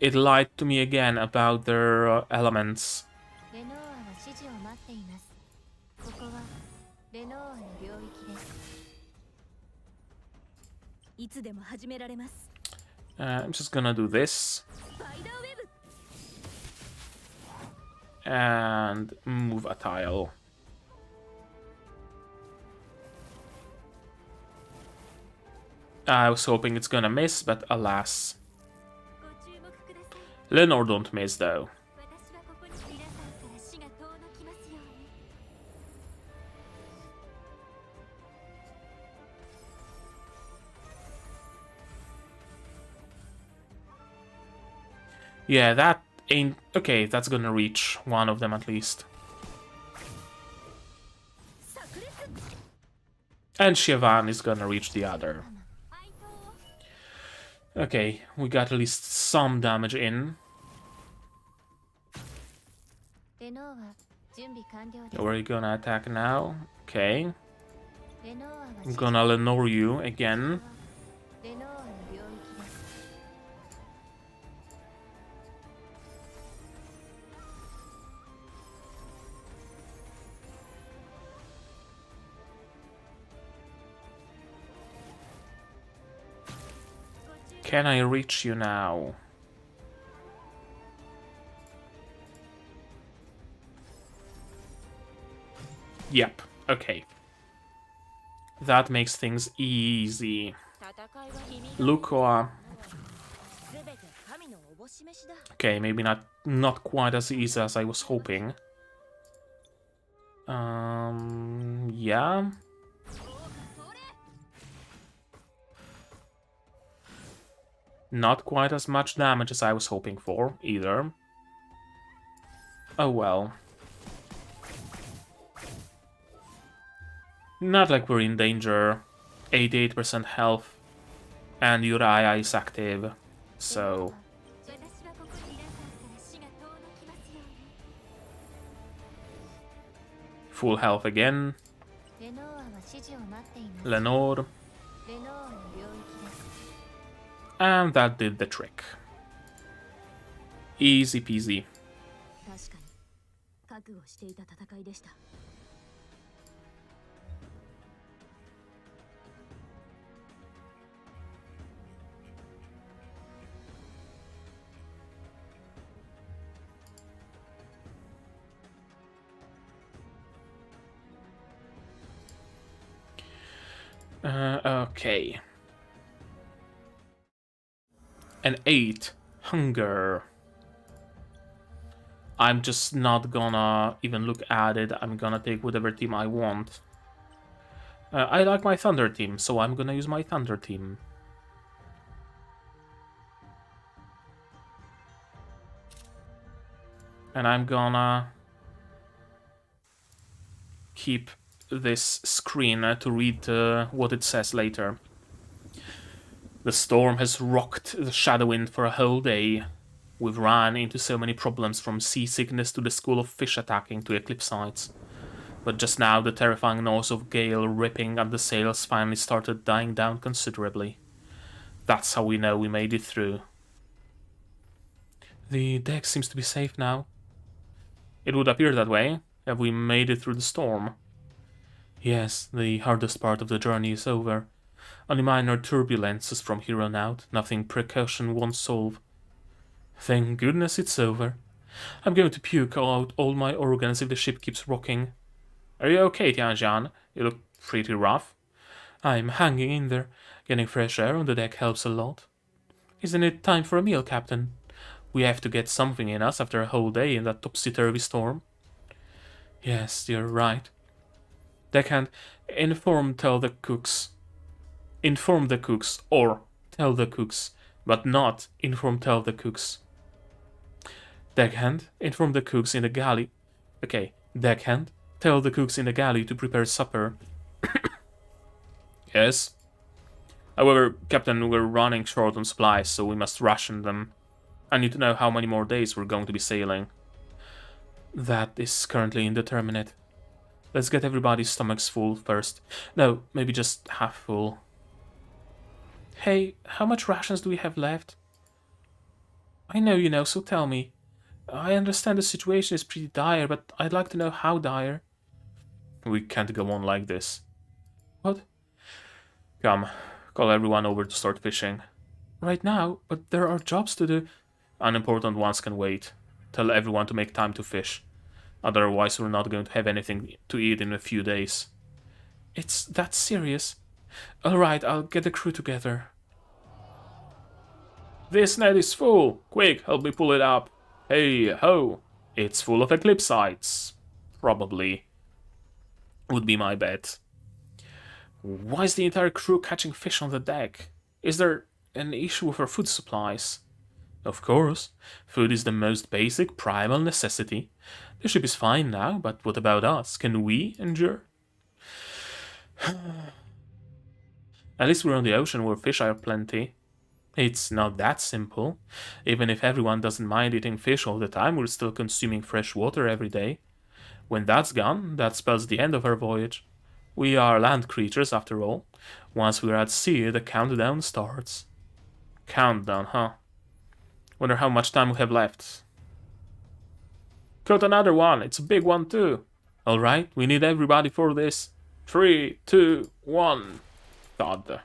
it lied to me again about their elements. レノーアは指示を待っています。ここはレノーアの領域です。いつでも始められます。I'm just gonna do this. スパイダーウェブ。And move a tile. I was hoping it's gonna miss, but alas. ご注目ください。 Lenore don't miss though. 私はここに皆さんから死が遠のきますように。 Yeah, that ain't... Okay, that's gonna reach one of them at least. And Shivan is gonna reach the other. Okay, we got at least some damage in. レノーア準備完了です。 Where are you gonna attack now? Okay. レノーアは I'm gonna Lenore you again. レノーアの領域です。 Can I reach you now? Yep, okay. That makes things easy. Lukua. Okay, maybe not quite as easy as I was hoping. Yeah. Not quite as much damage as I was hoping for, either. Oh well. Not like we're in danger. 88% health. And Uriah is active. So... Full health again. Lenore. And that did the trick. Easy peasy. Okay. An 8. Hunger. I'm just not gonna even look at it. I'm gonna take whatever team I want. I like my Thunder team, so I'm gonna use my Thunder team. And I'm gonna keep this screen to read what it says later. The storm has rocked the Shadowwind for a whole day. We've run into so many problems, from seasickness to the school of fish attacking to Eclipsites. But just now the terrifying noise of gale ripping at the sails finally started dying down considerably. That's how we know we made it through. The deck seems to be safe now. It would appear that way. Have we made it through the storm? Yes, the hardest part of the journey is over. Only minor turbulences from here on out, nothing precaution won't solve. Thank goodness it's over. I'm going to puke out all my organs if the ship keeps rocking. Are you okay, Tianjian? You look pretty rough. I'm hanging in there. Getting fresh air on the deck helps a lot. Isn't it time for a meal, Captain? We have to get something in us after a whole day in that topsy-turvy storm. Yes, you're right. Deckhand, inform the cooks, or tell the cooks, but not tell the cooks. Deckhand, inform the cooks in the galley. Okay, Deckhand, tell the cooks in the galley to prepare supper. Yes. However, Captain, we're running short on supplies, so we must ration them. I need to know how many more days we're going to be sailing. That is currently indeterminate. Let's get everybody's stomachs full first. No, maybe just half full. Hey, how much rations do we have left? I know you know, so tell me. I understand the situation is pretty dire, but I'd like to know how dire. We can't go on like this. What? Come, call everyone over to start fishing. Right now? But there are jobs to do. Unimportant ones can wait. Tell everyone to make time to fish. Otherwise, we're not going to have anything to eat in a few days. It's that serious? Alright, I'll get the crew together. This net is full! Quick, help me pull it up. Hey ho! It's full of Eclipsites. Probably. Would be my bet. Why is the entire crew catching fish on the deck? Is there an issue with our food supplies? Of course. Food is the most basic, primal necessity. The ship is fine now, but what about us? Can we endure? At least we're on the ocean where fish are plenty. It's not that simple. Even if everyone doesn't mind eating fish all the time, we're still consuming fresh water every day. When that's gone, that spells the end of our voyage. We are land creatures, after all. Once we're at sea, the countdown starts. Countdown, huh? Wonder how much time we have left. Caught another one. It's a big one too. Alright, we need everybody for this. 3, 2, 1. Thud.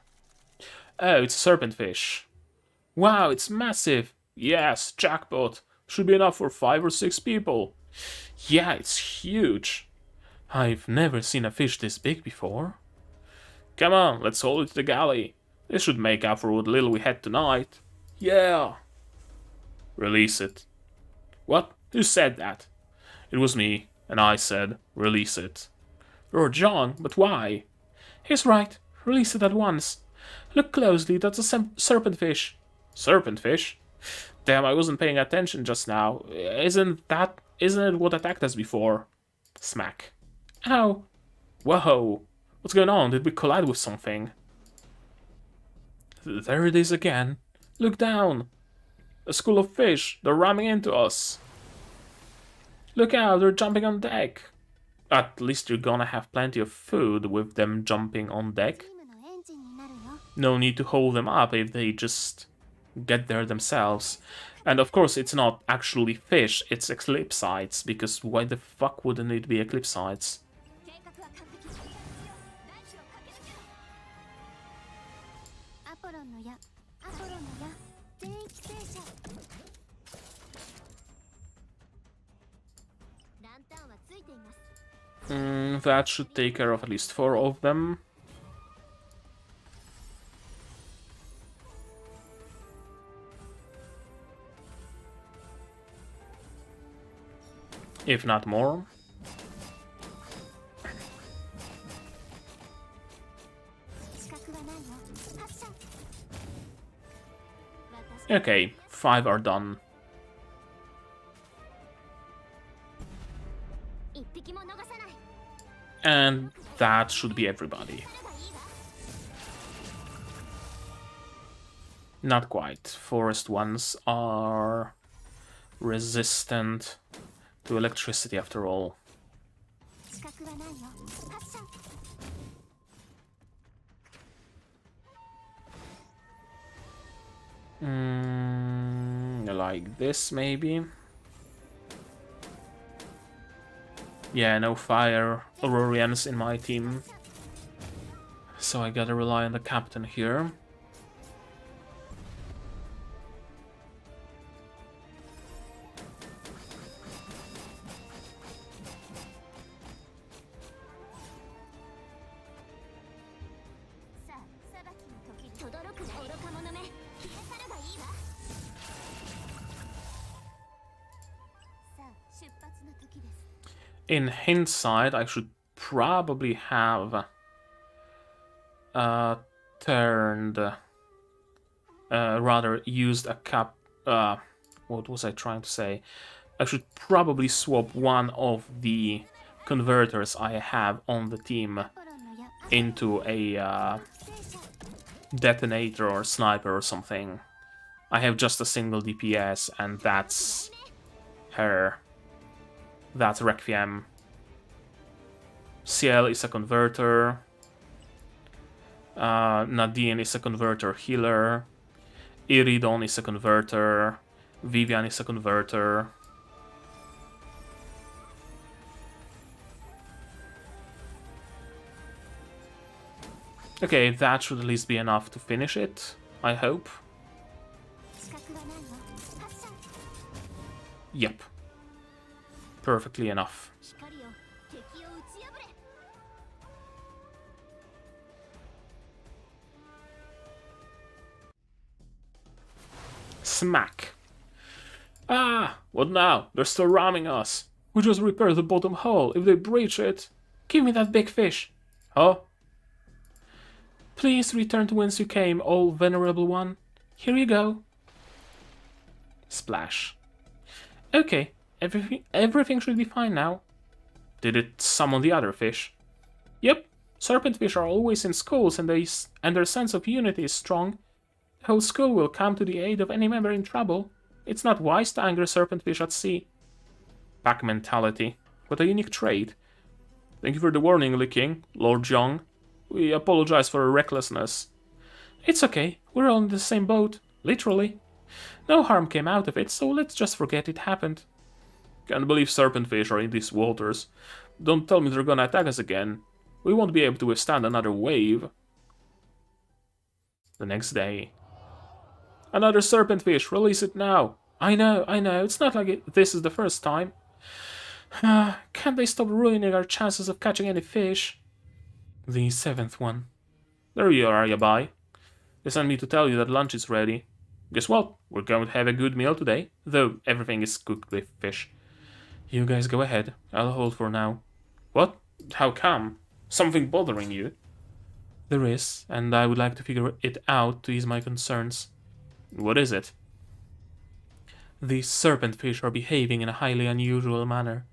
Oh, it's a serpentfish. Wow, it's massive. Yes, jackpot. Should be enough for 5 or 6 people. Yeah, it's huge. I've never seen a fish this big before. Come on, let's haul it to the galley. This should make up for what little we had tonight. Yeah. Release it. What? Who said that? It was me, and I said, release it. You're John, but why? He's right. Release it at once. Look closely, that's a serpentfish. Serpentfish? Damn, I wasn't paying attention just now. Isn't it what attacked us before? Smack. Ow. Whoa. What's going on? Did we collide with something? There it is again. Look down. A school of fish. They're ramming into us. Look out, they're jumping on deck. At least you're gonna have plenty of food with them jumping on deck. No need to hold them up if they just get there themselves. And of course it's not actually fish, it's Eclipsites, because why the fuck wouldn't it be Eclipsites? That should take care of at least 4 of them. If not more. Okay, 5 are done. And that should be everybody. Not quite. Forest ones are resistant to electricity after all. Like this, maybe? Yeah, no fire Aurorians in my team. So I gotta rely on the captain here. In hindsight, I should probably have used a cap. What was I trying to say? I should probably swap one of the converters I have on the team into a detonator or sniper or something. I have just a single DPS, and that's her. That's Requiem. Ciel is a converter. Nadine is a converter healer. Iridon is a converter. Vivian is a converter. Okay, that should at least be enough to finish it, I hope. Yep. Perfectly enough. Smack. Ah, what now? They're still ramming us. We just repaired the bottom hull. If they breach it... Give me that big fish. Huh? Please return to whence you came, O venerable one. Here you go. Splash. Okay, everything should be fine now. Did it summon the other fish? Yep, serpentfish are always in schools and their sense of unity is strong. The whole school will come to the aid of any member in trouble. It's not wise to anger serpentfish at sea. Pack mentality. What a unique trait. Thank you for the warning, Li King, Lord Young. We apologize for our recklessness. It's okay, we're all in the same boat. Literally. No harm came out of it, so let's just forget it happened. Can't believe serpentfish are in these waters. Don't tell me they're gonna attack us again. We won't be able to withstand another wave. The next day. Another serpentfish, release it now. I know, it's not like this is the first time. Can't they stop ruining our chances of catching any fish? The 7th one. There you are, Yabai. They sent me to tell you that lunch is ready. Guess what? We're going to have a good meal today, though everything is cooked with fish. You guys go ahead. I'll hold for now. What? How come? Something bothering you? There is, and I would like to figure it out to ease my concerns. What is it? These serpentfish are behaving in a highly unusual manner.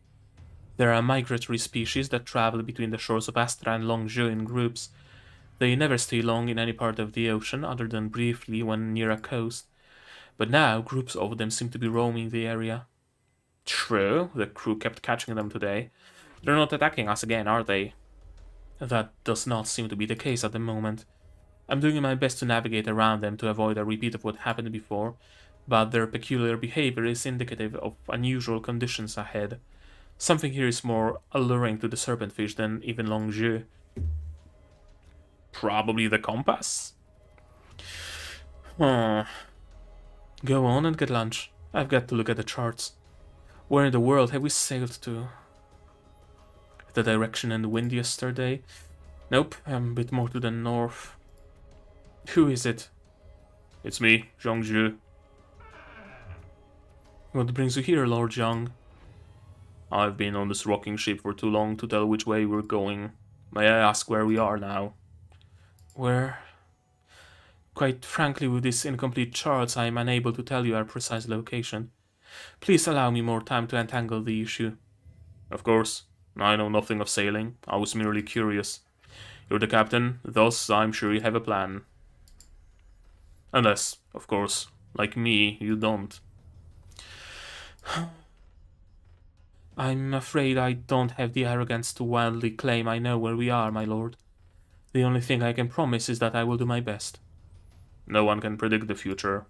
They are a migratory species that travel between the shores of Astra and Longzhou in groups. They never stay long in any part of the ocean, other than briefly when near a coast. But now, groups of them seem to be roaming the area. True, the crew kept catching them today. They're not attacking us again, are they? That does not seem to be the case at the moment. I'm doing my best to navigate around them to avoid a repeat of what happened before, but their peculiar behavior is indicative of unusual conditions ahead. Something here is more alluring to the serpentfish than even Longzhou. Probably the compass? Go on and get lunch. I've got to look at the charts. Where in the world have we sailed to? The direction and the wind yesterday? Nope, I'm a bit more to the north. Who is it? It's me, Zhongzhu. What brings you here, Lord Zhang? I've been on this rocking ship for too long to tell which way we're going. May I ask where we are now? Where? Quite frankly, with these incomplete charts, I am unable to tell you our precise location. Please allow me more time to untangle the issue. Of course. I know nothing of sailing. I was merely curious. You're the captain, thus I'm sure you have a plan. Unless, of course, like me, you don't. I'm afraid I don't have the arrogance to wildly claim I know where we are, my lord. The only thing I can promise is that I will do my best. No one can predict the future.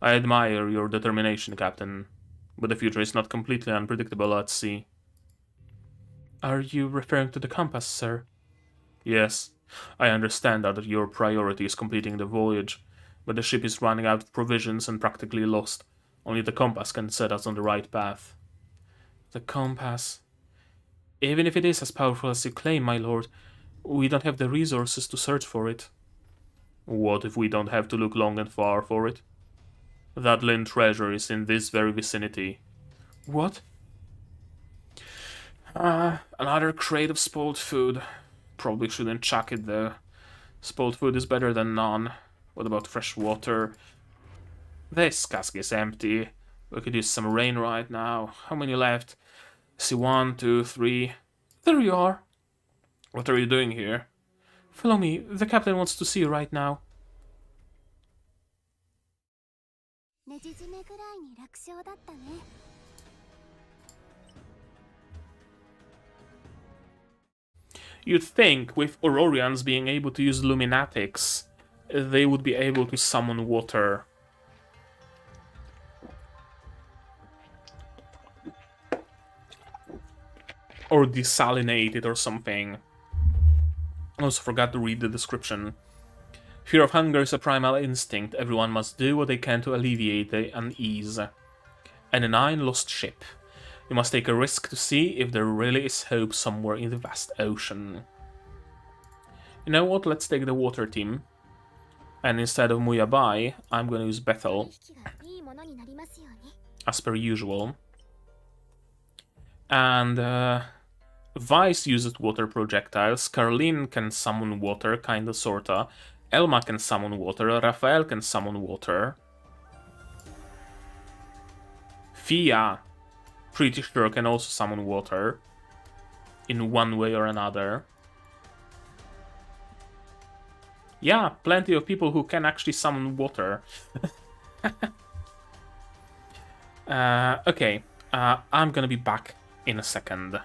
I admire your determination, Captain, but the future is not completely unpredictable at sea. Are you referring to the compass, sir? Yes. I understand that your priority is completing the voyage, but the ship is running out of provisions and practically lost. Only the compass can set us on the right path. The compass? Even if it is as powerful as you claim, my lord, we don't have the resources to search for it. What if we don't have to look long and far for it? That Lin treasure is in this very vicinity. What? Another crate of spoiled food. Probably shouldn't chuck it though. Spoiled food is better than none. What about fresh water? This cask is empty. We could use some rain right now. How many left? See, 1, 2, 3. There you are. What are you doing here? Follow me. The captain wants to see you right now. You'd think, with Aurorians being able to use luminatics, they would be able to summon water. Or desalinate it or something. I also forgot to read the description. Fear of hunger is a primal instinct. Everyone must do what they can to alleviate the unease. And a 9 lost ship. You must take a risk to see if there really is hope somewhere in the vast ocean. You know what? Let's take the water team. And instead of Muyabai, I'm gonna use Bethel. As per usual. And Vice uses water projectiles. Carlin can summon water, kinda sorta. Elma can summon water. Raphael can summon water. Fia, pretty sure, can also summon water. In one way or another. Yeah, plenty of people who can actually summon water. Okay, I'm gonna be back in a second.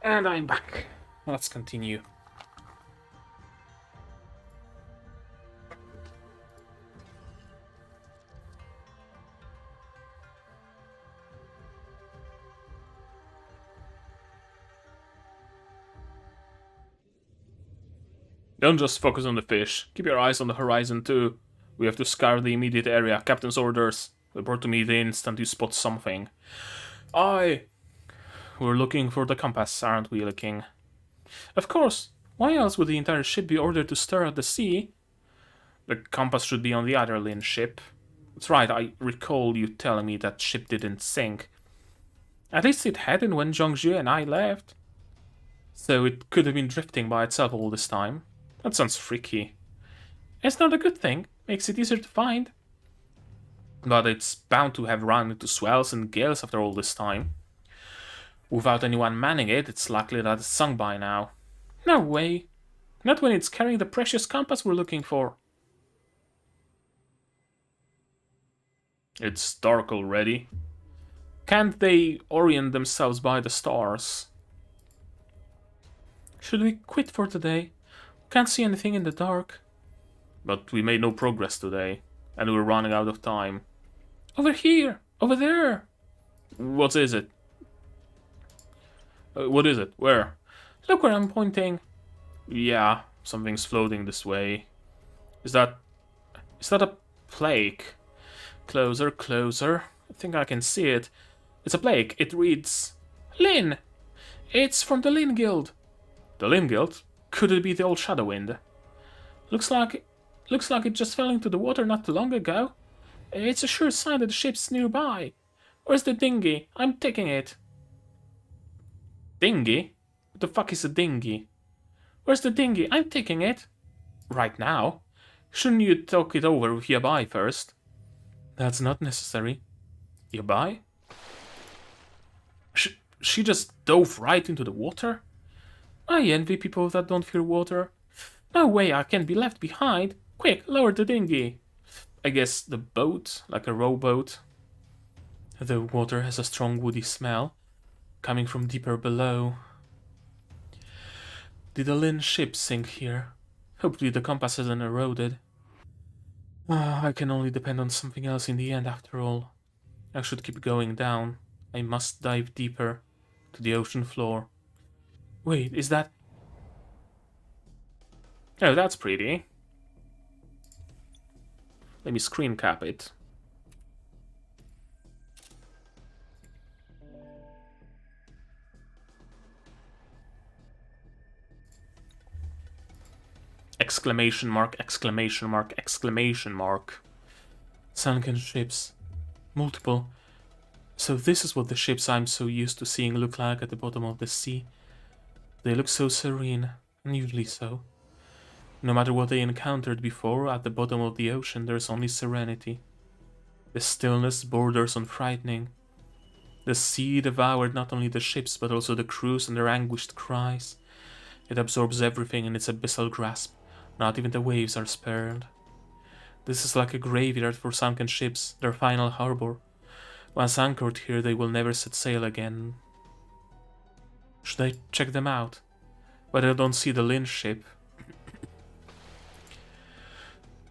And I'm back. Let's continue. Don't just focus on the fish. Keep your eyes on the horizon too. We have to scour the immediate area. Captain's orders. Report to me the instant you spot something. Aye. We're looking for the compass, aren't we, King? Of course. Why else would the entire ship be ordered to stir at the sea? The compass should be on the other Lin ship. That's right, I recall you telling me that ship didn't sink. At least it hadn't when Zhongzhu and I left. So it could have been drifting by itself all this time. That sounds freaky. It's not a good thing. Makes it easier to find. But it's bound to have run into swells and gales after all this time. Without anyone manning it, it's likely that it's sunk by now. No way. Not when it's carrying the precious compass we're looking for. It's dark already. Can't they orient themselves by the stars? Should we quit for today? Can't see anything in the dark. But we made no progress today, and we're running out of time. Over here! Over there! What is it? What is it? Where? Look where I'm pointing. Yeah, something's floating this way. Is that a plague? Closer, closer. I think I can see it. It's a plague. It reads Lin. It's from the Lin Guild. The Lin Guild? Could it be the old Shadow Wind? Looks like it just fell into the water not too long ago. It's a sure sign that the ship's nearby. Where's the dinghy? I'm taking it. Dinghy? What the fuck is a dinghy? Where's the dinghy? I'm taking it. Right now? Shouldn't you talk it over with Yabai first? That's not necessary. Yabai? She just dove right into the water? I envy people that don't fear water. No way I can be left behind. Quick, lower the dinghy. I guess the boat, like a rowboat. The water has a strong woody smell, coming from deeper below. Did the Lin ship sink here? Hopefully the compass isn't eroded. I can only depend on something else in the end after all. I should keep going down. I must dive deeper, to the ocean floor. Wait, is that... Oh, that's pretty. Let me screen cap it. Exclamation mark, exclamation mark, exclamation mark. Sunken ships. Multiple. So this is what the ships I'm so used to seeing look like at the bottom of the sea. They look so serene, unusually so. No matter what they encountered before, at the bottom of the ocean there's only serenity. The stillness borders on frightening. The sea devoured not only the ships but also the crews and their anguished cries. It absorbs everything in its abyssal grasp. Not even the waves are spared. This is like a graveyard for sunken ships, their final harbor. Once anchored here, they will never set sail again. Should I check them out? But I don't see the Lin ship.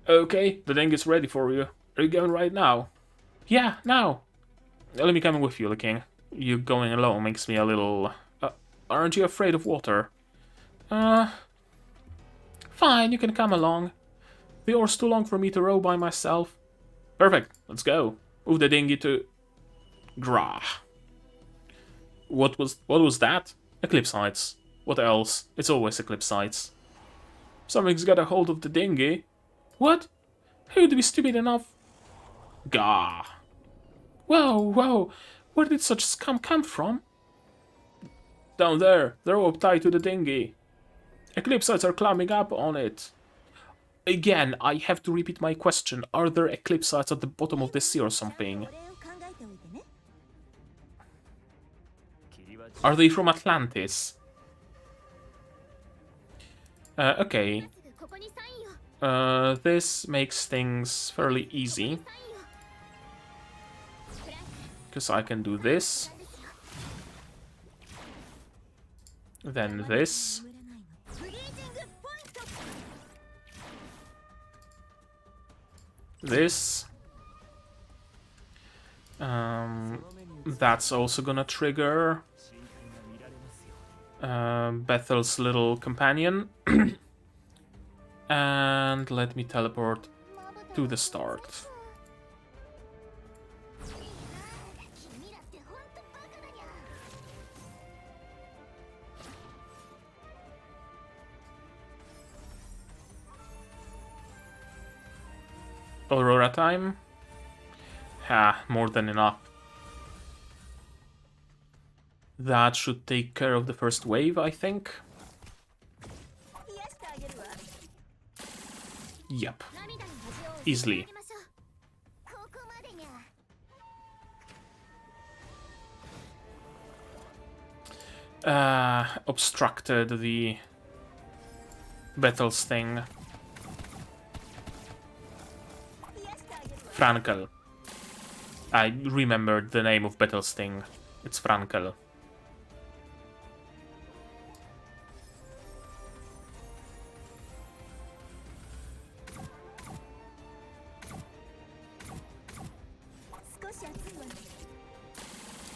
Okay, the dinghy's ready for you. Are you going right now? Yeah, now. Let me come with you, the king. You going alone makes me a little... aren't you afraid of water? Fine, you can come along. The oar's too long for me to row by myself. Perfect, let's go. Move the dinghy to... Grah. What was that? Eclipsites. What else? It's always Eclipsites. Something's got a hold of the dinghy. What? Who'd be stupid enough? Gah. Whoa, where did such scum come from? Down there, they're all tied to the dinghy. Eclipsites are climbing up on it. Again, I have to repeat my question. Are there Eclipsites at the bottom of the sea or something? Are they from Atlantis? Okay. This makes things fairly easy. Because I can do this. Then this. This. That's also gonna trigger Bethel's little companion. And let me teleport to the start. Aurora time? More than enough. That should take care of the first wave, I think. Yep. Easily. Obstructed the Bethel's thing. Frankel. I remembered the name of Bethel's thing. It's Frankel.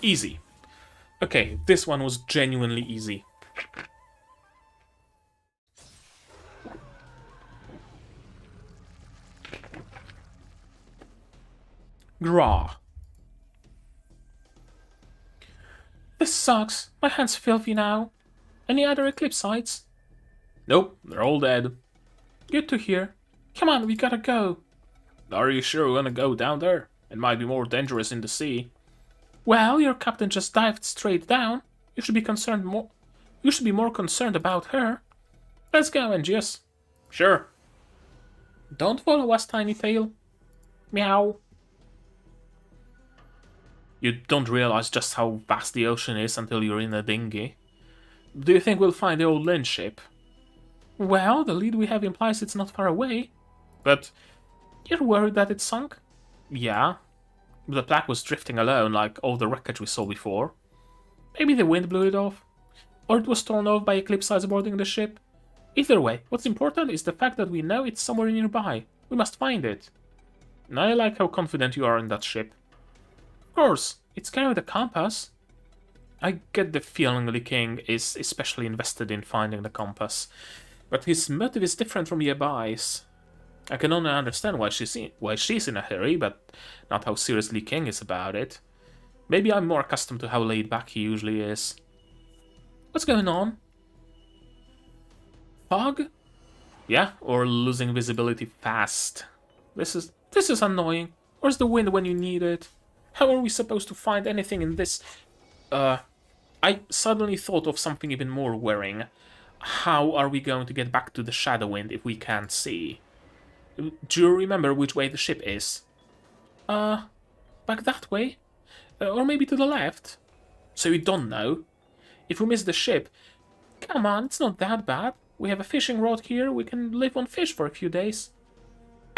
Easy. Okay, this one was genuinely easy. Grah. This sucks. My hand's filthy now. Any other Eclipsites? Nope, they're all dead. Good to hear. Come on, we gotta go. Are you sure we're gonna go down there? It might be more dangerous in the sea. Well, your captain just dived straight down. You should be more concerned about her. Let's go, Angius. Sure. Don't follow us, Tiny Tail. Meow. You don't realize just how vast the ocean is until you're in a dinghy. Do you think we'll find the old Lynn ship? Well, the lead we have implies it's not far away. But, You're worried that it sunk? yeah. The plaque was drifting alone like all the wreckage we saw before. Maybe the wind blew it off. Or it was torn off by Eclipsites boarding the ship. Either way, what's important is the fact that we know it's somewhere nearby. We must find it. I like how confident you are in that ship. Of course, it's carrying the compass. I get the feeling Lee King is especially invested in finding the compass, but his motive is different from Yabai's. I can only understand why she's in a hurry, but not how serious Lee King is about it. Maybe I'm more accustomed to how laid back he usually is. What's going on? Fog? Yeah, or losing visibility fast. This is annoying. Where's the wind when you need it? How are we supposed to find anything in this? I suddenly thought of something even more worrying. How are we going to get back to the Shadow Wind if we can't see? Do you remember which way the ship is? Back that way? Or maybe to the left? So you don't know? If we miss the ship... Come on, it's not that bad. We have a fishing rod here, we can live on fish for a few days.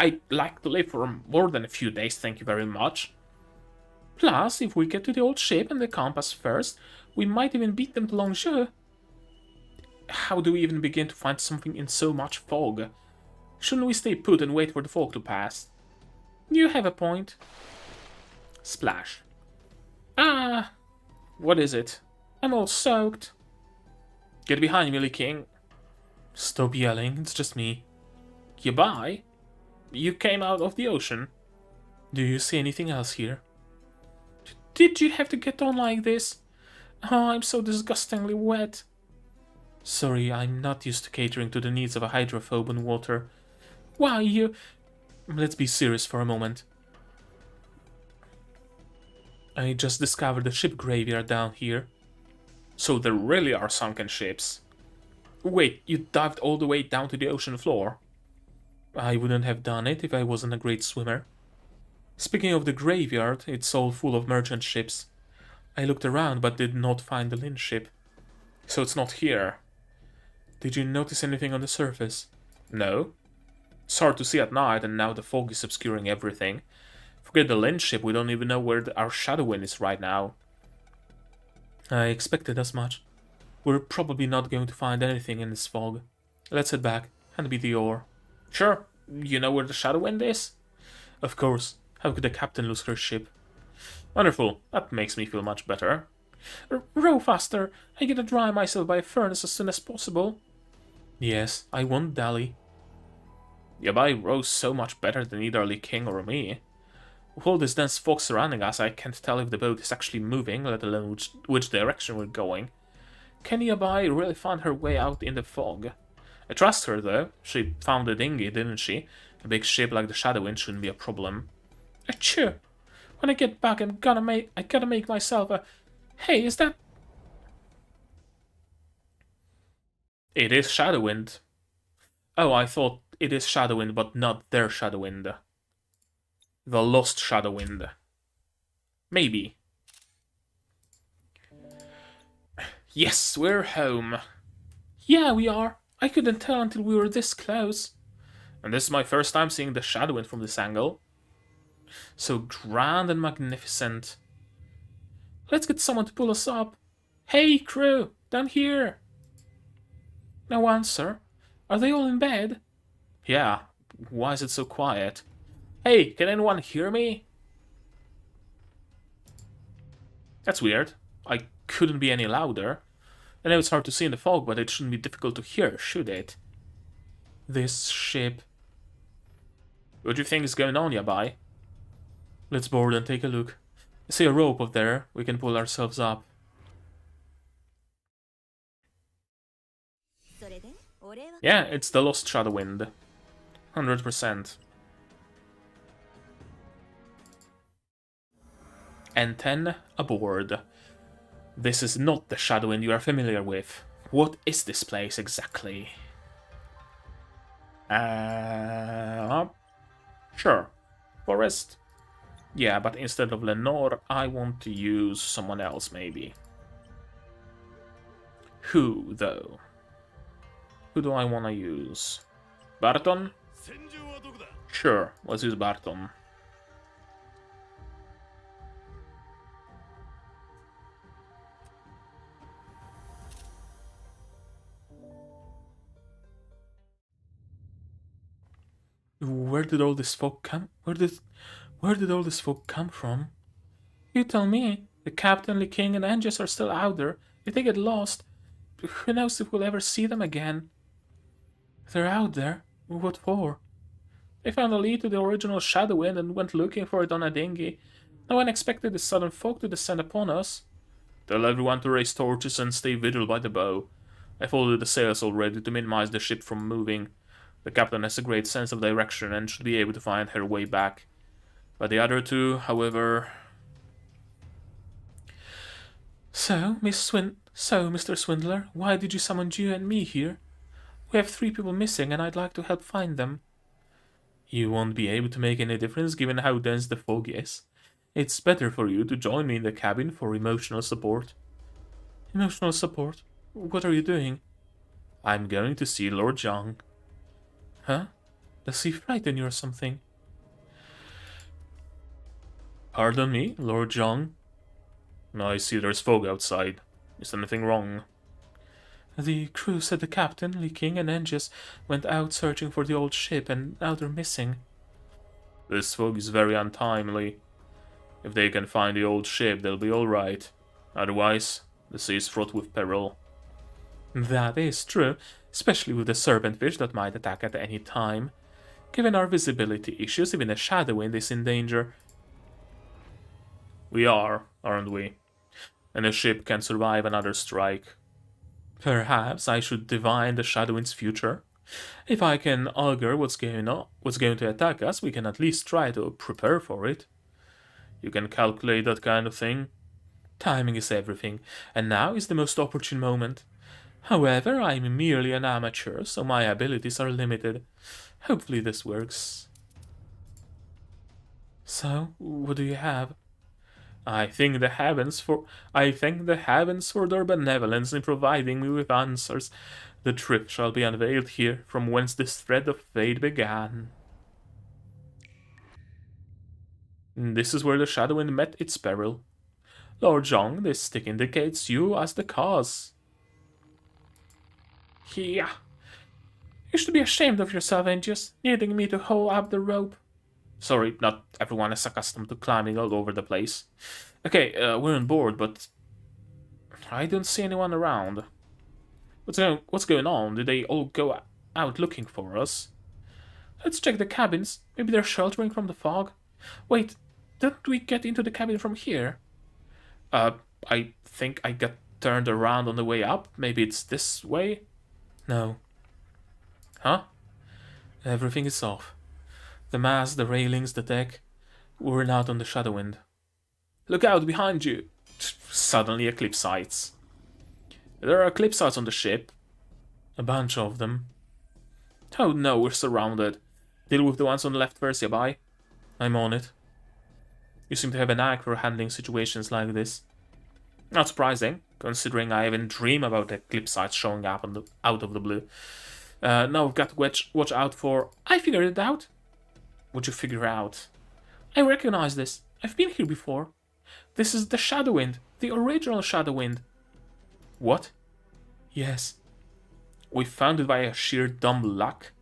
I'd like to live for more than a few days, thank you very much. Plus, if we get to the old ship and the compass first, we might even beat them to Longzhou. How do we even begin to find something in so much fog? Shouldn't we stay put and wait for the fog to pass? You have a point. Splash. Ah! What is it? I'm all soaked. Get behind me, Lee King. Stop yelling, it's just me. Yabai? You came out of the ocean. Do you see anything else here? Did you have to get on like this? Oh, I'm so disgustingly wet. Sorry, I'm not used to catering to the needs of a hydrophobe on water. Why, you... Let's be serious for a moment. I just discovered a ship graveyard down here. So there really are sunken ships. Wait, you dived all the way down to the ocean floor? I wouldn't have done it if I wasn't a great swimmer. Speaking of the graveyard, it's all full of merchant ships. I looked around but did not find the Lynn ship. So it's not here. Did you notice anything on the surface? No. It's hard to see at night and now the fog is obscuring everything. Forget the Lynn ship, we don't even know where our Shadow Wind is right now. I expected as much. We're probably not going to find anything in this fog. Let's head back. Hand me the oar. Sure. You know where the Shadow Wind is? Of course. How could the captain lose her ship? Wonderful. That makes me feel much better. Row faster. I gotta dry myself by a furnace as soon as possible. Yes, I won't dally. Yabai rows so much better than either Lee King or me. With all this dense fog surrounding us, I can't tell if the boat is actually moving, let alone which direction we're going. Can Yabai really find her way out in the fog? I trust her, though. She found the dinghy, didn't she? A big ship like the Shadow Wind shouldn't be a problem. Achoo! When I get back, I gotta make myself a... Hey, is that... It is Shadow Wind. Oh, I thought it is Shadow Wind, but not their Shadow Wind. The lost Shadow Wind. Maybe. Yes, we're home. Yeah, we are. I couldn't tell until we were this close. And this is my first time seeing the Shadow Wind from this angle. So grand and magnificent. Let's get someone to pull us up. Hey, crew! Down here! No answer. Are they all in bed? Yeah. Why is it so quiet? Hey, can anyone hear me? That's weird. I couldn't be any louder. I know it's hard to see in the fog, but it shouldn't be difficult to hear, should it? This ship. What do you think is going on, Yabai? Let's board and take a look. I see a rope up there. We can pull ourselves up. Yeah, it's the Lost Shadow Wind. 100%. N10 aboard. This is not the Shadow Wind you are familiar with. What is this place exactly? Sure. Forest. Yeah, but instead of Lenore, I want to use someone else, maybe. Who, though? Who do I want to use? Barton? Sure, let's use Barton. Where did all this folk come? Where did all this folk come from? You tell me. The captain, the king, and Angus are still out there. If they get lost, who knows if we'll ever see them again? They're out there. What for? They found a lead to the original Shadowwind and went looking for it on a dinghy. No one expected the southern folk to descend upon us. Tell everyone to raise torches and stay vigil by the bow. I folded the sails already to minimize the ship from moving. The captain has a great sense of direction and should be able to find her way back. But the other two, however... So, Mr. Swindler, why did you summon you and me here? We have 3 people missing and I'd like to help find them. You won't be able to make any difference given how dense the fog is. It's better for you to join me in the cabin for emotional support. Emotional support? What are you doing? I'm going to see Lord Young. Huh? Does he frighten you or something? Pardon me, Lord Young? I see there's fog outside. Is anything wrong? The crew said the captain, Lee King, and Angus went out searching for the old ship, and now they're missing. This fog is very untimely. If they can find the old ship, they'll be alright. Otherwise, the sea is fraught with peril. That is true, especially with the serpentfish that might attack at any time. Given our visibility issues, even a Shadowwind is in danger. We are, aren't we? And the ship can survive another strike. Perhaps I should divine the Shadowwind's future. If I can augur what's going to attack us, we can at least try to prepare for it. You can calculate that kind of thing. Timing is everything, and now is the most opportune moment. However, I'm merely an amateur, so my abilities are limited. Hopefully this works. So, what do you have? I thank the heavens for their benevolence in providing me with answers. The truth shall be unveiled here, from whence this thread of fate began. This is where the Shadowwind met its peril. Lord Young, this stick indicates you as the cause. Yeah. You should be ashamed of yourself, Angus, needing me to haul up the rope. Sorry, not everyone is accustomed to climbing all over the place. Okay, we're on board, but I don't see anyone around. What's going on? Did they all go out looking for us? Let's check the cabins. Maybe they're sheltering from the fog. Wait, didn't we get into the cabin from here? I think I got turned around on the way up. Maybe it's this way? No. Huh? Everything is off. The mast, the railings, the deck. We're not on the Shadowwind. Look out behind you! Suddenly Eclipsites. There are Eclipsites on the ship. A bunch of them. Oh no, we're surrounded. Deal with the ones on the left first, yeah, bye. I'm on it. You seem to have a knack for handling situations like this. Not surprising, considering I even dream about Eclipsites showing up out of the blue. Now we've got to watch out for... I figured it out. What'd you figure out? I recognize this. I've been here before. This is the Shadowwind, the original Shadowwind. What? Yes. We found it via sheer dumb luck?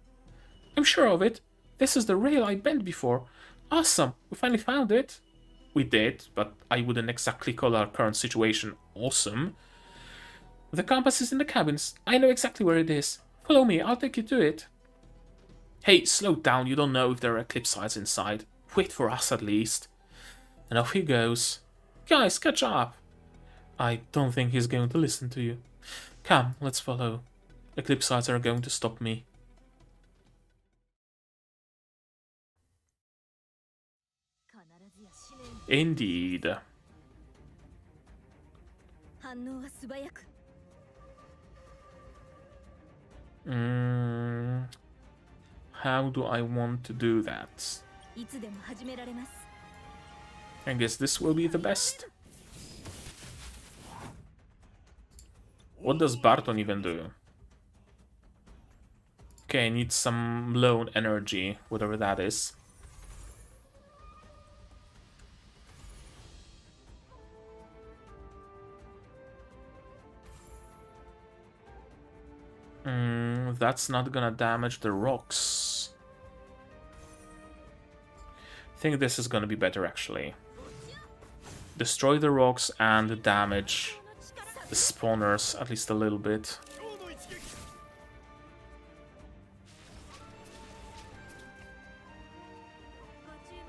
I'm sure of it. This is the rail I bent before. Awesome, we finally found it. We did, but I wouldn't exactly call our current situation awesome. The compass is in the cabins. I know exactly where it is. Follow me, I'll take you to it. Hey, slow down, you don't know if there are Eclipsites inside. Wait for us at least. And off he goes. Guys, catch up. I don't think he's going to listen to you. Come, let's follow. Eclipsites are going to stop me. Indeed. How do I want to do that? I guess this will be the best. What does Barton even do? Okay, I need some lone energy, whatever that is. That's not gonna damage the rocks. I think this is gonna be better, actually. Destroy the rocks and damage the spawners at least a little bit.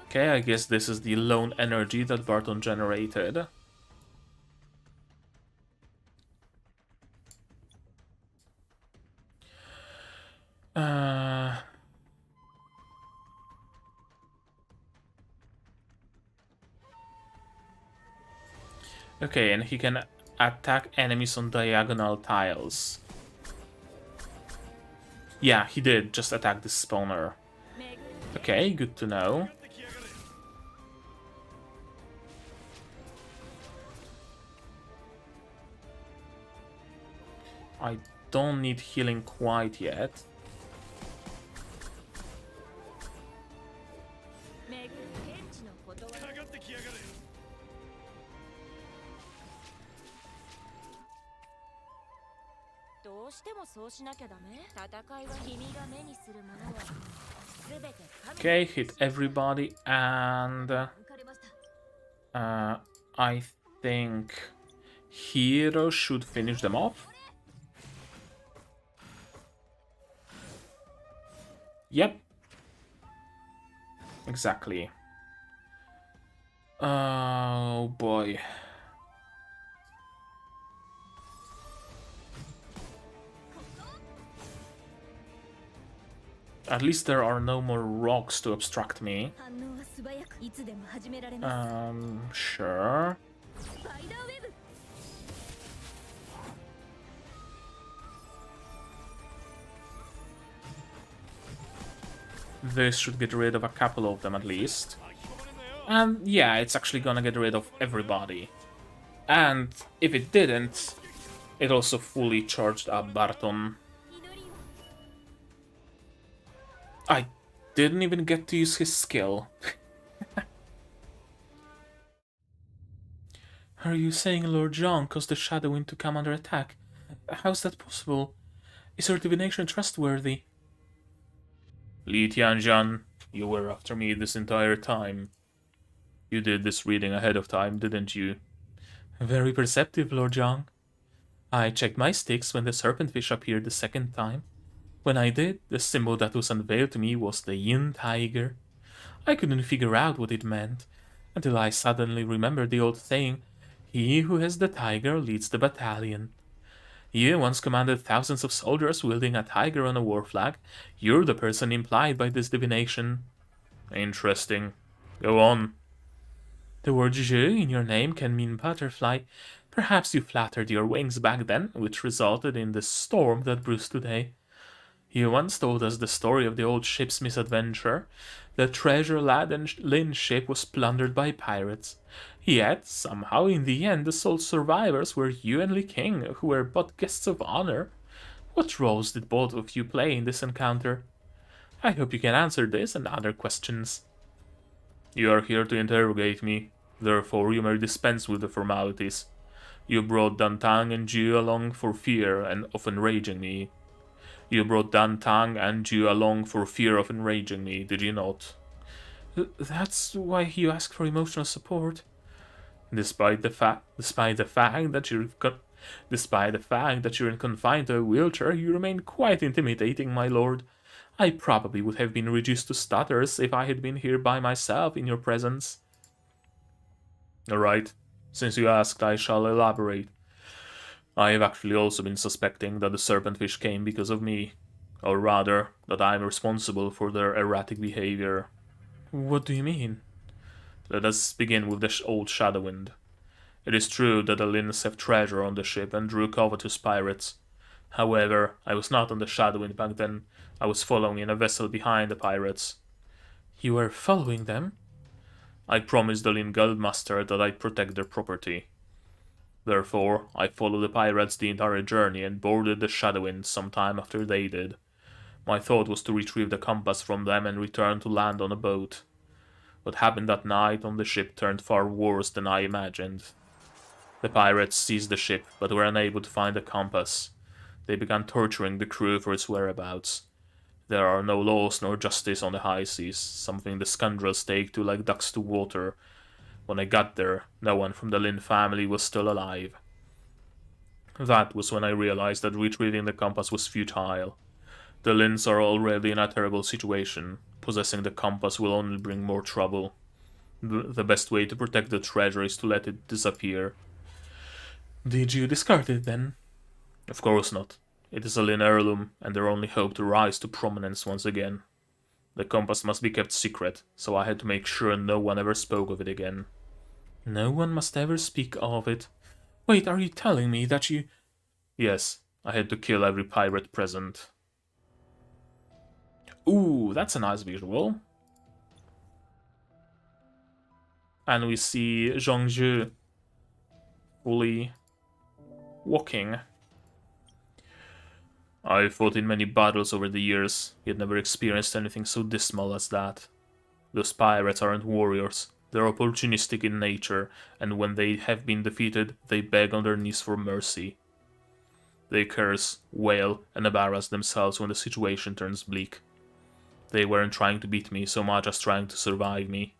Okay, I guess this is the lone energy that Barton generated. Okay, and he can attack enemies on diagonal tiles. Yeah, he did just attack the spawner. Okay, good to know. I don't need healing quite yet. Okay, hit everybody, and I think Hero should finish them off. Yep. Exactly. Oh boy. At least there are no more rocks to obstruct me. Sure. This should get rid of a couple of them at least. And yeah, it's actually gonna get rid of everybody. And if it didn't, it also fully charged up Barton. I didn't even get to use his skill. Are you saying Lord John caused the Shadow Wind to come under attack? How's that possible? Is your divination trustworthy? Li Tianjian, you were after me this entire time. You did this reading ahead of time, didn't you? Very perceptive, Lord John. I checked my sticks when the serpentfish appeared the second time. When I did, the symbol that was unveiled to me was the yin tiger. I couldn't figure out what it meant, until I suddenly remembered the old saying, he who has the tiger leads the battalion. You once commanded thousands of soldiers wielding a tiger on a war flag. You're the person implied by this divination. Interesting. Go on. The word je in your name can mean butterfly. Perhaps you flattered your wings back then, which resulted in the storm that brews today. You once told us the story of the old ship's misadventure. The treasure-laden ship was plundered by pirates. Yet, somehow in the end, the sole survivors were you and Li King, who were but guests of honor. What roles did both of you play in this encounter? I hope you can answer this and other questions. You are here to interrogate me, therefore you may dispense with the formalities. You brought Dantang and Ju along for fear and of enraging me. You brought Dantang and Ju along for fear of enraging me, did you not? That's why you asked for emotional support. Despite the fact that you're confined to a wheelchair, you remain quite intimidating, my lord. I probably would have been reduced to stutters if I had been here by myself in your presence. Alright, since you asked, I shall elaborate. I have actually also been suspecting that the serpentfish came because of me, or rather, that I am responsible for their erratic behavior. What do you mean? Let us begin with the old Shadowwind. It is true that the Lins have treasure on the ship and drew covetous pirates. However, I was not on the Shadowwind back then. I was following in a vessel behind the pirates. You were following them? I promised the Lin Guildmaster that I'd protect their property. Therefore, I followed the pirates the entire journey and boarded the Shadowwind some time after they did. My thought was to retrieve the compass from them and return to land on a boat. What happened that night on the ship turned far worse than I imagined. The pirates seized the ship, but were unable to find the compass. They began torturing the crew for its whereabouts. There are no laws nor justice on the high seas, something the scoundrels take to like ducks to water. When I got there, no one from the Lin family was still alive. That was when I realized that retrieving the compass was futile. The Lins are already in a terrible situation. Possessing the compass will only bring more trouble. The best way to protect the treasure is to let it disappear. Did you discard it then? Of course not. It is a Lin heirloom, and their only hope to rise to prominence once again. The compass must be kept secret, so I had to make sure no one ever spoke of it again. No one must ever speak of it. Wait, are you telling me that you... Yes, I had to kill every pirate present. Ooh, that's a nice visual. And we see Zhongzhu fully walking. I fought in many battles over the years, yet never experienced anything so dismal as that. Those pirates aren't warriors. They're opportunistic in nature, and when they have been defeated, they beg on their knees for mercy. They curse, wail, and embarrass themselves when the situation turns bleak. They weren't trying to beat me so much as trying to survive me.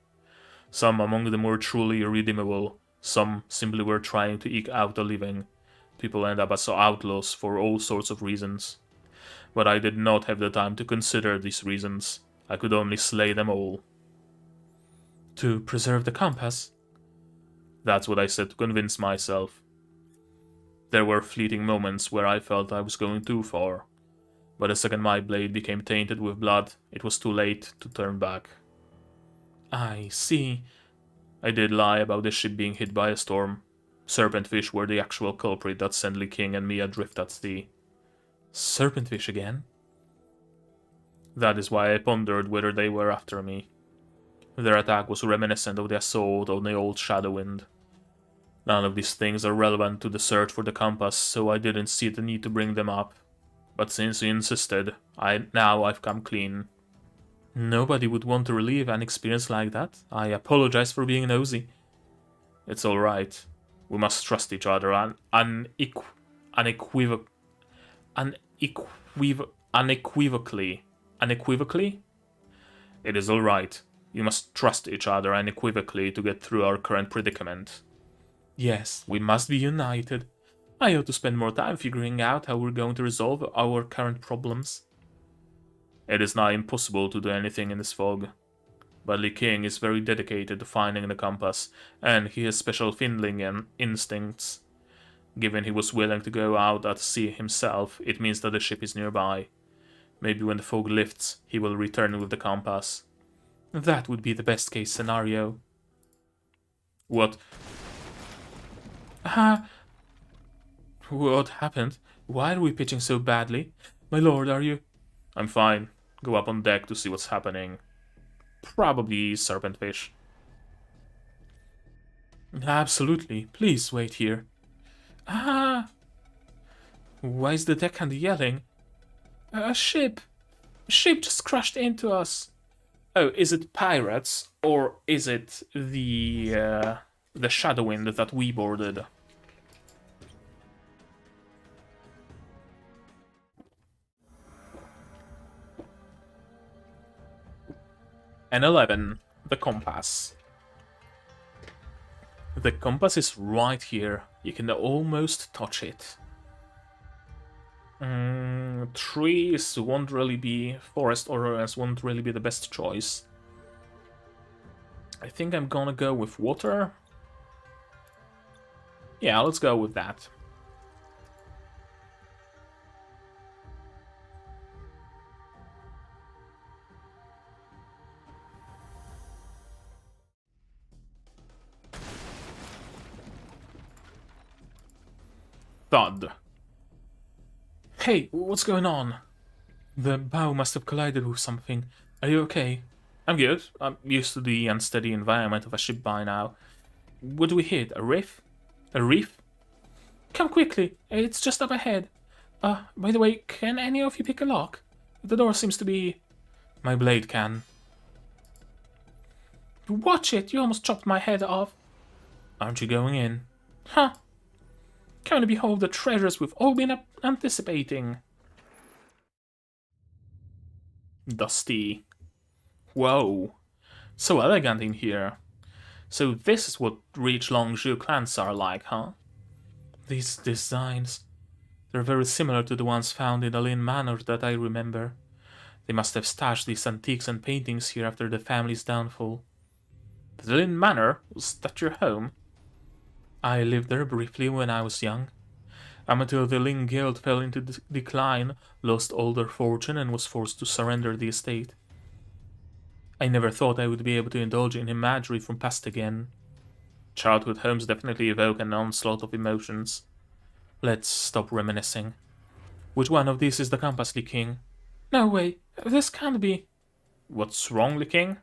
Some among them were truly irredeemable, some simply were trying to eke out a living. People end up as outlaws for all sorts of reasons. But I did not have the time to consider these reasons. I could only slay them all. To preserve the compass? That's what I said to convince myself. There were fleeting moments where I felt I was going too far. But the second my blade became tainted with blood, it was too late to turn back. I see. I did lie about the ship being hit by a storm. Serpentfish were the actual culprit that sent Li King and me adrift at sea. Serpentfish again? That is why I pondered whether they were after me. Their attack was reminiscent of the assault on the old Shadowwind. None of these things are relevant to the search for the compass, so I didn't see the need to bring them up. But since you insisted, I've come clean. Nobody would want to relive an experience like that. I apologize for being nosy. It's alright. We must trust each other unequivocally. Unequivocally? It is alright. We must trust each other unequivocally to get through our current predicament. Yes, we must be united. I ought to spend more time figuring out how we're going to resolve our current problems. It is now impossible to do anything in this fog. But Li King is very dedicated to finding the compass, and he has special Finlingian instincts. Given he was willing to go out at sea himself, it means that the ship is nearby. Maybe when the fog lifts, he will return with the compass. That would be the best case scenario. What? What happened? Why are we pitching so badly? My lord, are you... I'm fine. Go up on deck to see what's happening. Probably serpentfish. Absolutely. Please wait here. Why is the deckhand yelling? A ship! A ship just crashed into us! Oh, is it pirates? Or is it the Shadowwind that we boarded? And 11. The compass. The compass is right here. You can almost touch it. Trees won't really be... Forest Aurorians won't really be the best choice. I think I'm gonna go with water. Yeah, let's go with that. Thud. Hey, what's going on? The bow must have collided with something. Are you okay? I'm good. I'm used to the unsteady environment of a ship by now. What do we hit? A reef? A reef? Come quickly, it's just up ahead. By the way, can any of you pick a lock? The door seems to be... My blade can. Watch it, you almost chopped my head off. Aren't you going in? Huh. Come to behold the treasures we've all been anticipating. Dusty. Whoa. So elegant in here. So this is what rich Longzhou clans are like, huh? These designs... They're very similar to the ones found in the Lin Manor that I remember. They must have stashed these antiques and paintings here after the family's downfall. The Lin Manor? Was that your home? I lived there briefly when I was young. Until the Lin Guild fell into decline, lost all their fortune and was forced to surrender the estate. I never thought I would be able to indulge in imagery from past again. Childhood homes definitely evoke an onslaught of emotions. Let's stop reminiscing. Which one of these is the compass, Li King? No way, this can't be. What's wrong, Li King?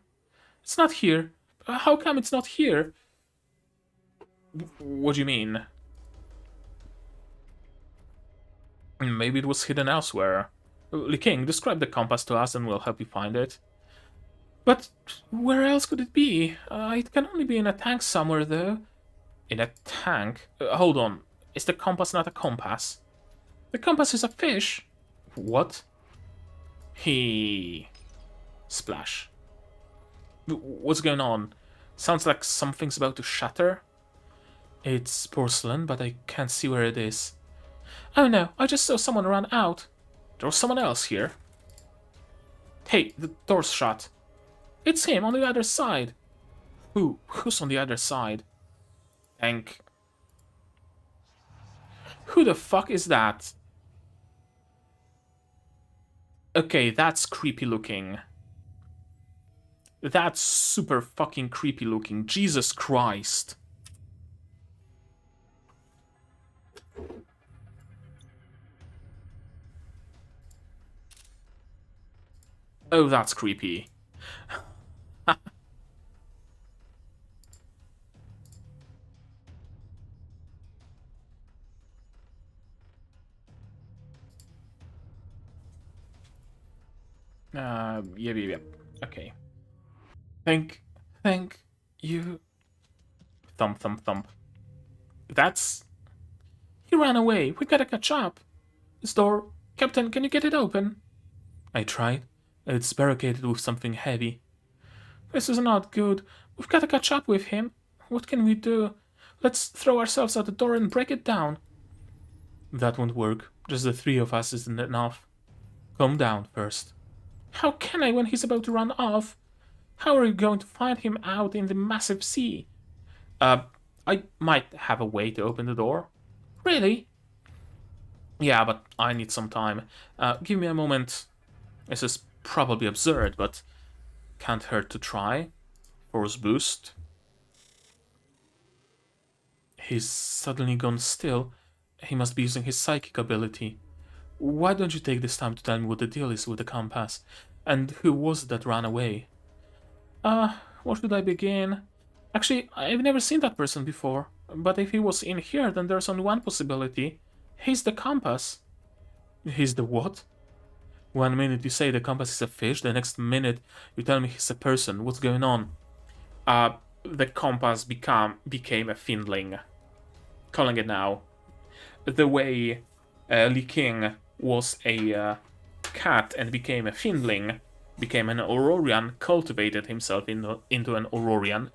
It's not here. How come it's not here? What do you mean? Maybe it was hidden elsewhere. Li King, describe the compass to us and we'll help you find it. But where else could it be? It can only be in a tank somewhere, though. In a tank? Hold on. Is the compass not a compass? The compass is a fish. What? Splash. What's going on? Sounds like something's about to shatter. It's porcelain, but I can't see where it is. Oh no, I just saw someone run out. There was someone else here. Hey, the door's shut. It's him on the other side. Who's on the other side? Who the fuck is that? Okay, that's creepy looking. That's super fucking creepy looking. Jesus Christ. Oh, that's creepy. Yeah. Okay. Thank you. Thump. That's... He ran away. We gotta catch up. This door... Captain, can you get it open? I tried. It's barricaded with something heavy. This is not good. We've gotta catch up with him. What can we do? Let's throw ourselves out the door and break it down. That won't work. Just the three of us isn't enough. Calm down first. How can I when he's about to run off? How are you going to find him out in the massive sea? I might have a way to open the door. Really? Yeah, but I need some time. Give me a moment. This is probably absurd, but can't hurt to try. Force boost. He's suddenly gone still. He must be using his psychic ability. Why don't you take this time to tell me what the deal is with the compass? And who was it that ran away? Where should I begin? Actually, I've never seen that person before. But if he was in here, then there's only one possibility. He's the compass. He's the what? One minute you say the compass is a fish, the next minute you tell me he's a person. What's going on? The compass became a findling. Calling it now. The way Li King was a cat and became a findling, became an Aurorian, cultivated himself into an Aurorian.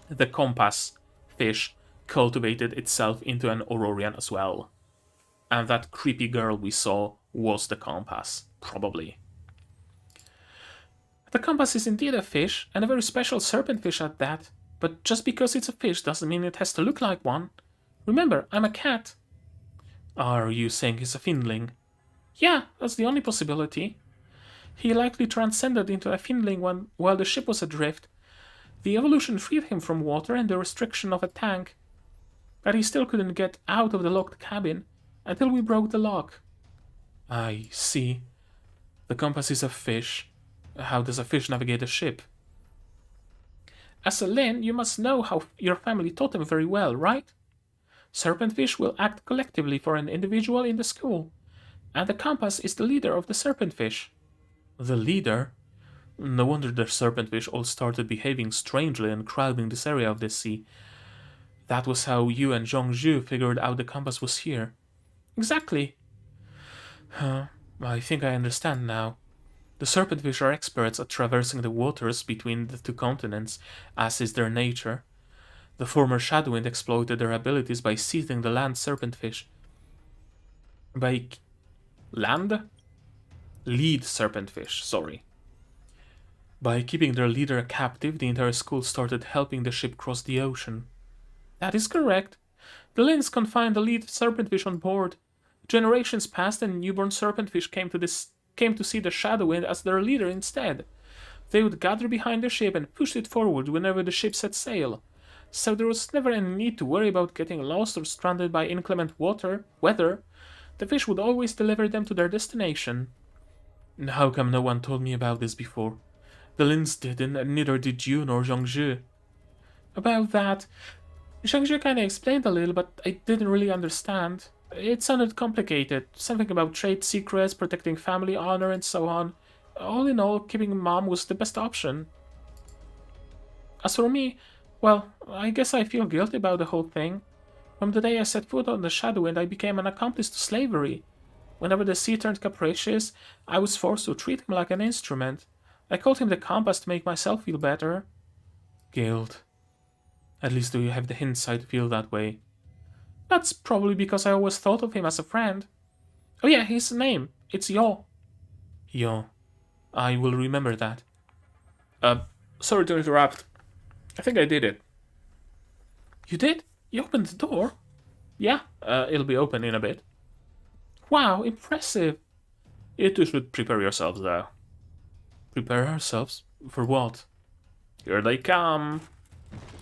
The compass fish cultivated itself into an Aurorian as well. And that creepy girl we saw was the compass, probably. The compass is indeed a fish, and a very special serpent fish at that. But just because it's a fish doesn't mean it has to look like one. Remember, I'm a cat. Are you saying he's a findling? Yeah, that's the only possibility. He likely transcended into a findling while the ship was adrift. The evolution freed him from water and the restriction of a tank. But he still couldn't get out of the locked cabin until we broke the lock. I see. The compass is a fish. How does a fish navigate a ship? As a Lin, you must know how your family taught him very well, right? Serpentfish will act collectively for an individual in the school, and the compass is the leader of the serpentfish. The leader? No wonder the serpentfish all started behaving strangely and crowding this area of the sea. That was how you and Zhongzhu figured out the compass was here. Exactly. I think I understand now. The serpentfish are experts at traversing the waters between the two continents, as is their nature. The former Shadowwind exploited their abilities by seizing the land serpentfish. Land? Lead serpentfish, sorry. By keeping their leader captive, the entire school started helping the ship cross the ocean. That is correct. The Lins confined the lead serpentfish on board. Generations passed and newborn serpentfish came to see the Shadowwind as their leader instead. They would gather behind the ship and push it forward whenever the ship set sail. So there was never any need to worry about getting lost or stranded by inclement weather. The fish would always deliver them to their destination. How come no one told me about this before? The Lins didn't, and neither did you nor Zhongzhu. About that, Zhongzhu kinda explained a little, but I didn't really understand. It sounded complicated, something about trade secrets, protecting family honor, and so on. All in all, keeping Mom was the best option. As for me, well, I guess I feel guilty about the whole thing. From the day I set foot on the Shadowwind, I became an accomplice to slavery. Whenever the sea turned capricious, I was forced to treat him like an instrument. I called him the compass to make myself feel better. Guilt. At least you have the hindsight to feel that way. That's probably because I always thought of him as a friend. Oh yeah, his name. It's Yo. Yo. I will remember that. Sorry to interrupt. I think I did it. You did? You opened the door? Yeah, it'll be open in a bit. Wow, impressive. You two should prepare yourselves, though. Prepare ourselves? For what? Here they come.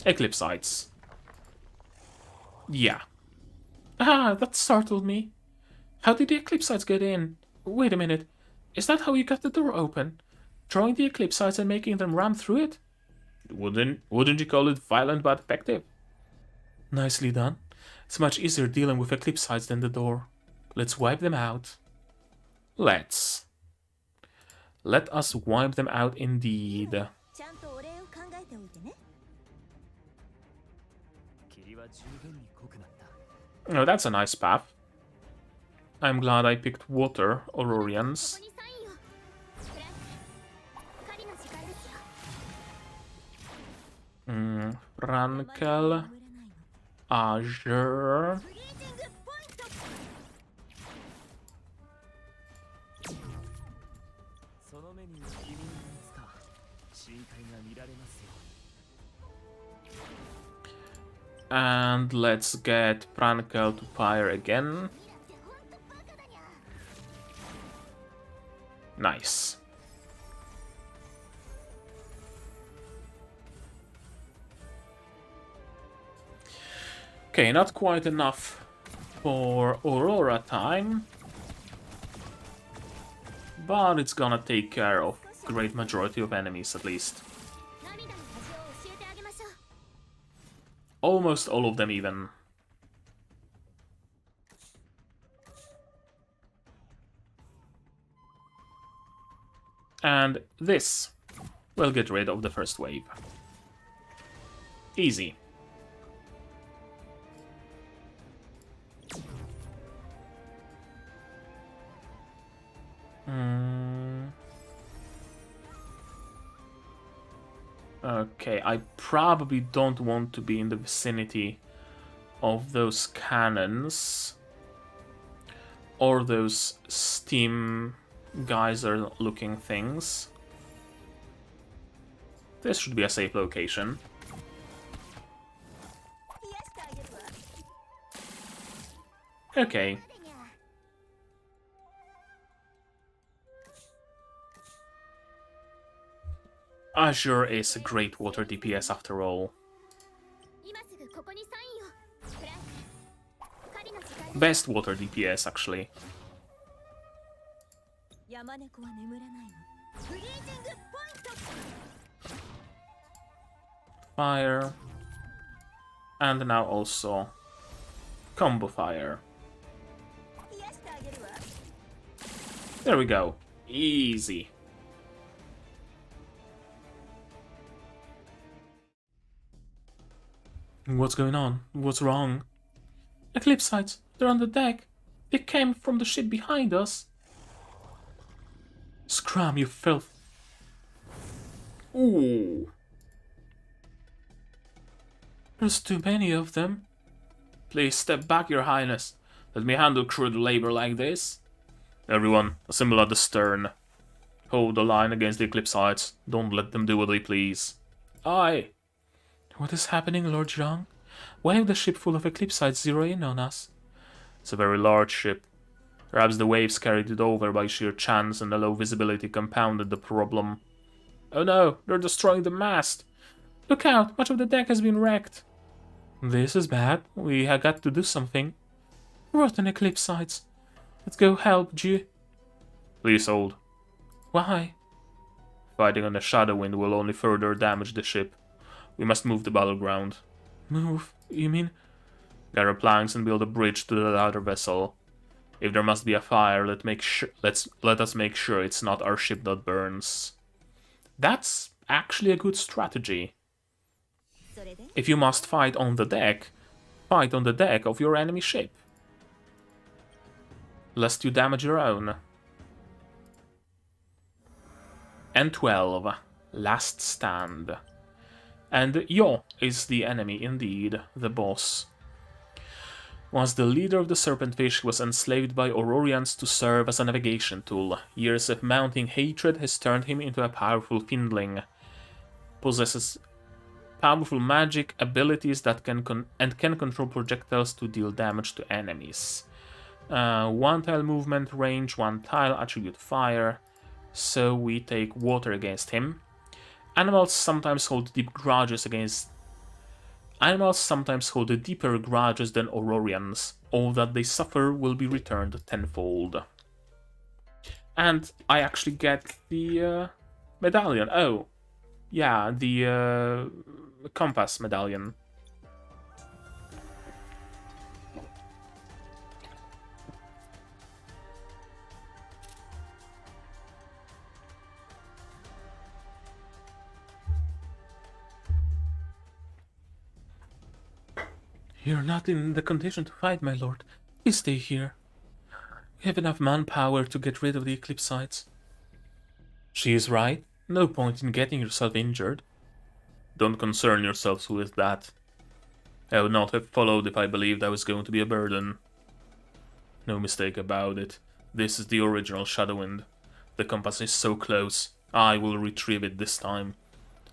Eclipsites. Yeah. Ah, that startled me. How did the Eclipsites get in? Wait a minute. Is that how you got the door open? Drawing the Eclipsites and making them ram through it? Wouldn't you call it violent but effective? Nicely done. It's much easier dealing with Eclipsites than the door. Let's wipe them out. Let us wipe them out indeed. Oh, that's a nice path. I'm glad I picked water, Aurorians. Rankel. Azure. And let's get Prankel to fire again. Nice. Okay, not quite enough for Aurora time. But it's gonna take care of great majority of enemies at least. Almost all of them even. And this will get rid of the first wave. Easy. Okay, I probably don't want to be in the vicinity of those cannons or those steam geyser looking things. This should be a safe location. Okay. Azure is a great water DPS after all. Best water DPS, actually. Fire. And now also Combo fire. There we go. Easy. What's going on? What's wrong? Eclipsites, they're on the deck. They came from the ship behind us. Scram, you filth. Ooh. There's too many of them. Please step back, your highness. Let me handle crude labor like this. Everyone, assemble at the stern. Hold the line against the Eclipsites. Don't let them do what they please. Aye. What is happening, Lord Zhang? Why have the ship full of Eclipsites zero in on us? It's a very large ship. Perhaps the waves carried it over by sheer chance and the low visibility compounded the problem. Oh no, they're destroying the mast! Look out, much of the deck has been wrecked. This is bad. We have got to do something. Rotten Eclipsites. Let's go help, G. Please hold. Why? Fighting on the shadow wind will only further damage the ship. We must move the battleground. Move? You mean? Gather planks and build a bridge to the other vessel. If there must be a fire, let us make sure it's not our ship that burns. That's actually a good strategy. If you must fight on the deck of your enemy ship, lest you damage your own. N12, last stand. And Yo is the enemy indeed, the boss. Once the leader of the serpentfish, was enslaved by Aurorians to serve as a navigation tool. Years of mounting hatred has turned him into a powerful fiendling. Possesses powerful magic abilities that can control projectiles to deal damage to enemies. 1 tile movement range, 1 tile attribute fire. So we take water against him. Animals sometimes hold deeper grudges than Aurorians. All that they suffer will be returned tenfold. And I actually get the medallion. Oh, yeah, the compass medallion. You're not in the condition to fight, my lord. Please stay here. We have enough manpower to get rid of the Eclipsites. She is right. No point in getting yourself injured. Don't concern yourselves with that. I would not have followed if I believed I was going to be a burden. No mistake about it. This is the original Shadowwind. The compass is so close. I will retrieve it this time.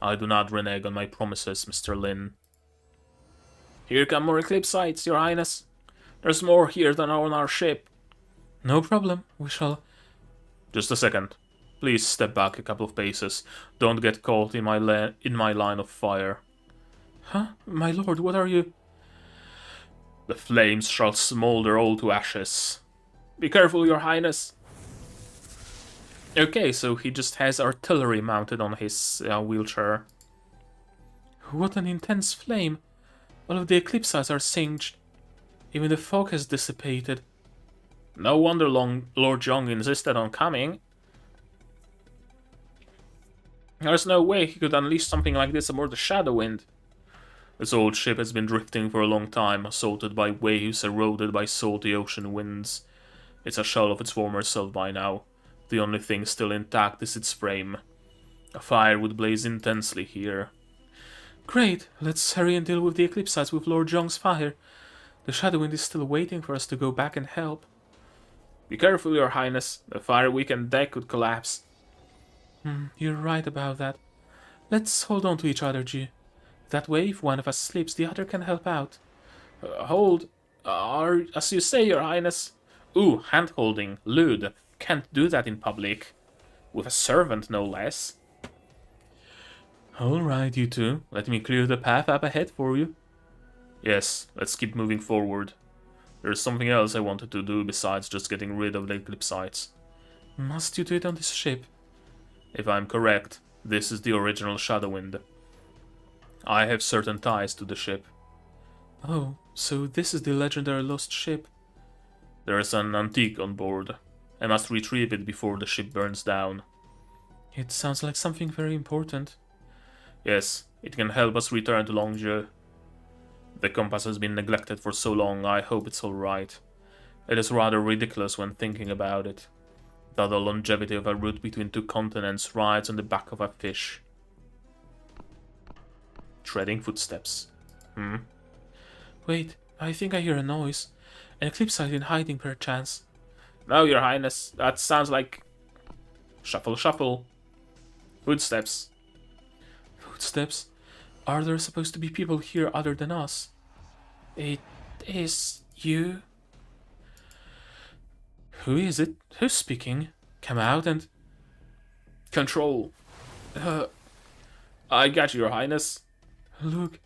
I do not renege on my promises, Mr. Lin. Here come more Eclipsites, your highness. There's more here than on our ship. No problem, we shall... Just a second. Please step back a couple of paces. Don't get caught in my line of fire. Huh? My lord, what are you... The flames shall smolder all to ashes. Be careful, your highness. Okay, so he just has artillery mounted on his wheelchair. What an intense flame. All of the Eclipsites are singed. Even the fog has dissipated. No wonder Lord Zhang insisted on coming. There's no way he could unleash something like this aboard the Shadowwind. This old ship has been drifting for a long time, assaulted by waves, eroded by salty ocean winds. It's a shell of its former self by now. The only thing still intact is its frame. A fire would blaze intensely here. Great, let's hurry and deal with the Eclipsites with Lord Zhang's fire. The Shadowwind is still waiting for us to go back and help. Be careful, your highness. The fire-weakened deck could collapse. You're right about that. Let's hold on to each other, G. That way, if one of us slips, the other can help out. Hold. As you say, your highness. Ooh, hand-holding. Lewd. Can't do that in public. With a servant, no less. Alright, you two. Let me clear the path up ahead for you. Yes, let's keep moving forward. There's something else I wanted to do besides just getting rid of the Eclipsites. Must you do it on this ship? If I'm correct, this is the original Shadowwind. I have certain ties to the ship. Oh, so this is the legendary lost ship. There's an antique on board. I must retrieve it before the ship burns down. It sounds like something very important. Yes, it can help us return to Longzhou. The compass has been neglected for so long, I hope it's alright. It is rather ridiculous when thinking about it, that the longevity of a route between two continents rides on the back of a fish. Treading footsteps. Wait, I think I hear a noise. An Eclipsite in hiding, perchance. No, Your Highness, that sounds like... Shuffle, shuffle. Footsteps. Footsteps? Are there supposed to be people here other than us? It is you? Who is it? Who's speaking? Come out and... Control. I got you, Your Highness. Look,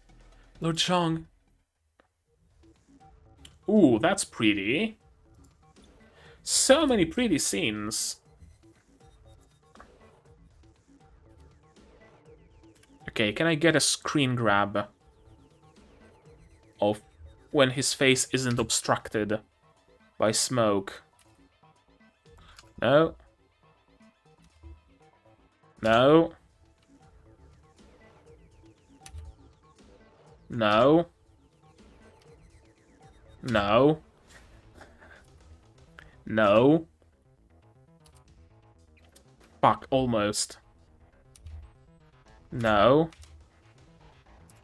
Lord Zhang. Ooh, that's pretty. So many pretty scenes. Okay, can I get a screen grab of when his face isn't obstructed by smoke? No. No. No. No. No. Fuck, almost. No.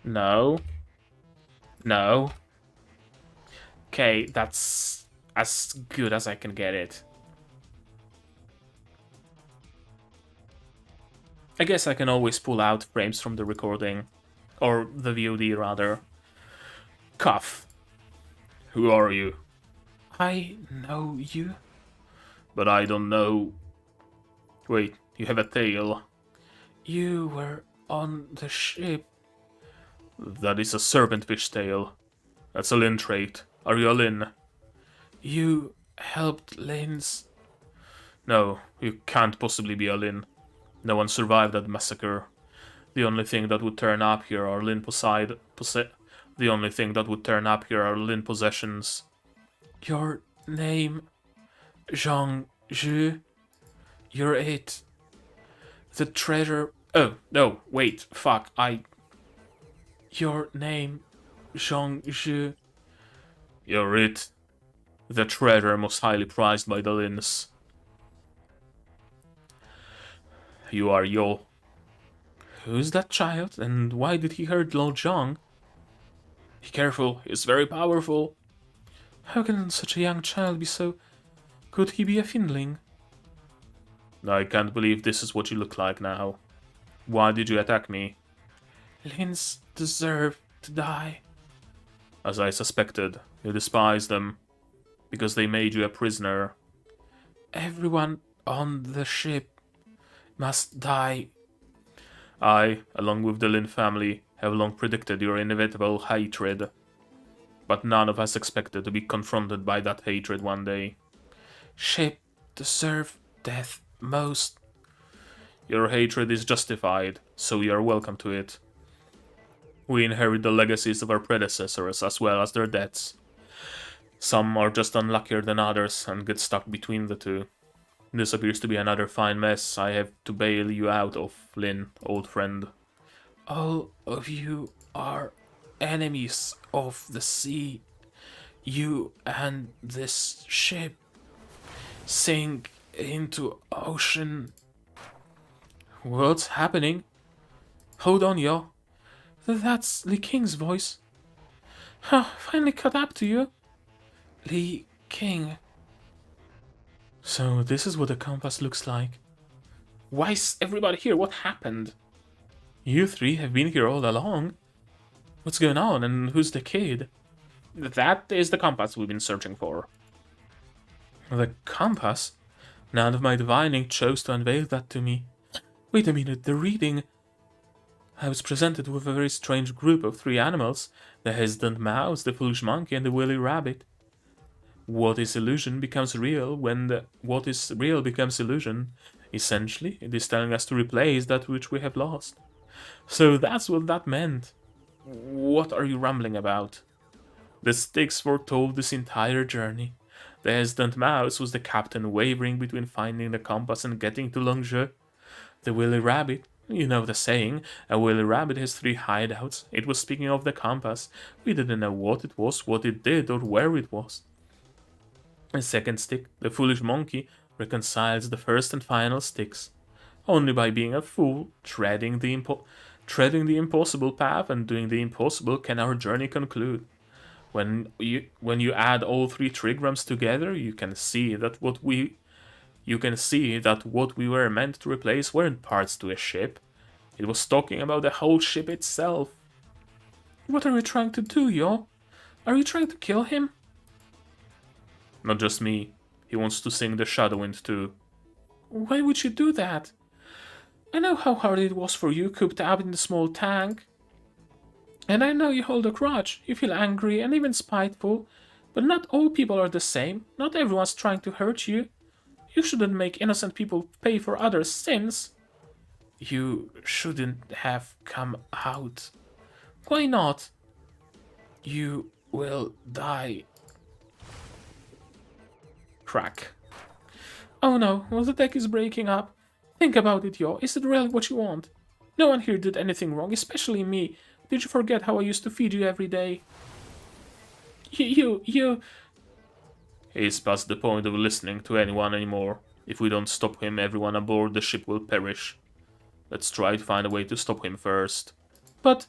No. No. Okay, that's as good as I can get it. I guess I can always pull out frames from the recording. Or the VOD, rather. Cuff. Who are you? I know you. But I don't know... Wait, you have a tail. You were on the ship. That is a serpentfish tail. That's a Lin trait. Are you a Lin? You helped Lin's... No, you can't possibly be a Lin. No one survived that massacre. The only thing that would turn up here are Lin The only thing that would turn up here are Lin possessions. Your name... Zhang Zhu. You're it. The treasure... Oh, no, wait, fuck, Your name... Zhang Zhu. You're it. The treasure most highly prized by the Lins. You are Yo. Who's that child, and why did he hurt Lord Zhang? Be careful, he's very powerful. How can such a young child be so... Could he be a Finling? I can't believe this is what you look like now. Why did you attack me? Lins deserve to die. As I suspected, you despise them, because they made you a prisoner. Everyone on the ship must die. I, along with the Lin family, have long predicted your inevitable hatred. But none of us expected to be confronted by that hatred one day. Ship deserve death most. Your hatred is justified, so you are welcome to it. We inherit the legacies of our predecessors as well as their debts. Some are just unluckier than others and get stuck between the two. This appears to be another fine mess I have to bail you out of, Lin, old friend. All of you are enemies of the sea. You and this ship sink into ocean. What's happening? Hold on, yo. That's Li King's voice. Finally caught up to you. Li King. So this is what the compass looks like. Why is everybody here? What happened? You three have been here all along. What's going on, and who's the kid? That is the compass we've been searching for. The compass? None of my divining chose to unveil that to me. Wait a minute, the reading... I was presented with a very strange group of three animals. The hesitant mouse, the foolish monkey, and the wily rabbit. What is illusion becomes real when what is real becomes illusion. Essentially, it is telling us to replace that which we have lost. So that's what that meant. What are you rambling about? The sticks foretold this entire journey. The hesitant mouse was the captain, wavering between finding the compass and getting to Longzhou. The willy rabbit, you know the saying, a willy rabbit has 3 hideouts. It was speaking of the compass. We didn't know what it was, what it did, or where it was. The second stick, the foolish monkey, reconciles the first and final sticks. Only by being a fool, treading the impossible path and doing the impossible can our journey conclude. When you add all 3 trigrams together, you can see that what we were meant to replace weren't parts to a ship. It was talking about the whole ship itself. What are you trying to do, Yo? Are you trying to kill him? Not just me. He wants to sing the Shadowwind too. Why would you do that? I know how hard it was for you cooped up in the small tank. And I know you hold a grudge, you feel angry and even spiteful, but not all people are the same. Not everyone's trying to hurt you. You shouldn't make innocent people pay for others' sins. You shouldn't have come out. Why not? You will die. Crack. Oh no, well, the deck is breaking up. Think about it, Yo. Is it really what you want? No one here did anything wrong, especially me. Did you forget how I used to feed you every day? You... He's past the point of listening to anyone anymore. If we don't stop him, everyone aboard the ship will perish. Let's try to find a way to stop him first. But...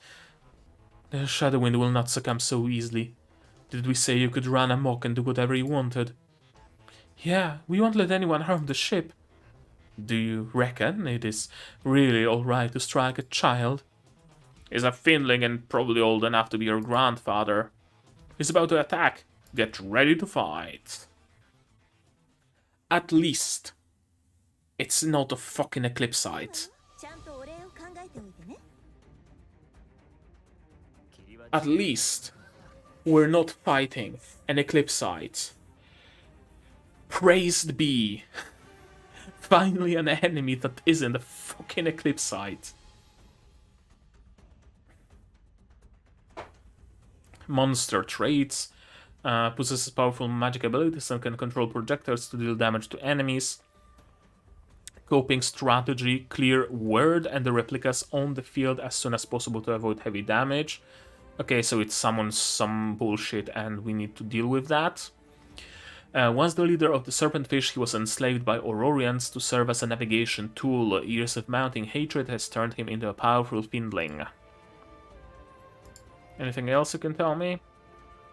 The Shadowwind will not succumb so easily. Did we say you could run amok and do whatever you wanted? Yeah, we won't let anyone harm the ship. Do you reckon it is really alright to strike a child? He's a Finling and probably old enough to be your grandfather. He's about to attack. Get ready to fight. At least, it's not a fucking Eclipsite. At least, we're not fighting an Eclipsite. Praised be. Finally an enemy that isn't a fucking Eclipsite. Monster traits. Possesses powerful magic abilities and can control projectiles to deal damage to enemies. Coping strategy. Clear word and the replicas on the field as soon as possible to avoid heavy damage. Okay, so it summons some bullshit and we need to deal with that. Once the leader of the Serpentfish, he was enslaved by Aurorians to serve as a navigation tool. Years of mounting hatred has turned him into a powerful Findling. Anything else you can tell me?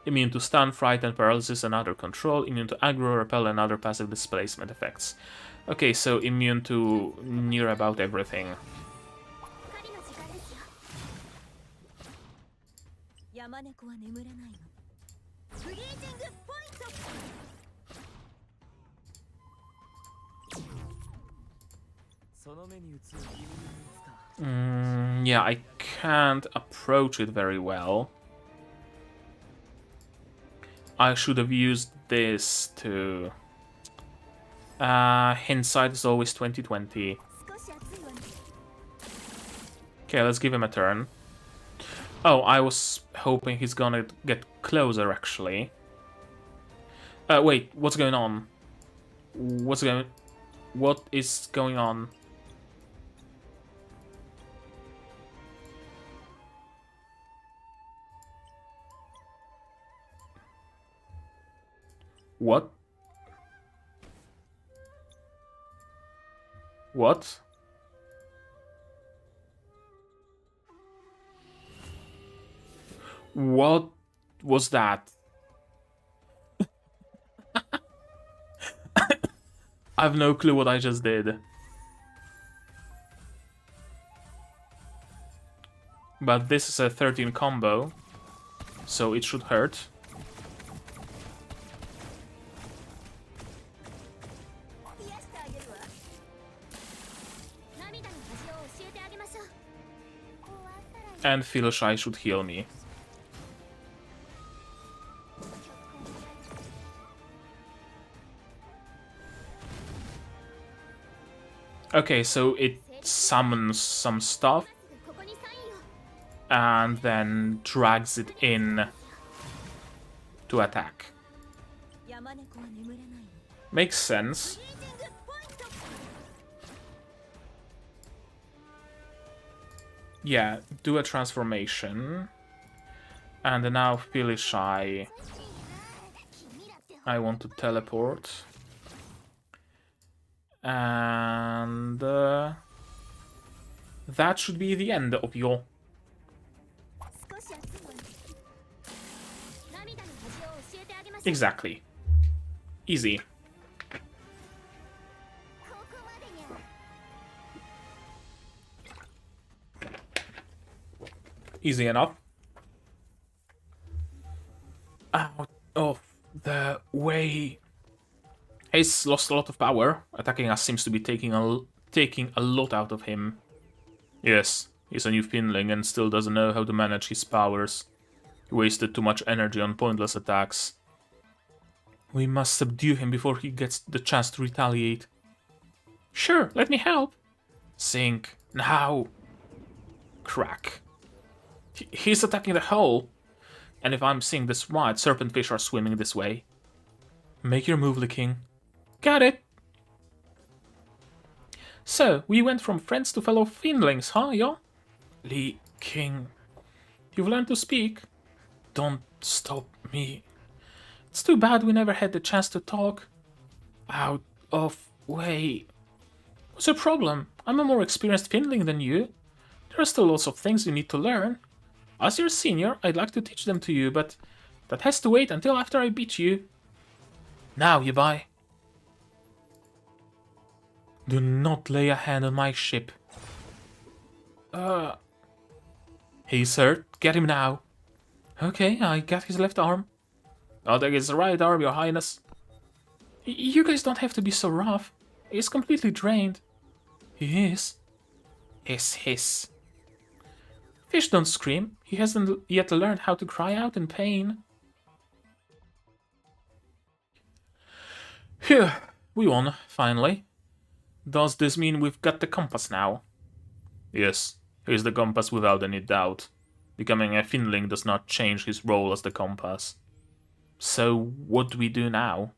Immune to stun, fright and paralysis and other control. Immune to aggro, repel and other passive displacement effects. Okay, so immune to near about everything. Yeah, I can't approach it very well. I should have used this to... hindsight is always 20/20. Okay, let's give him a turn. Oh, I was hoping he's gonna get closer, actually. Wait, what's going on? What is going on? What? What? What was that? I have no clue what I just did. But this is a 13 combo, so it should hurt. And Philoshy should heal me. Okay, so it summons some stuff and then drags it in to attack. Makes sense. Yeah, do a transformation. And now feeling shy. I want to teleport. And that should be the end of your... Exactly. Easy. Easy enough. Out of the way. He's lost a lot of power. Attacking us seems to be taking a lot out of him. Yes, he's a new Finling and still doesn't know how to manage his powers. He wasted too much energy on pointless attacks. We must subdue him before he gets the chance to retaliate. Sure, let me help. Sink. Now. Crack. He's attacking the hole. And if I'm seeing this right, serpentfish are swimming this way. Make your move, Lee King. Got it. So, we went from friends to fellow Finlings, huh, yo? Lee King. You've learned to speak. Don't stop me. It's too bad we never had the chance to talk. Out of way. What's your problem? I'm a more experienced Finling than you. There are still lots of things you need to learn. As your senior, I'd like to teach them to you, but that has to wait until after I beat you. Now, Yabai. Do not lay a hand on my ship. He's hurt. Get him now. Okay, I got his left arm. I'll take his right arm, your highness. You guys don't have to be so rough. He's completely drained. He is. Hiss. Fish don't scream. He hasn't yet learned how to cry out in pain. Phew, we won, finally. Does this mean we've got the compass now? Yes, here's the compass without any doubt. Becoming a Finling does not change his role as the compass. So, what do we do now?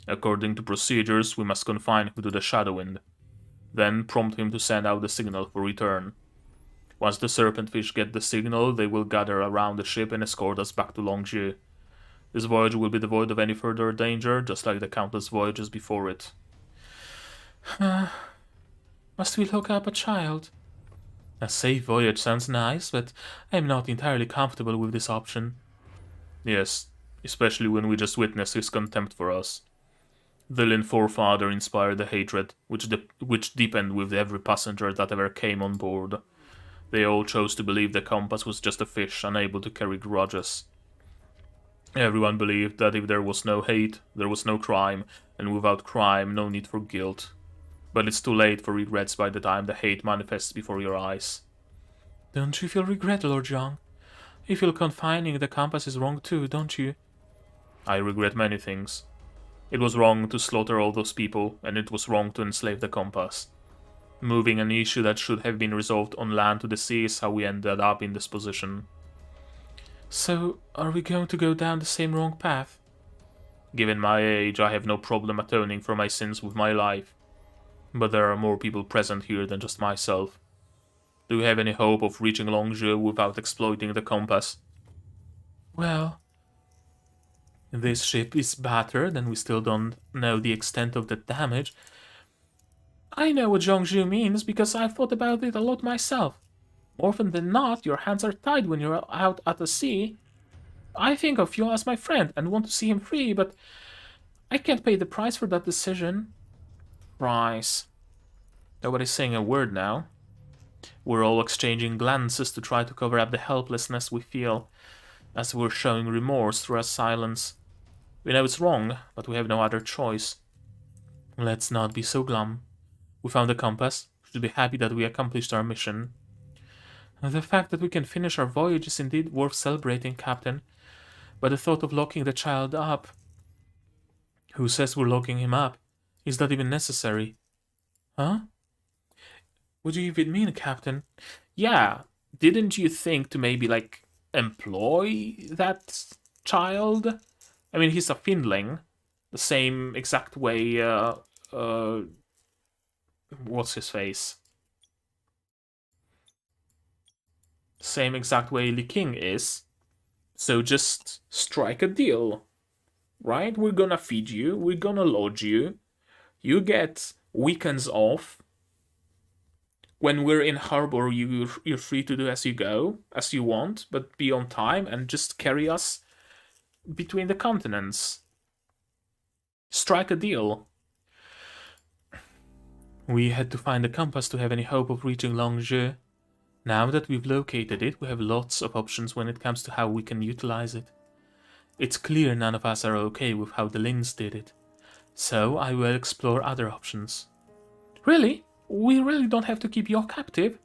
According to procedures, we must confine him to the Shadowwind. Then prompt him to send out the signal for return. Once the serpentfish get the signal, they will gather around the ship and escort us back to Longzhou. This voyage will be devoid of any further danger, just like the countless voyages before it. Must we look up a child? A safe voyage sounds nice, but I'm not entirely comfortable with this option. Yes, especially when we just witnessed his contempt for us. The Lin forefather inspired the hatred, which deepened with every passenger that ever came on board. They all chose to believe the compass was just a fish, unable to carry grudges. Everyone believed that if there was no hate, there was no crime, and without crime, no need for guilt. But it's too late for regrets by the time the hate manifests before your eyes. Don't you feel regret, Lord Zhang? You feel confining the compass is wrong too, don't you? I regret many things. It was wrong to slaughter all those people, and it was wrong to enslave the compass. Moving an issue that should have been resolved on land to the sea is how we ended up in this position. So, are we going to go down the same wrong path? Given my age, I have no problem atoning for my sins with my life. But there are more people present here than just myself. Do you have any hope of reaching Longzhou without exploiting the compass? Well, this ship is battered and we still don't know the extent of the damage. I know what Zhongzhou means because I've thought about it a lot myself. More often than not, your hands are tied when you're out at the sea. I think of you as my friend and want to see him free, but I can't pay the price for that decision. Price. Nobody's saying a word now. We're all exchanging glances to try to cover up the helplessness we feel, as we're showing remorse through our silence. We know it's wrong, but we have no other choice. Let's not be so glum. We found the compass. We should be happy that we accomplished our mission. The fact that we can finish our voyage is indeed worth celebrating, Captain. But the thought of locking the child up... Who says we're locking him up? Is that even necessary? Huh? What do you even mean, Captain? Yeah, didn't you think to maybe, employ that child. I mean, he's a Finling, the same exact way. What's his face? Same exact way Li King is. So just strike a deal, right? We're gonna feed you, we're gonna lodge you. You get weekends off. When we're in harbor, you're free to do as you go, as you want, but be on time and just carry us between the continents. Strike a deal. We had to find a compass to have any hope of reaching Longzhou. Now that we've located it, we have lots of options when it comes to how we can utilize it. It's clear none of us are okay with how the Lins did it, so I will explore other options. Really? We really don't have to keep you captive?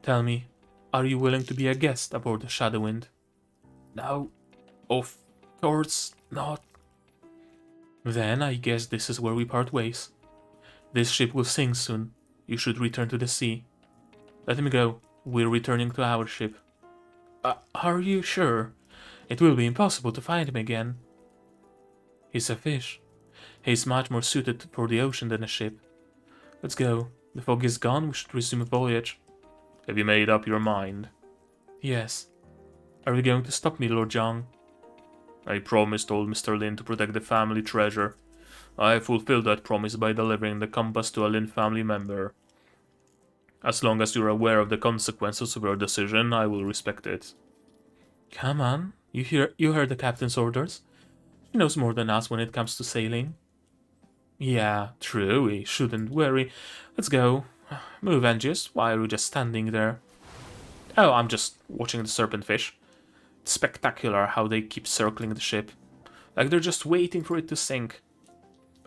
Tell me, are you willing to be a guest aboard the Shadowwind? No, of course not. Then I guess this is where we part ways. This ship will sink soon. You should return to the sea. Let him go. We're returning to our ship. Are you sure? It will be impossible to find him again. He's a fish. He's much more suited for the ocean than a ship. Let's go. The fog is gone, we should resume a voyage. Have you made up your mind? Yes. Are you going to stop me, Lord Zhang? I promised old Mr. Lin to protect the family treasure. I fulfilled that promise by delivering the compass to a Lin family member. As long as you're aware of the consequences of your decision, I will respect it. Come on, you heard the captain's orders. He knows more than us when it comes to sailing. Yeah, true, we shouldn't worry. Let's go. Move, Angius. Why are you just standing there? Oh, I'm just watching the serpentfish. It's spectacular how they keep circling the ship. Like they're just waiting for it to sink.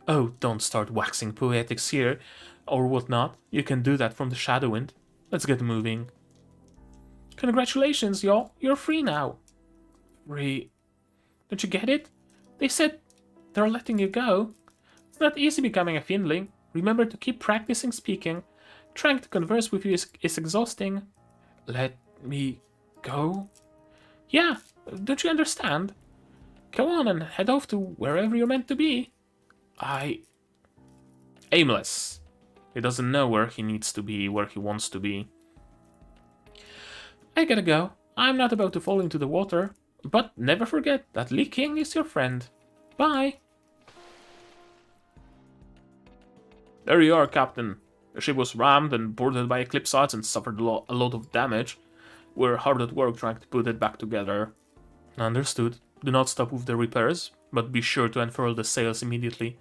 Oh, don't start waxing poetics here, or whatnot. You can do that from the Shadowwind. Let's get moving. Congratulations, y'all. You're free now. Free? Don't you get it? They said they're letting you go. It's not easy becoming a Finling. Remember to keep practicing speaking. Trying to converse with you is exhausting. Let me go? Yeah, don't you understand? Go on and head off to wherever you're meant to be. Aimless. He doesn't know where he needs to be, where he wants to be. I gotta go. I'm not about to fall into the water. But never forget that Li King is your friend. Bye. There you are, Captain. The ship was rammed and boarded by Eclipsites and suffered a lot of damage. We're hard at work trying to put it back together. Understood. Do not stop with the repairs, but be sure to unfurl the sails immediately.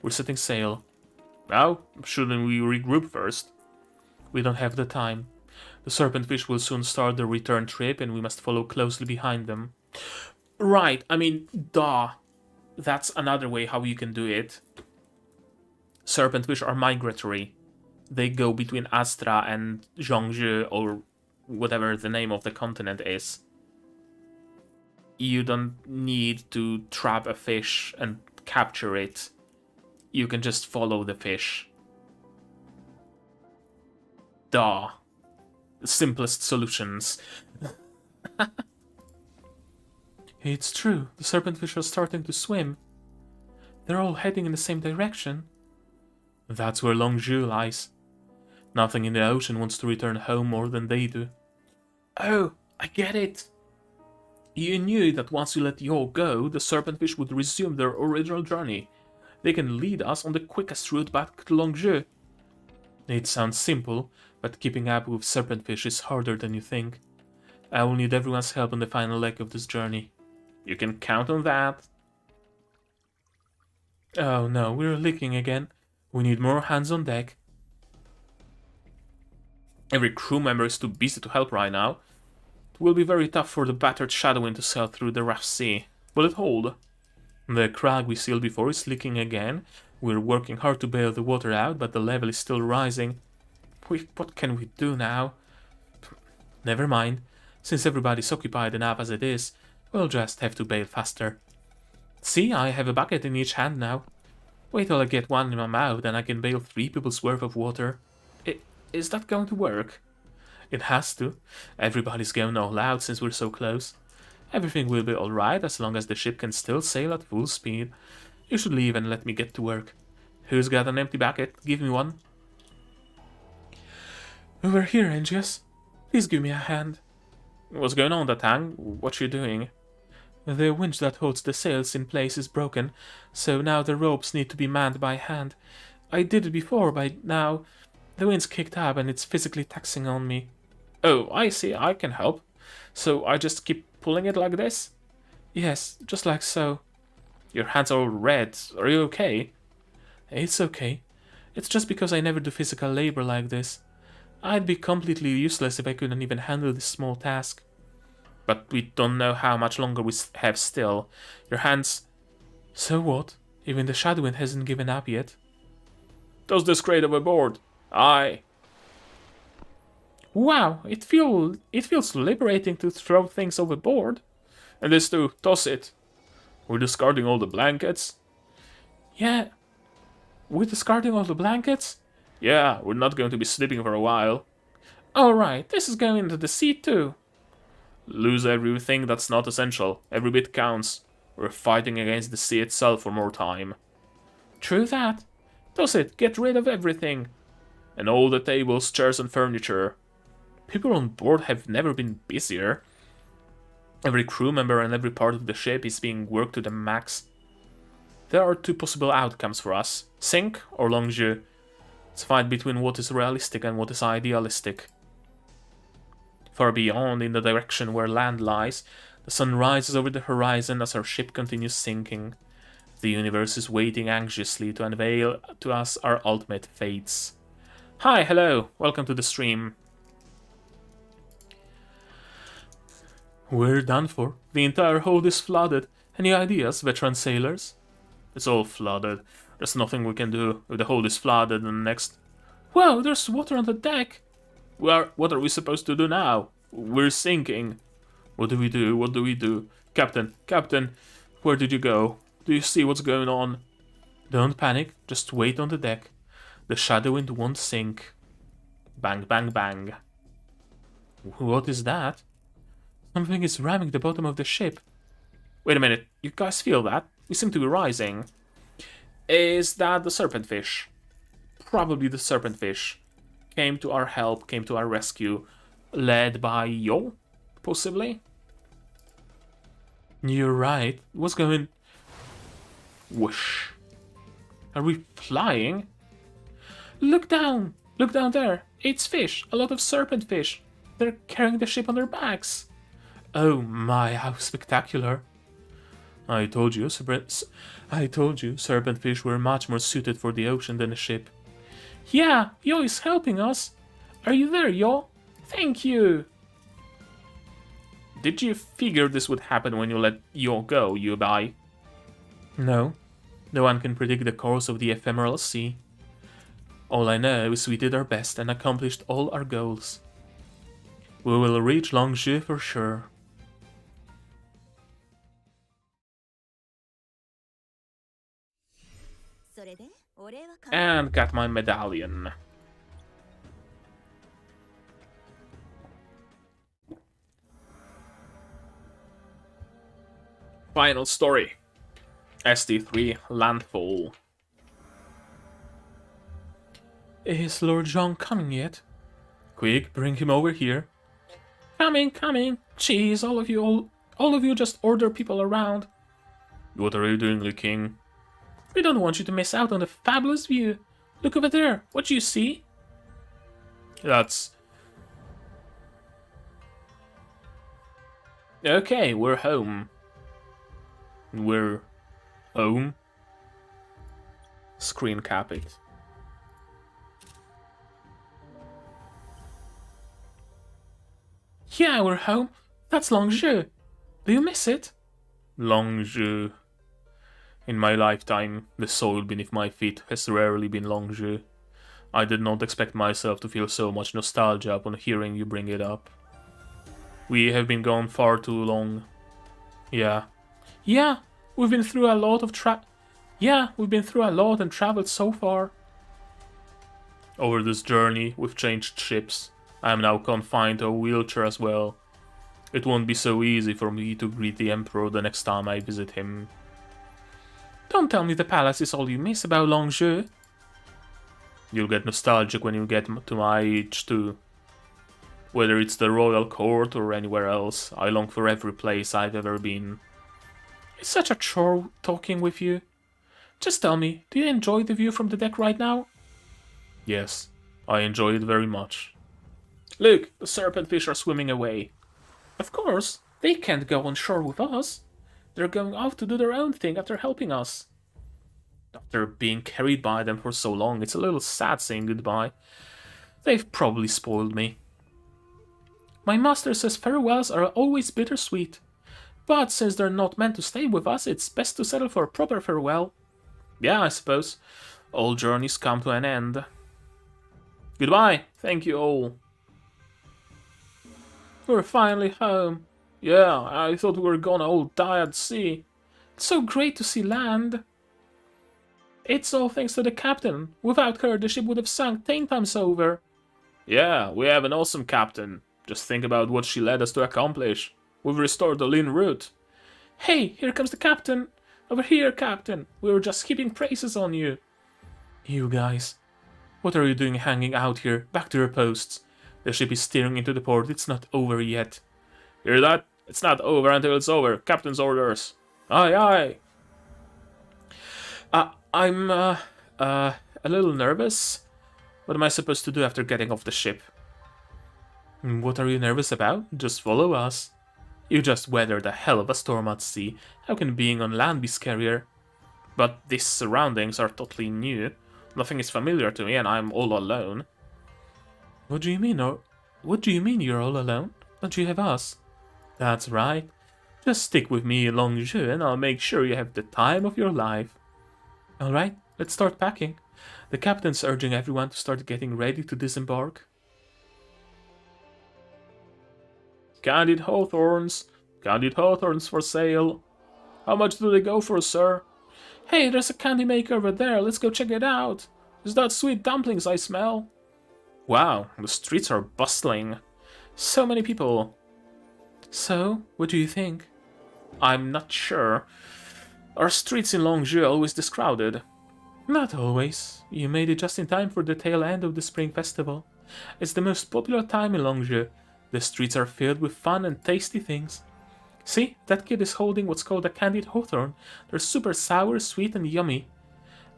We're setting sail. Now, shouldn't we regroup first? We don't have the time. The serpentfish will soon start their return trip and we must follow closely behind them. Right, I mean, duh. That's another way how you can do it. Serpentfish are migratory. They go between Astra and Zhongzhou, or whatever the name of the continent is. You don't need to trap a fish and capture it. You can just follow the fish. Duh. The simplest solutions. It's true, the serpentfish are starting to swim. They're all heading in the same direction. That's where Longzhou lies. Nothing in the ocean wants to return home more than they do. Oh, I get it. You knew that once you let Yo go, the serpentfish would resume their original journey. They can lead us on the quickest route back to Longzhou. It sounds simple, but keeping up with serpentfish is harder than you think. I will need everyone's help on the final leg of this journey. You can count on that. Oh no, we're leaking again. We need more hands on deck. Every crew member is too busy to help right now. It will be very tough for the battered Shadowwind to sail through the rough sea. Will it hold? The crag we sailed before is leaking again. We're working hard to bail the water out, but the level is still rising. What can we do now? Never mind. Since everybody's occupied enough as it is, we'll just have to bail faster. See, I have a bucket in each hand now. Wait till I get one in my mouth and I can bail 3 people's worth of water. Is that going to work? It has to. Everybody's going all out since we're so close. Everything will be alright as long as the ship can still sail at full speed. You should leave and let me get to work. Who's got an empty bucket? Give me one. Over here, Angius. Please give me a hand. What's going on, Datang? What you doing? The winch that holds the sails in place is broken, so now the ropes need to be manned by hand. I did it before, but now the wind's kicked up and it's physically taxing on me. Oh, I see, I can help. So I just keep pulling it like this? Yes, just like so. Your hands are all red. Are you okay? It's okay. It's just because I never do physical labor like this. I'd be completely useless if I couldn't even handle this small task. But we don't know how much longer we have still. Your hands... So what? Even the Shadowwind hasn't given up yet. Toss this crate overboard. Aye. Wow, it feels liberating to throw things overboard. And this too, toss it. We're discarding all the blankets. Yeah. We're discarding all the blankets? Yeah, we're not going to be sleeping for a while. Alright, this is going into the sea too. Lose everything that's not essential. Every bit counts. We're fighting against the sea itself for more time. True that. Toss it, get rid of everything. And all the tables, chairs and furniture. People on board have never been busier. Every crew member and every part of the ship is being worked to the max. There are two possible outcomes for us. Sink or longe. It's a fight between what is realistic and what is idealistic. Far beyond, in the direction where land lies, the sun rises over the horizon as our ship continues sinking. The universe is waiting anxiously to unveil to us our ultimate fates. Hi, hello, welcome to the stream. We're done for. The entire hold is flooded. Any ideas, veteran sailors? It's all flooded. There's nothing we can do if the hold is flooded and next... Whoa, there's water on the deck! What are we supposed to do now? We're sinking. What do we do? What do we do? Captain, Captain, where did you go? Do you see what's going on? Don't panic, just wait on the deck. The Shadowwind won't sink. Bang, bang, bang. What is that? Something is ramming the bottom of the ship. Wait a minute, you guys feel that? We seem to be rising. Is that the serpentfish? Probably the serpentfish. Came to our help, came to our rescue. Led by Yo, possibly? You're right. What's going... Whoosh. Are we flying? Look down! Look down there! It's fish! A lot of serpent fish! They're carrying the ship on their backs! Oh my, how spectacular! I told you, serpentfish were much more suited for the ocean than a ship. Yeah, Yo is helping us! Are you there, Yo? Thank you! Did you figure this would happen when you let Yo go, Yubai? No. No one can predict the course of the ephemeral sea. All I know is we did our best and accomplished all our goals. We will reach Longe for sure. And got my medallion. Final story. ST3 Landfall. Is Lord John coming yet? Quick, bring him over here. Coming, coming. Jeez, all of you just order people around. What are you doing, King? We don't want you to miss out on the fabulous view. Look over there. What do you see? That's... Okay, we're home. We're home. Screen cap it. Yeah, we're home. That's Longe. Do you miss it? Longe. In my lifetime, the soil beneath my feet has rarely been Longe. I did not expect myself to feel so much nostalgia upon hearing you bring it up. We have been gone far too long. Yeah. Yeah, we've been through a lot and traveled so far. Over this journey, we've changed ships. I am now confined to a wheelchair as well. It won't be so easy for me to greet the Emperor the next time I visit him. Don't tell me the palace is all you miss about Longzhou. You'll get nostalgic when you get to my age too. Whether it's the royal court or anywhere else, I long for every place I've ever been. It's such a chore talking with you. Just tell me, do you enjoy the view from the deck right now? Yes, I enjoy it very much. Look, the serpentfish are swimming away. Of course, they can't go on shore with us. They're going off to do their own thing after helping us. After being carried by them for so long, it's a little sad saying goodbye. They've probably spoiled me. My master says farewells are always bittersweet. But since they're not meant to stay with us, it's best to settle for a proper farewell. Yeah, I suppose. All journeys come to an end. Goodbye. Thank you all. We're finally home. Yeah, I thought we were gonna all die at sea. It's so great to see land. It's all thanks to the captain. Without her, the ship would have sunk 10 times over. Yeah, we have an awesome captain. Just think about what she led us to accomplish. We've restored the Lin route. Hey, here comes the captain. Over here, captain. We were just heaping praises on you. You guys, what are you doing hanging out here? Back to your posts. The ship is steering into the port. It's not over yet. Hear that? It's not over until it's over. Captain's orders. Aye, aye. I'm a little nervous. What am I supposed to do after getting off the ship? What are you nervous about? Just follow us. You just weathered a hell of a storm at sea. How can being on land be scarier? But these surroundings are totally new. Nothing is familiar to me and I'm all alone. What do you mean, you're all alone? Don't you have us? That's right. Just stick with me in Longzhou and I'll make sure you have the time of your life. Alright, let's start packing. The captain's urging everyone to start getting ready to disembark. Candied hawthorns for sale. How much do they go for, sir? Hey, there's a candy maker over there. Let's go check it out. Is that sweet dumplings I smell? Wow, the streets are bustling. So many people. So, what do you think? I'm not sure. Are streets in Longzhou always this crowded? Not always. You made it just in time for the tail end of the Spring Festival. It's the most popular time in Longzhou. The streets are filled with fun and tasty things. See, that kid is holding what's called a candied hawthorn. They're super sour, sweet and yummy.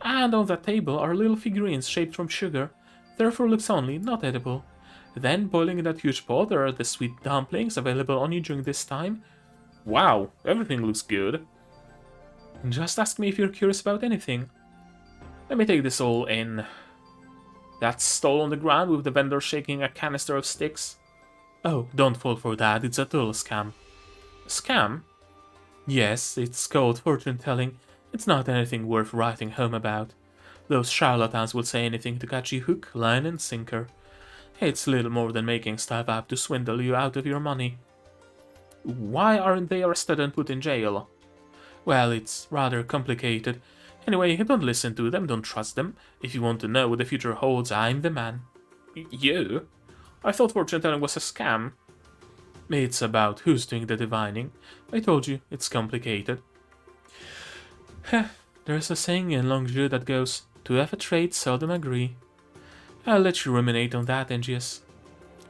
And on that table are little figurines shaped from sugar. Therefore looks only, not edible. Then, boiling in that huge pot, there are the sweet dumplings available only during this time. Wow, everything looks good. Just ask me if you're curious about anything. Let me take this all in. That stall on the ground with the vendor shaking a canister of sticks. Oh, don't fall for that, it's a total scam. A scam? Yes, it's called fortune-telling. It's not anything worth writing home about. Those charlatans will say anything to catch you hook, line and sinker. It's little more than making stuff up to swindle you out of your money. Why aren't they arrested and put in jail? Well, it's rather complicated. Anyway, don't listen to them, don't trust them. If you want to know what the future holds, I'm the man. You? I thought fortune-telling was a scam. It's about who's doing the divining. I told you, it's complicated. There's a saying in Longzhou that goes, "To have a trade, seldom agree." I'll let you ruminate on that, Engius.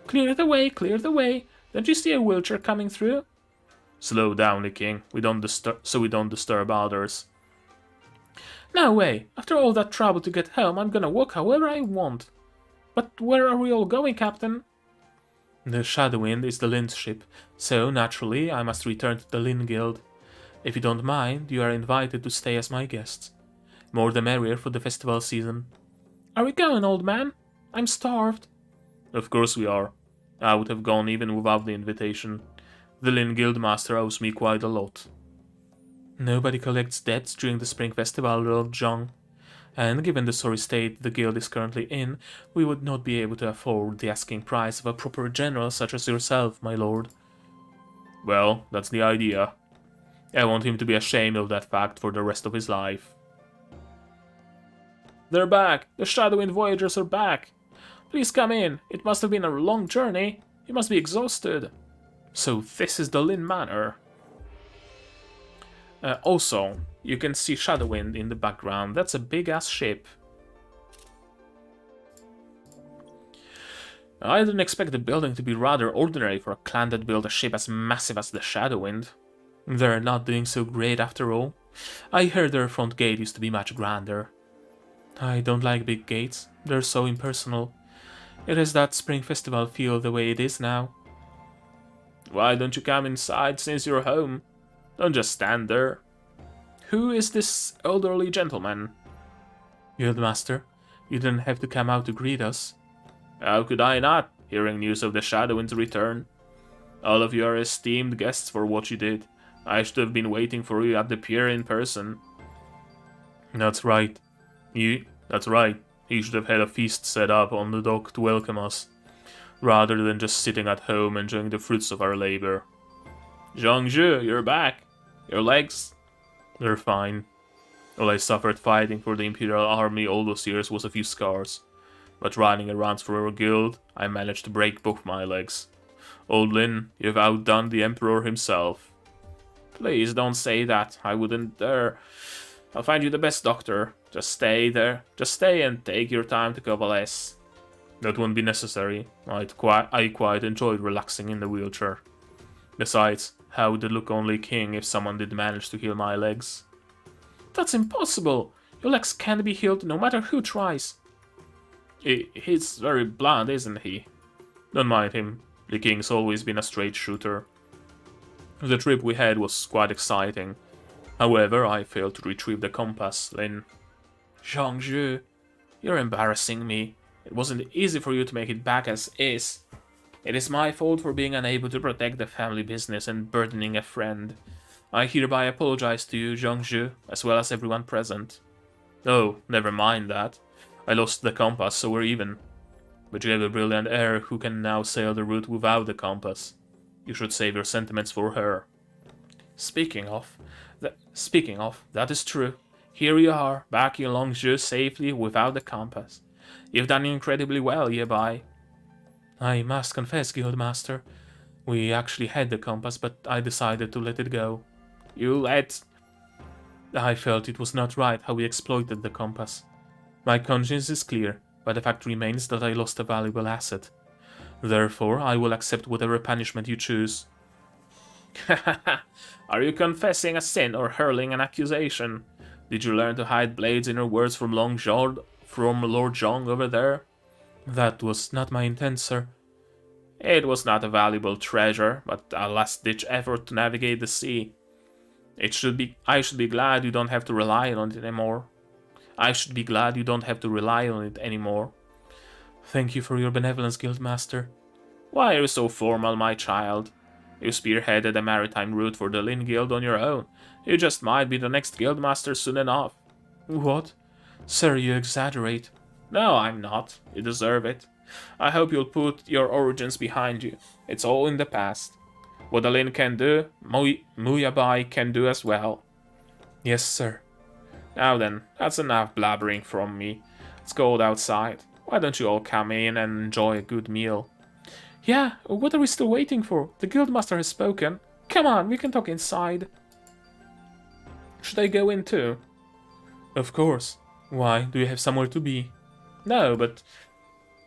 Clear the way, clear the way. Don't you see a wheelchair coming through? Slow down, the king. We don't disturb others. No way. After all that trouble to get home, I'm gonna walk however I want. But where are we all going, Captain? The Shadowwind is the Lin's ship, so naturally I must return to the Lin Guild. If you don't mind, you are invited to stay as my guests. More the merrier for the festival season. Are we going, old man? I'm starved. Of course we are. I would have gone even without the invitation. The Lin Guildmaster owes me quite a lot. Nobody collects debts during the Spring Festival, Lord John. And given the sorry state the guild is currently in, we would not be able to afford the asking price of a proper general such as yourself, my lord. Well, that's the idea. I want him to be ashamed of that fact for the rest of his life. They're back! The Shadowwind Voyagers are back! Please come in. It must have been a long journey. You must be exhausted. So this is the Lin Manor. Also, you can see Shadowwind in the background. That's a big-ass ship. I didn't expect the building to be rather ordinary for a clan that built a ship as massive as the Shadowwind. They're not doing so great after all. I heard their front gate used to be much grander. I don't like big gates. They're so impersonal. It has that Spring Festival feel the way it is now. Why don't you come inside since you're home? Don't just stand there. Who is this elderly gentleman? Guildmaster, you didn't have to come out to greet us. How could I not, hearing news of the Shadowwind's return? All of you are esteemed guests for what you did. I should have been waiting for you at the pier in person. That's right. That's right. You should have had a feast set up on the dock to welcome us, rather than just sitting at home enjoying the fruits of our labor. Zhongzhu, you're back. Your legs? They're fine. All I suffered fighting for the Imperial Army all those years was a few scars. But running around for our guild, I managed to break both my legs. Old Lin, you've outdone the Emperor himself. Please don't say that. I wouldn't dare. I'll find you the best doctor. Just stay there. Just stay and take your time to convalesce. That won't be necessary. I quite enjoyed relaxing in the wheelchair. Besides, how would it look only king if someone did manage to heal my legs? That's impossible! Your legs can't be healed no matter who tries. He's very blunt, isn't he? Don't mind him. The king's always been a straight shooter. The trip we had was quite exciting. However, I failed to retrieve the compass, Lin. Zhongzhu, you're embarrassing me. It wasn't easy for you to make it back as is. It is my fault for being unable to protect the family business and burdening a friend. I hereby apologize to you, Zhongzhu, as well as everyone present. Oh, never mind that. I lost the compass, so we're even. But you have a brilliant heir who can now sail the route without the compass. You should save your sentiments for her. Speaking of, that is true. Here you are, back in Longzhou safely without the compass. You've done incredibly well, Yabai. I must confess, Guildmaster, we actually had the compass, but I decided to let it go. You let... I felt it was not right how we exploited the compass. My conscience is clear, but the fact remains that I lost a valuable asset. Therefore, I will accept whatever punishment you choose. Are you confessing a sin or hurling an accusation? Did you learn to hide blades in your words from Lord Zhong over there? That was not my intent, sir. It was not a valuable treasure, but a last-ditch effort to navigate the sea. I should be glad you don't have to rely on it anymore. Thank you for your benevolence, Guildmaster. Why are you so formal, my child? You spearheaded a maritime route for the Lin Guild on your own. You just might be the next Guildmaster soon enough. What? Sir, you exaggerate. No, I'm not. You deserve it. I hope you'll put your origins behind you. It's all in the past. What the Lin can do, Muyabai can do as well. Yes, sir. Now then, that's enough blabbering from me. It's cold outside. Why don't you all come in and enjoy a good meal? Yeah, what are we still waiting for? The Guildmaster has spoken. Come on, we can talk inside. Should I go in too? Of course. Why, do you have somewhere to be? No, but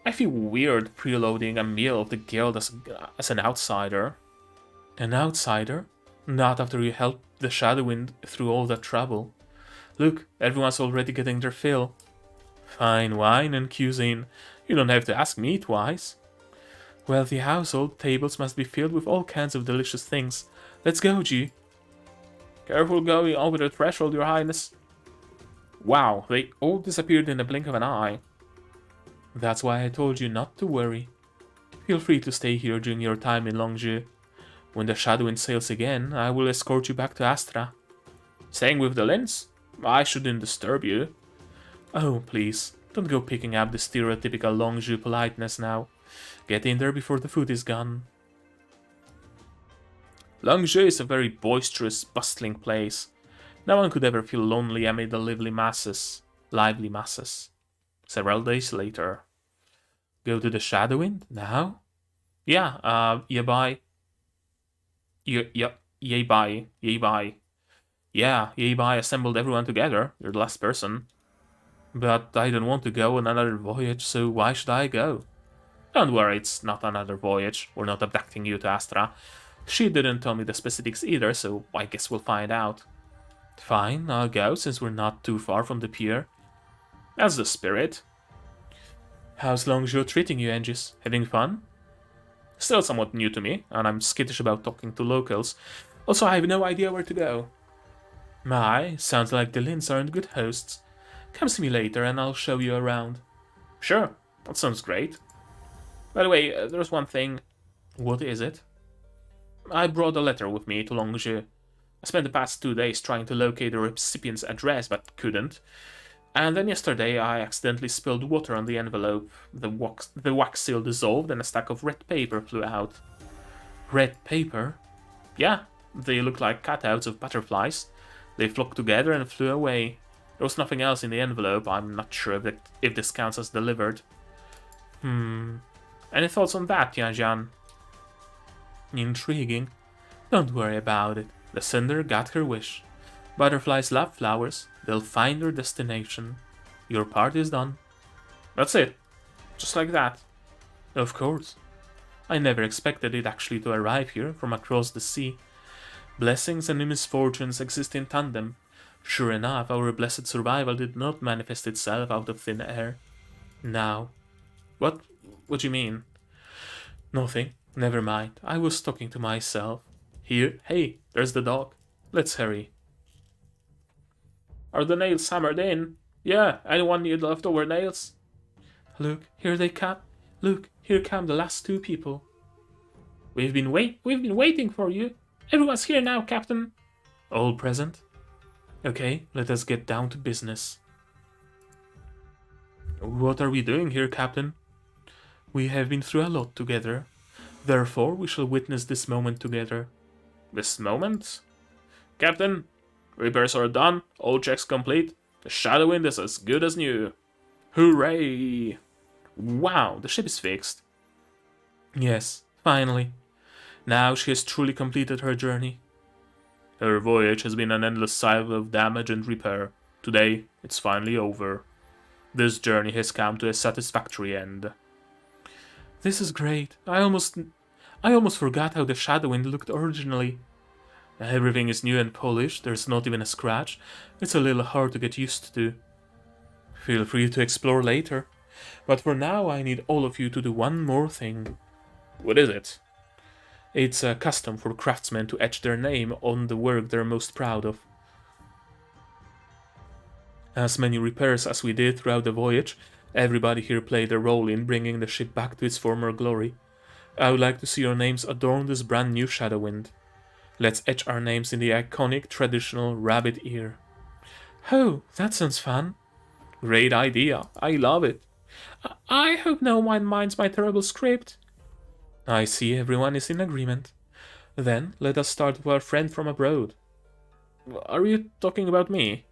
I feel weird preloading a meal of the guild as an outsider. An outsider? Not after you helped the Shadowwind through all that trouble. Look, everyone's already getting their fill. Fine wine and cuisine. You don't have to ask me twice. Well, the household tables must be filled with all kinds of delicious things. Let's go, G. Careful going over the threshold, Your Highness. Wow, they all disappeared in the blink of an eye. That's why I told you not to worry. Feel free to stay here during your time in Longzhou. When the Shadowwind sails again, I will escort you back to Astra. Staying with the Lins? I shouldn't disturb you. Oh, please, don't go picking up the stereotypical Longzhou politeness now. Get in there before the food is gone. Longzhou is a very boisterous, bustling place. No one could ever feel lonely amid the lively masses. Several days later. Go to the Shadowwind now? Yeah, yeah, bye. Yay, bye. Yay, bye. Yeah, yay, bye. Assembled everyone together. You're the last person. But I don't want to go on another voyage, so why should I go? Don't worry, it's not another voyage. We're not abducting you to Astra. She didn't tell me the specifics either, so I guess we'll find out. Fine, I'll go, since we're not too far from the pier. That's the spirit. How's Longzhou treating you, Angus? Having fun? Still somewhat new to me, and I'm skittish about talking to locals. Also, I have no idea where to go. My, sounds like the Lins aren't good hosts. Come see me later and I'll show you around. Sure, that sounds great. By the way, there's one thing. What is it? I brought a letter with me to Longzhou. I spent the past 2 days trying to locate the recipient's address, but couldn't. And then yesterday I accidentally spilled water on the envelope. The wax seal dissolved and a stack of red paper flew out. Red paper? Yeah, they look like cutouts of butterflies. They flocked together and flew away. There was nothing else in the envelope. I'm not sure if this counts as delivered. Any thoughts on that, Tianjian? Intriguing. Don't worry about it. The sender got her wish. Butterflies love flowers. They'll find their destination. Your part is done. That's it. Just like that. Of course. I never expected it actually to arrive here from across the sea. Blessings and misfortunes exist in tandem. Sure enough, our blessed survival did not manifest itself out of thin air. Now. What do you mean? Nothing. Never mind. I was talking to myself. Here, hey, there's the dog. Let's hurry. Are the nails hammered in? Yeah, anyone need leftover nails? Look, here they come. Look, here come the last 2 people. We've been waiting for you. Everyone's here now, Captain. All present? Okay, let us get down to business. What are we doing here, Captain? We have been through a lot together. Therefore, we shall witness this moment together. This moment? Captain, repairs are done, all checks complete. The Shadowwind is as good as new. Hooray! Wow, the ship is fixed. Yes, finally. Now she has truly completed her journey. Her voyage has been an endless cycle of damage and repair. Today, it's finally over. This journey has come to a satisfactory end. This is great. I almost forgot how the Shadowwind looked originally. Everything is new and polished, there's not even a scratch. It's a little hard to get used to. Feel free to explore later. But for now, I need all of you to do one more thing. What is it? It's a custom for craftsmen to etch their name on the work they're most proud of. As many repairs as we did throughout the voyage, everybody here played a role in bringing the ship back to its former glory. I would like to see your names adorn this brand new Shadowwind. Let's etch our names in the iconic traditional rabbit ear. Oh, that sounds fun. Great idea, I love it. I hope no one minds my terrible script. I see everyone is in agreement. Then let us start with our friend from abroad. Are you talking about me?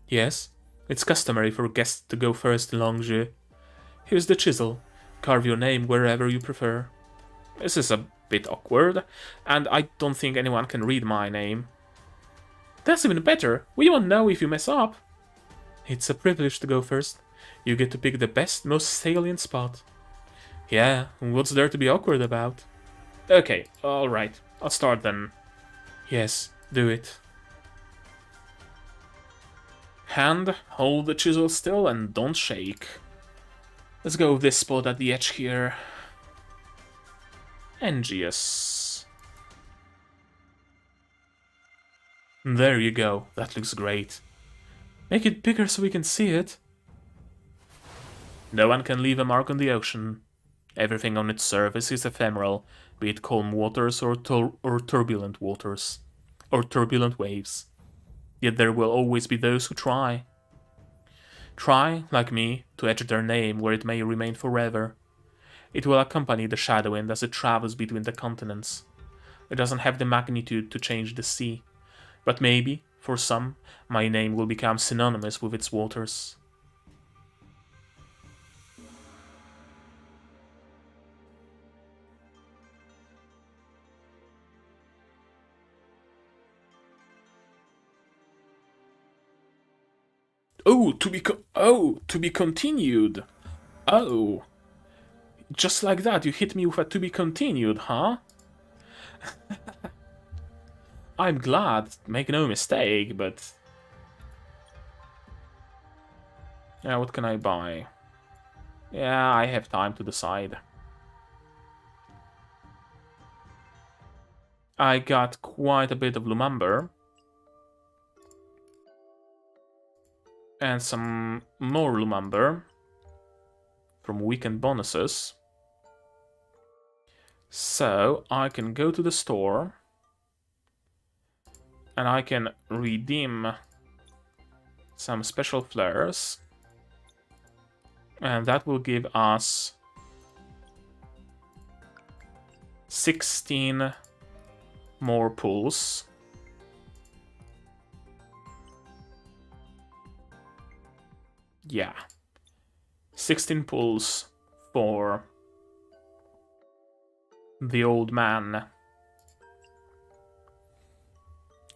Yes, it's customary for guests to go first in Longzhou. Here's the chisel. Carve your name wherever you prefer. This is a bit awkward, and I don't think anyone can read my name. That's even better. We won't know if you mess up. It's a privilege to go first. You get to pick the best, most salient spot. Yeah, what's there to be awkward about? Okay, alright. I'll start then. Yes, do it. Hand, hold the chisel still and don't shake. Let's go with this spot at the edge here. Engious. There you go, that looks great. Make it bigger so we can see it. No one can leave a mark on the ocean. Everything on its surface is ephemeral, be it calm waters or turbulent waters, or turbulent waves. Yet there will always be those who try. Try, like me, to etch their name where it may remain forever. It will accompany the Shadowwind as it travels between the continents. It doesn't have the magnitude to change the sea, but maybe, for some, my name will become synonymous with its waters. Oh, to be continued. Oh. Just like that, you hit me with a to be continued, huh? I'm glad, make no mistake, but... Yeah, what can I buy? Yeah, I have time to decide. I got quite a bit of Lumumber. And some more Lumumber from weekend bonuses. So I can go to the store and I can redeem some special flares. And that will give us 16 more pulls. Yeah. 16 pulls for the old man.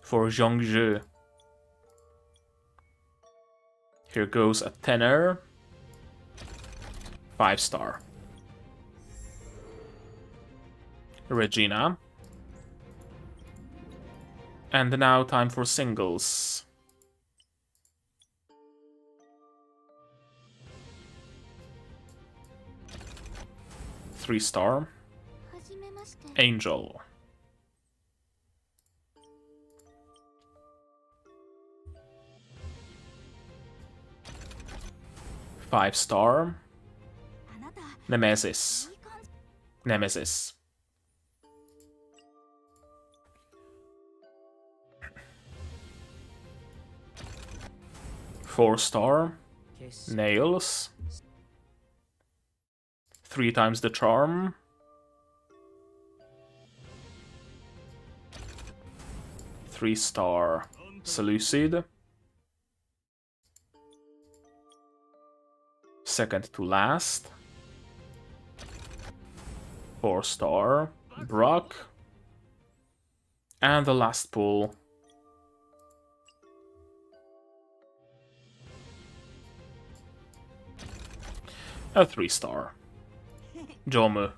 For Zhongzhi. Here goes a tenner. 5-star. Regina. And now time for singles. Three-star. Angel. Five-star. Nemesis. Nemesis. Four-star. Nails. 3 times the charm. Three-star. Seleucid. Second to last. 4-star. Brock. And the last pull. A 3-star. Jomu.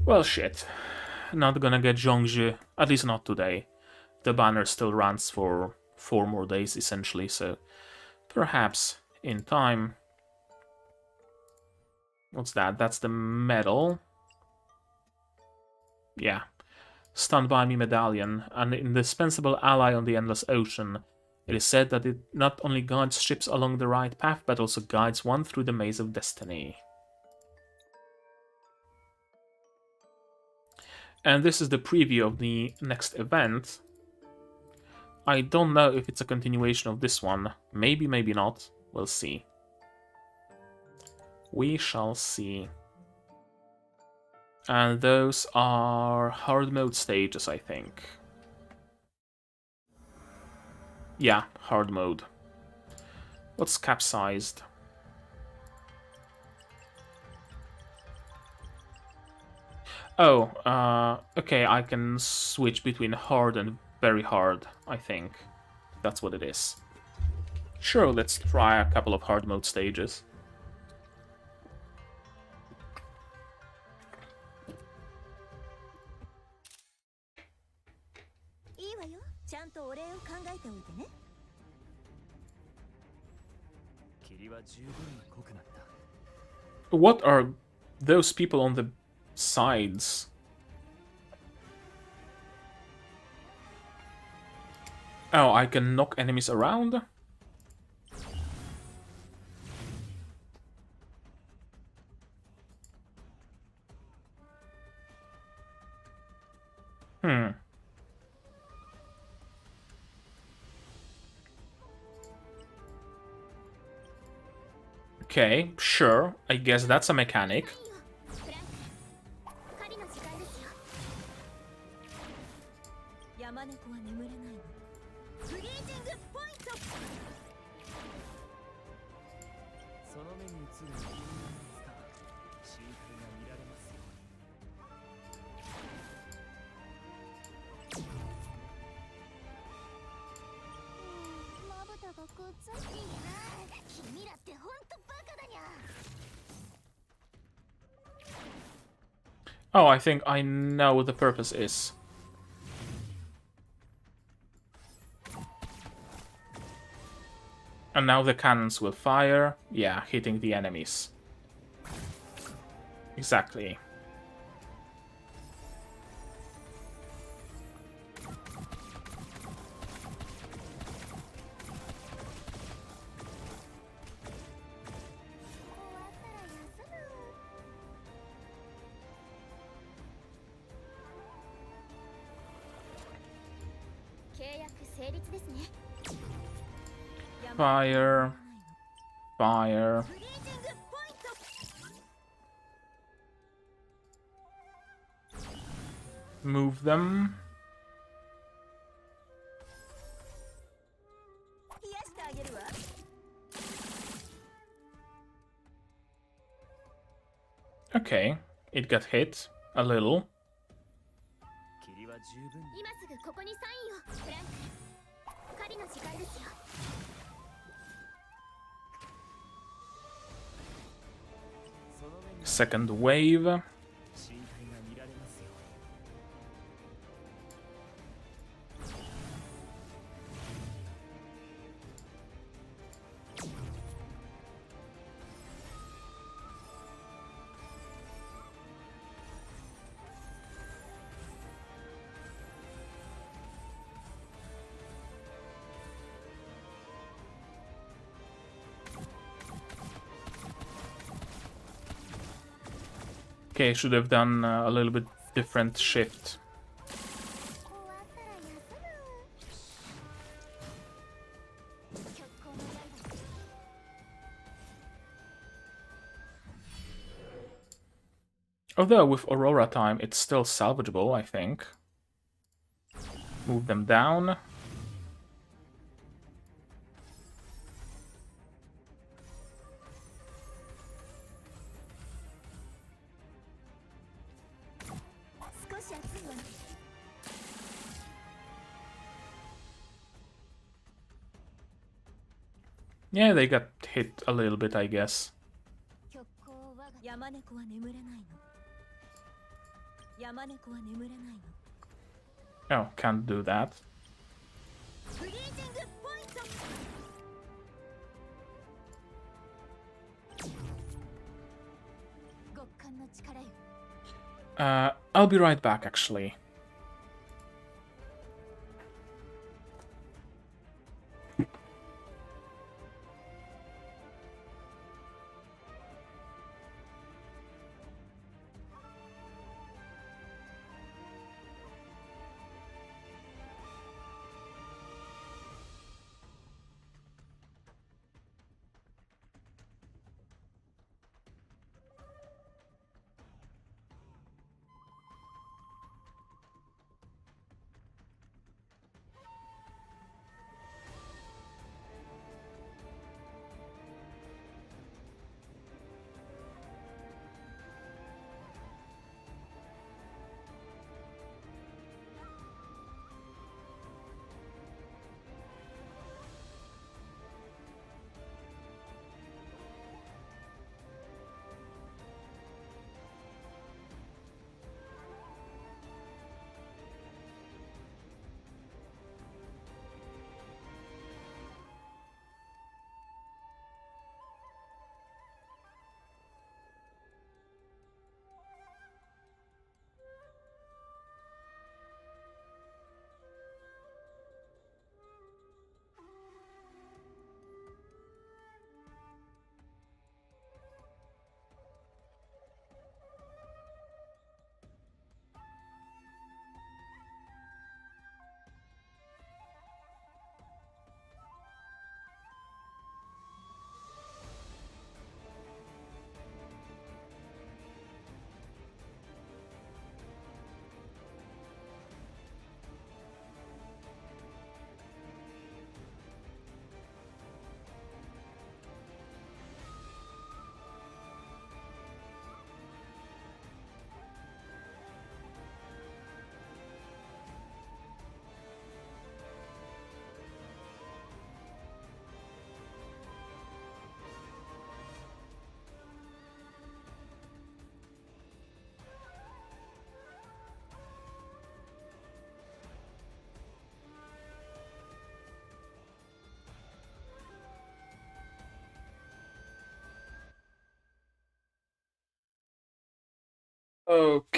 Well, shit. Not gonna get Zhongzhi, at least not today. The banner still runs for 4 more days, essentially, so perhaps in time. What's that? That's the medal. Yeah. Stand by me medallion, an indispensable ally on the endless ocean. It is said that it not only guides ships along the right path, but also guides one through the maze of destiny. And this is the preview of the next event. I don't know if it's a continuation of this one. Maybe, maybe not. We'll see. We shall see. And those are hard mode stages, I think. Yeah, hard mode. What's capsized? Oh, okay, I can switch between hard and very hard, I think. That's what it is. Sure, let's try a couple of hard mode stages. What are those people on the sides? Oh, I can knock enemies around? Okay, sure. I guess that's a mechanic. Oh, I think I know what the purpose is. And now the cannons will fire. Yeah, hitting the enemies. Exactly. Fire. Fire. Move them. Okay, it got hit a little. Second wave. Okay, should have done a little bit different shift. Although with Aurora time, it's still salvageable, I think. Move them down. Yeah, they got hit a little bit, I guess. Oh, can't do that. I'll be right back, actually.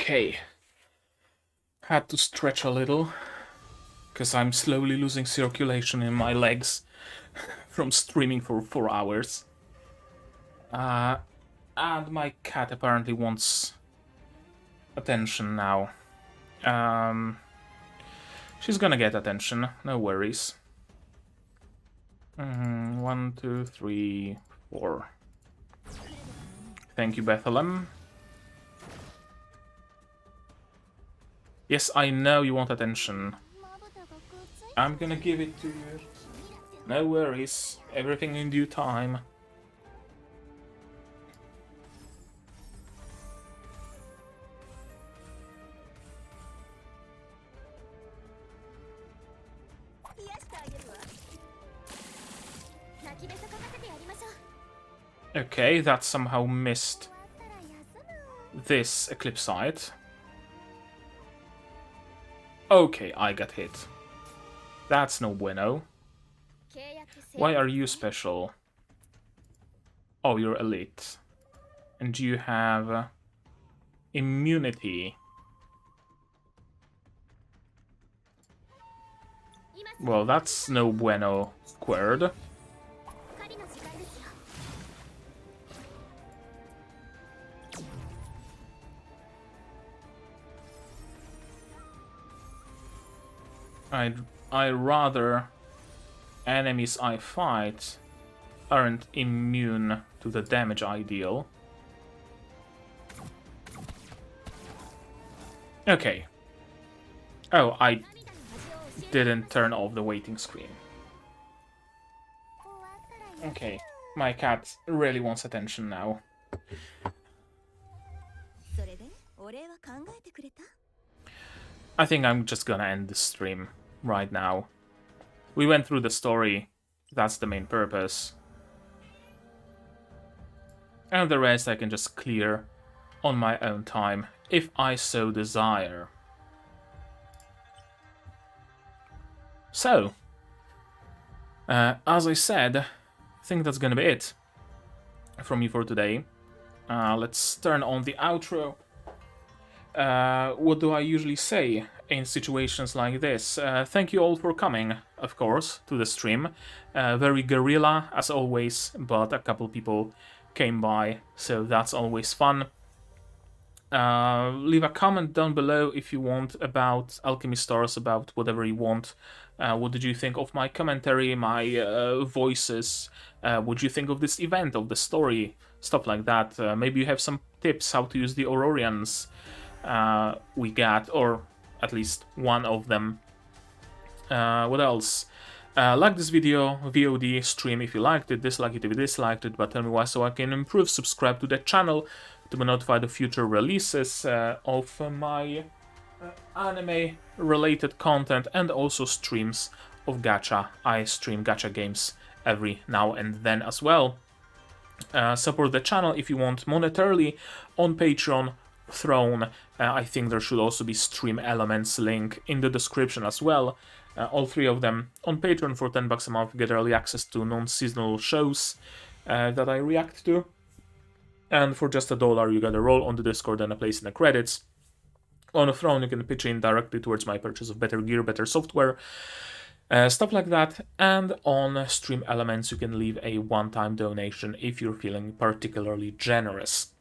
Okay. Had to stretch a little, because I'm slowly losing circulation in my legs from streaming for 4 hours. And my cat apparently wants attention now. She's gonna get attention, no worries. 1, 2, 3, 4. Thank you, Bethlehem. Yes, I know you want attention. I'm gonna give it to you. No worries, everything in due time. Okay, that somehow missed this Eclipsite. Okay, I got hit. That's no bueno. Why are you special? Oh, you're elite. And you have immunity. Well, that's no bueno squared. I rather enemies I fight aren't immune to the damage I deal. Okay. Oh, I didn't turn off the waiting screen. Okay, my cat really wants attention now. I think I'm just gonna end the stream right now. We went through the story, that's the main purpose. And the rest I can just clear on my own time, if I so desire. So, as I said, I think that's gonna be it from me for today. Let's turn on the outro. What do I usually say in situations like this? Thank you all for coming, of course, to the stream. Very guerrilla, as always, but a couple people came by, so that's always fun. Leave a comment down below if you want about Alchemy Stars, about whatever you want. What did you think of my commentary, my voices? What do you think of this event, of the story? Stuff like that. Maybe you have some tips how to use the Aurorians we got, or at least one of them. What else? Like this video, VOD, stream if you liked it, dislike it if you disliked it, but tell me why so I can improve. Subscribe to the channel to be notified of future releases of my anime related content, and also streams of gacha. I stream gacha games every now and then as well. Support the channel if you want monetarily on Patreon, Throne. I think there should also be stream elements link in the description as well. All three of them on Patreon. For $10 a month you get early access to non-seasonal shows that I react to, and for just $1 you get a role on the Discord and a place in the credits. On a Throne you can pitch in directly towards my purchase of better gear, better software, stuff like that. And on stream elements you can leave a one-time donation if you're feeling particularly generous.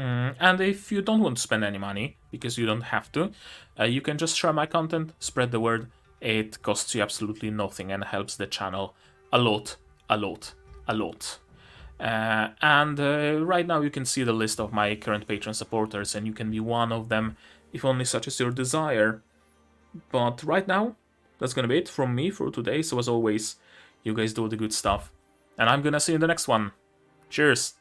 And if you don't want to spend any money, because you don't have to, you can just share my content, spread the word. It costs you absolutely nothing and helps the channel a lot, a lot, a lot. And right now you can see the list of my current Patreon supporters, and you can be one of them if only such is your desire. But right now, that's gonna be it from me for today. So as always, you guys do the good stuff, and I'm gonna see you in the next one. Cheers!